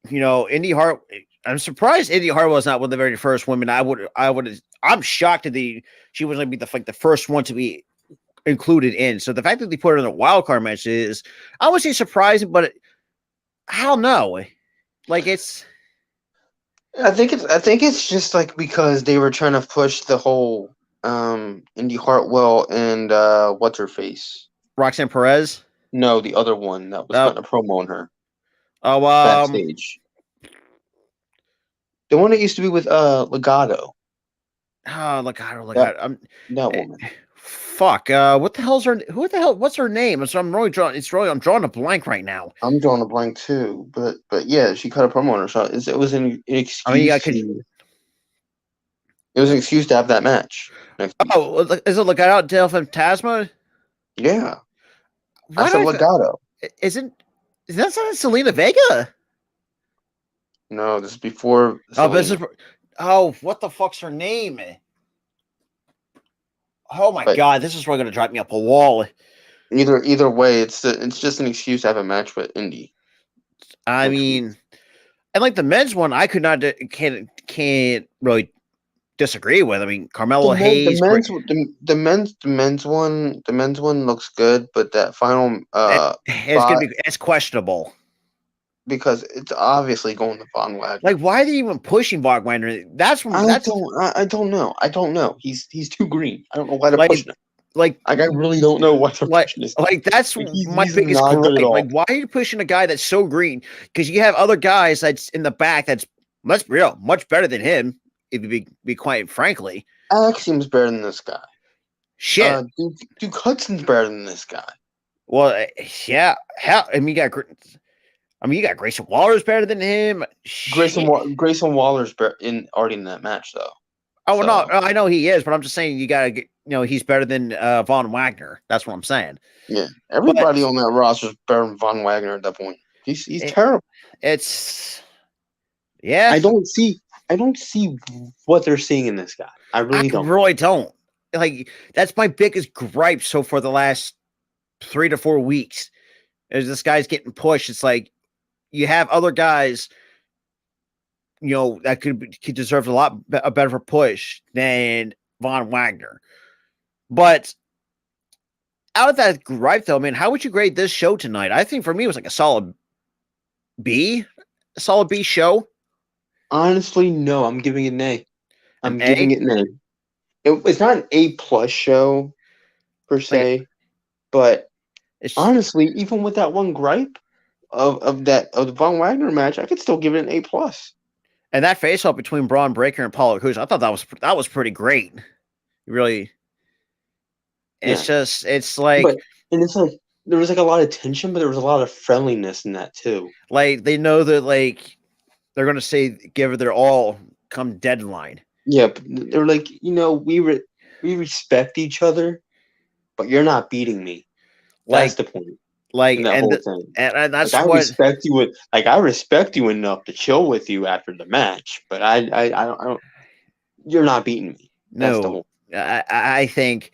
Indy Hart. I'm surprised Indy Hart was not one of the very first women. I'm shocked that she was going to be the first one to be included in. So the fact that they put her in a wild card match is, I would say, surprising, but I don't know. Like it's. I think it's just like because they were trying to push the whole Indy Hartwell and what's her face, Roxanne Perez. No, the other one that was trying to promo on her. Oh, backstage. The one that used to be with Legato. Oh, Legato. That woman. Fuck. What the hell's her? Who the hell? What's her name? So I'm drawing a blank right now. I'm drawing a blank too. But yeah, she cut a promo on her. So it was an excuse. It was an excuse to have that match. Oh, is it Legato Del Fantasma? Yeah. I said Legato. Isn't that Selena Vega? No, this is before. What the fuck's her name? Oh my God, this is really going to drive me up a wall. Either way, it's just an excuse to have a match with Indy. I mean, and like the men's one, I can't really disagree with. I mean, Carmelo Hayes. The men's one looks good, but that final it's questionable. Because it's obviously going to Von Wagner. Like, why are they even pushing Von Wagner? I don't know. He's too green. I don't know why they're pushing him. Like, I really don't know why they're pushing this. Like, that's my biggest gripe. Like, why are you pushing a guy that's so green? Because you have other guys that's in the back that's much better than him. If you be quite frankly, Axiom's better than this guy. Shit, Duke Hudson's better than this guy. Well, yeah. You got Grayson Waller's better than him. Grayson Waller's already in that match, though. Oh, so. No, I know he is, but I'm just saying you got to get, he's better than Von Wagner. That's what I'm saying. Yeah, everybody on that roster is better than Von Wagner at that point. He's terrible. Yeah. I don't see what they're seeing in this guy. I really don't. Like, that's my biggest gripe so for the last 3 to 4 weeks. As this guy's getting pushed, it's like you have other guys, that could deserve a better push than Von Wagner. But out of that gripe, though, man, how would you grade this show tonight? I think for me it was like a solid B show. Honestly, no, I'm giving it an A. I'm giving it an A. It's not an A+ show per se, but Honestly, even with that one gripe of the Von Wagner match, I could still give it an A+. And that face off between Braun Breaker and Apollo Crews, I thought that was pretty great. Really, it's just it's like, and it's like there was like a lot of tension, but there was a lot of friendliness in that too. Like they know that like they're gonna say give it their all come deadline. Yeah, but they're like, we respect each other, but you're not beating me. That's the point. Like, in that whole thing. And that's like, what I respect you enough to chill with you after the match, but I don't. You're not beating me. That's the whole. I think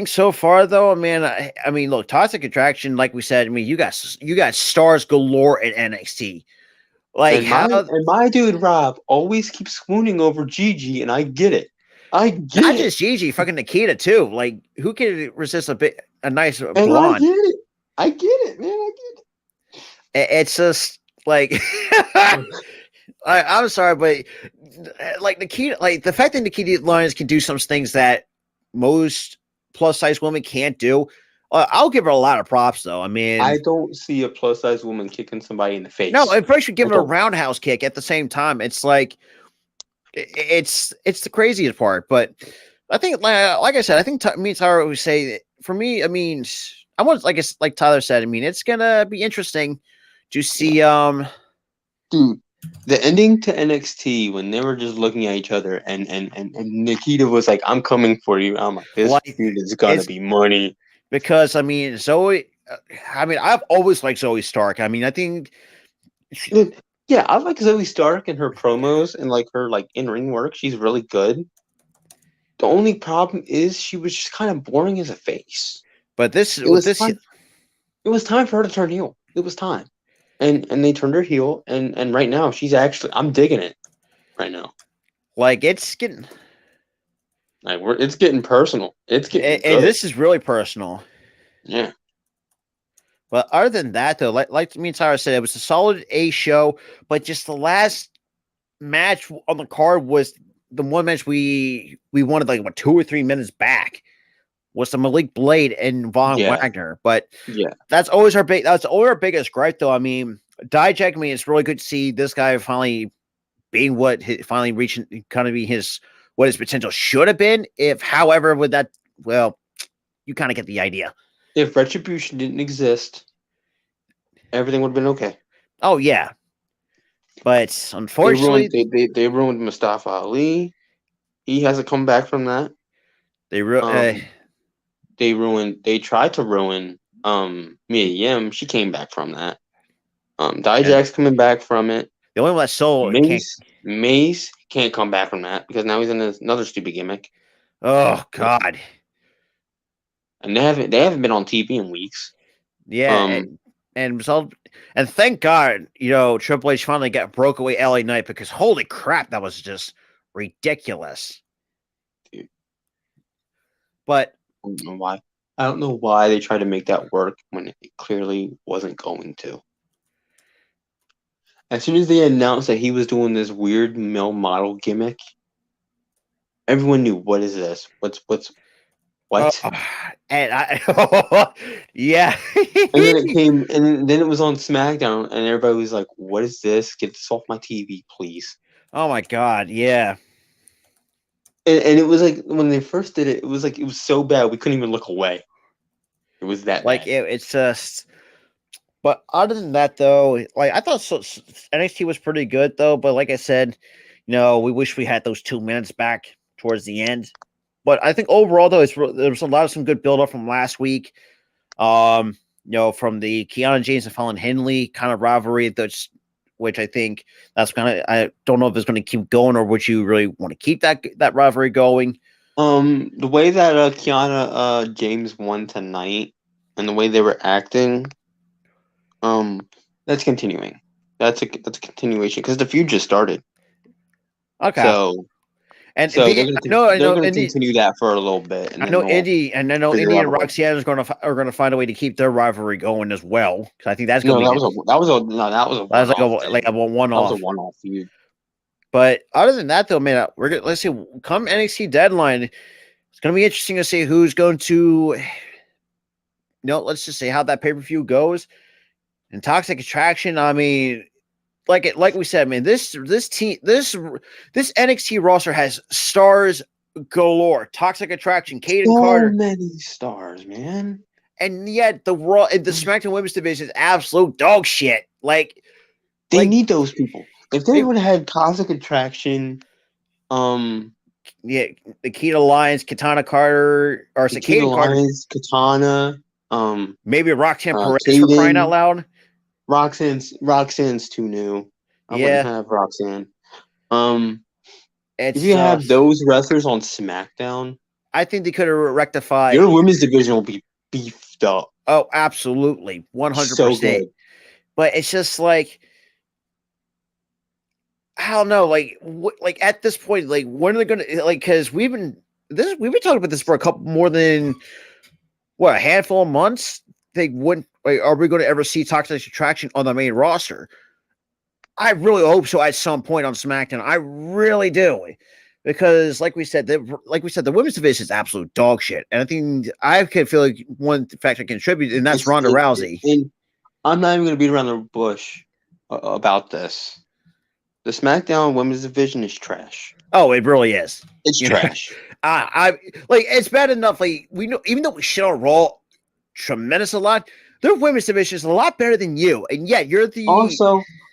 so far though, man. I mean, look, Toxic Attraction, like we said. I mean, you got stars galore at NXT. Like and my dude Rob always keeps swooning over Gigi, and I get it. Not just Gigi, fucking Nikita too. Like, who can resist a nice blonde? I get it, man. I get it. It's just like I'm sorry, but like Nikita, like the fact that Nikita Lyons can do some things that most plus size women can't do. I'll give her a lot of props, though. I mean, I don't see a plus size woman kicking somebody in the face. No, I probably should give her a roundhouse kick at the same time. It's like it's the craziest part. But I think, like I said, I think me and Tyler would say, for me, I mean, I want, like Tyler said, I mean, it's gonna be interesting to see. Dude, the ending to NXT when they were just looking at each other, and Nikita was like, "I'm coming for you." I'm like, "This feud is gonna be money." Because I mean, Zoe. I mean, I've always liked Zoe Stark. I mean, I think. Yeah, I like Zoe Stark and her promos and like her in ring work. She's really good. The only problem is she was just kind of boring as a face. But it was time for her to turn heel. It was time, and they turned her heel, and right now she's actually, I'm digging it. Right now, like it's getting personal. It's getting good. This is really personal. Yeah. But other than that, though, like me and Tyra said, it was a solid A show. But just the last match on the card was the one match we wanted like 2 or 3 minutes back. Was the Malik Blade and Von Wagner. But that's always our biggest gripe, though. I mean, Dijak, I mean, it's really good to see this guy finally being finally reaching kind of be what his potential should have been. However, with that, well, you kind of get the idea. If Retribution didn't exist, everything would have been okay. Oh yeah, but unfortunately, they ruined Mustafa Ali. He hasn't come back from that. They tried to ruin Mia Yim. She came back from that. Dijak's coming back from it. The only one that sold Mace can't come back from that because now he's in another stupid gimmick. Oh God. And they haven't been on TV in weeks. Yeah, and thank God, Triple H finally broke away LA Knight, because holy crap, that was just ridiculous. Dude. But I don't know why they tried to make that work when it clearly wasn't going to. As soon as they announced that he was doing this weird male model gimmick, everyone knew, what is this? What? And yeah. And then it came, and then it was on SmackDown, and everybody was like, "What is this? Get this off my TV, please!" Oh my God, yeah. And it was like, when they first did it, it was so bad we couldn't even look away. It was that bad. It's just. But other than that, though, I thought NXT was pretty good, though. But like I said, we wish we had those 2 minutes back towards the end. But I think overall, though, there was a lot of some good build up from last week. From the Kiana James and Fallon Henley kind of rivalry, which I think that's I don't know if it's going to keep going, or would you really want to keep that rivalry going? The way that Kiana James won tonight, and the way they were acting, that's continuing. That's a continuation, because the feud just started. Okay. They're going to continue that for a little bit. And I know Indy and Roxanne are going to find a way to keep their rivalry going as well. Because I think that's going to be. That was a one-off feud. But other than that, though, man, let's see. Come NXT deadline, it's going to be interesting to see who's going to let's just say how that pay-per-view goes. And Toxic Attraction, I mean, like we said, man, this NXT roster has stars galore. Toxic Attraction, Caden Carter. So many stars, man. And yet the SmackDown Women's Division is absolute dog shit. They need those people. If they would have had Toxic Attraction, Nikita Lyons, Katana Carter, or Nikita Lyons, Katana, maybe Roxanne Perez for crying out loud. Roxanne's too new. I wouldn't have Roxanne. If you have those wrestlers on SmackDown, I think they could have rectified. Your women's division will be beefed up. Oh, absolutely, 100%. But it's just like, I don't know, like at this point, like when are they gonna because we've been talking about this for more than a handful of months. They wouldn't. Are we going to ever see Toxic Attraction on the main roster? I really hope so at some point on SmackDown. I really do, because like we said, the women's division is absolute dog shit, and I think I can feel like one factor contribute, and that's Ronda Rousey. And I'm not even going to beat around the bush about this. The SmackDown women's division is trash. Oh, it really is. It's trash. I it's bad enough. Like, we know, even though we shit on Raw tremendous a lot, their women's division is a lot better than you, and yet you're the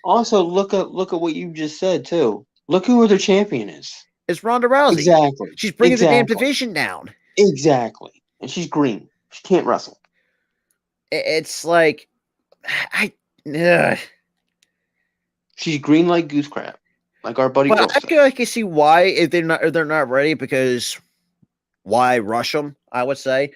also look at what you just said too. Look who their champion is. It's Ronda Rousey. Exactly. She's bringing the damn division down. Exactly, and she's green. She can't wrestle. It's like she's green like goose crap, like our buddy. But I can see why if they're not ready, because why rush them? I would say.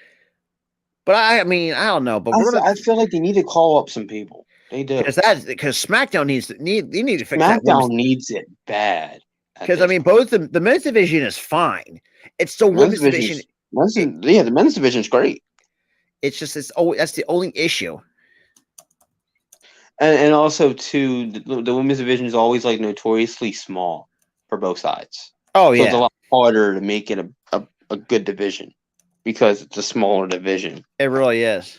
But I mean, I don't know. But I feel like they need to call up some people. They do, because SmackDown needs to fix that. SmackDown needs it bad. Because I mean, both the men's division is fine. It's the women's division. The men's division is great. It's just that's the only issue. And also too, the women's division is always like notoriously small for both sides. Oh yeah, so it's a lot harder to make it a good division because it's a smaller division. It really is.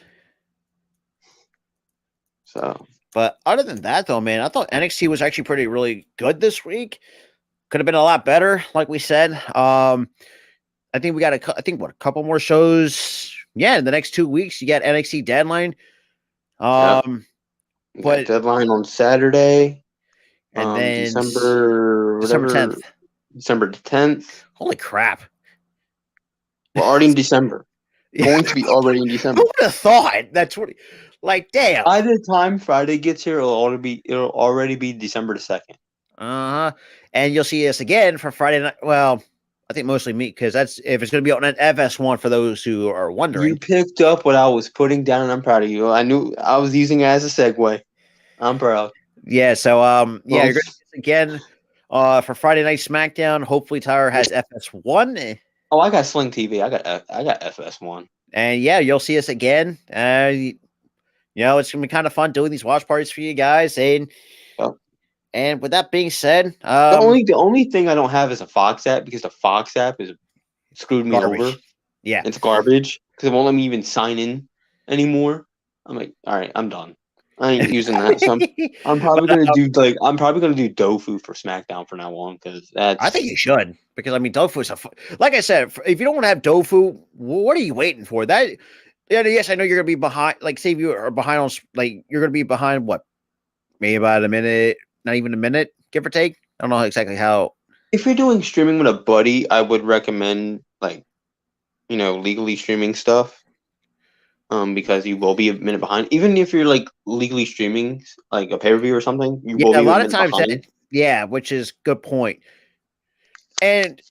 So, but other than that, though, man, I thought NXT was actually really good this week. Could have been a lot better, like we said. I think we got a couple more shows. Yeah, in the next 2 weeks, you got NXT Deadline. But Deadline on Saturday, and then December 10th. December 10th. Holy crap! We're already in December. Going to be already in December. Who would have thought? That's what. Like, damn. By the time Friday gets here, it'll already be December 2nd. And you'll see us again for Friday night. Well, I think mostly me, because that's if it's going to be on an FS1 for those who are wondering. You picked up what I was putting down, and I'm proud of you. I knew I was using it as a segue. I'm proud. Yeah. So you're going to see us again for Friday Night SmackDown. Hopefully, Tyler has FS1. Oh, I got Sling TV. I got FS1. And yeah, you'll see us again. It's gonna be kind of fun doing these watch parties for you guys. And with that being said, the only thing I don't have is a Fox app, because the Fox app is screwed me over. Yeah, it's garbage because it won't let me even sign in anymore. I'm like, all right, I'm done. I ain't using that. So I'm probably gonna do Dofu for SmackDown from now on, because I think you should, because I mean Dofu is like I said, if you don't want to have Dofu, what are you waiting for? That. Yeah, yes, I know you're gonna be behind. Like, say if you are behind on, like, you're gonna be behind what, maybe about a minute, not even a minute, give or take. I don't know exactly how. If you're doing streaming with a buddy, I would recommend legally streaming stuff, because you will be a minute behind. Even if you're like legally streaming like a pay-per-view or something, you will be a lot of times. Which is good point. And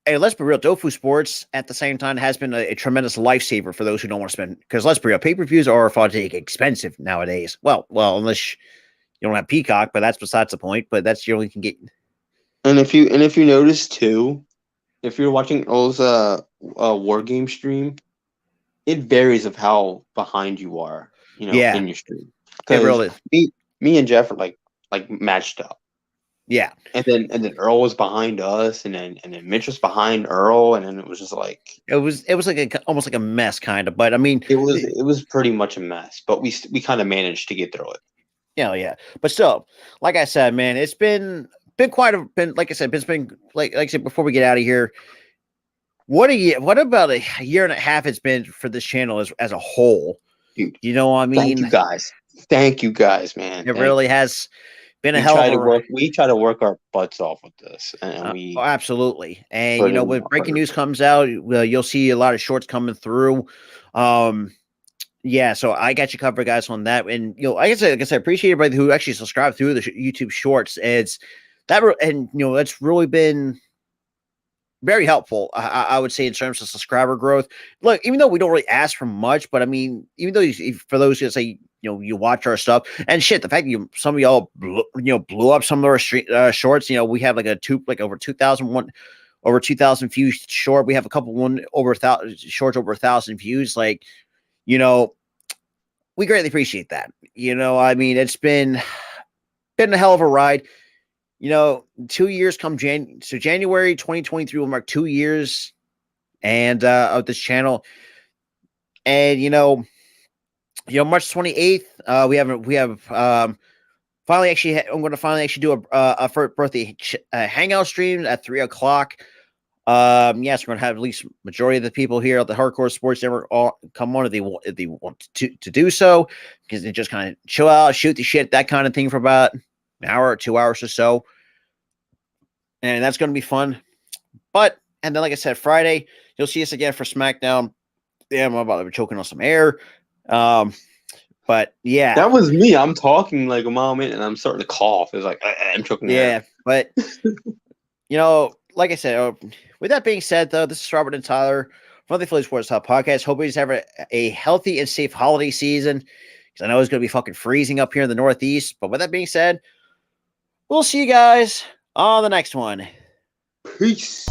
hey, let's be real, Dofu Sports at the same time has been a tremendous lifesaver for those who don't want to spend, because let's be real, pay-per-views are expensive nowadays. Well, unless you don't have Peacock, but that's besides the point. But that's you only can get. And if you notice too, if you're watching those War Game stream, it varies of how behind you are, in your stream. It really is. Me and Jeff are like matched up. Yeah. And then Earl was behind us, and then Mitch was behind Earl, and then it was just like it was like almost like a mess, kind of. But I mean, it was pretty much a mess. But we kind of managed to get through it. Yeah. But still, like I said, man, it's been like I said, it's been like I said before we get out of here. What about a year and a half it's been for this channel as a whole? Dude, you know, I mean, thank you guys, man. It really has been a hell of a we try to work our butts off with this, and we absolutely. And you know, when breaking news comes out, you'll see a lot of shorts coming through. Yeah, so I got you covered, guys, on that. And you know, like I said, I appreciate everybody who actually subscribed through the YouTube Shorts. It's that, and you know, that's really been very helpful, I would say, in terms of subscriber growth. Look, even though we don't really ask for much, but I mean, even though for those who say, you know, you watch our stuff and shit, the fact that some of y'all blew up some of our shorts. You know, we have like over 2,000 views short. We have a couple over 1,000 shorts over 1,000 views. Like, you know, we greatly appreciate that. You know, I mean, it's been a hell of a ride. You know, 2 years come January 2023 will mark 2 years and of this channel. And March 28th, we have finally actually I'm going to finally actually do a first birthday hangout stream at 3:00. Yes, we're going to have at least majority of the people here at the Hardcore Sports Network all come on if they want to do so, because they just kind of chill out, shoot the shit, that kind of thing for about an hour or 2 hours or so. And that's going to be fun. And then, like I said, Friday, you'll see us again for SmackDown. Damn, I'm about to be choking on some air. But yeah. That was me. I'm talking like a moment and I'm starting to cough. It's like, I'm choking air. Yeah, but, you know, like I said, with that being said, though, this is Robert and Tyler from the Philly Sports Hub Podcast. Hope you guys have a healthy and safe holiday season, because I know it's going to be fucking freezing up here in the Northeast. But with that being said, we'll see you guys on the next one. Peace.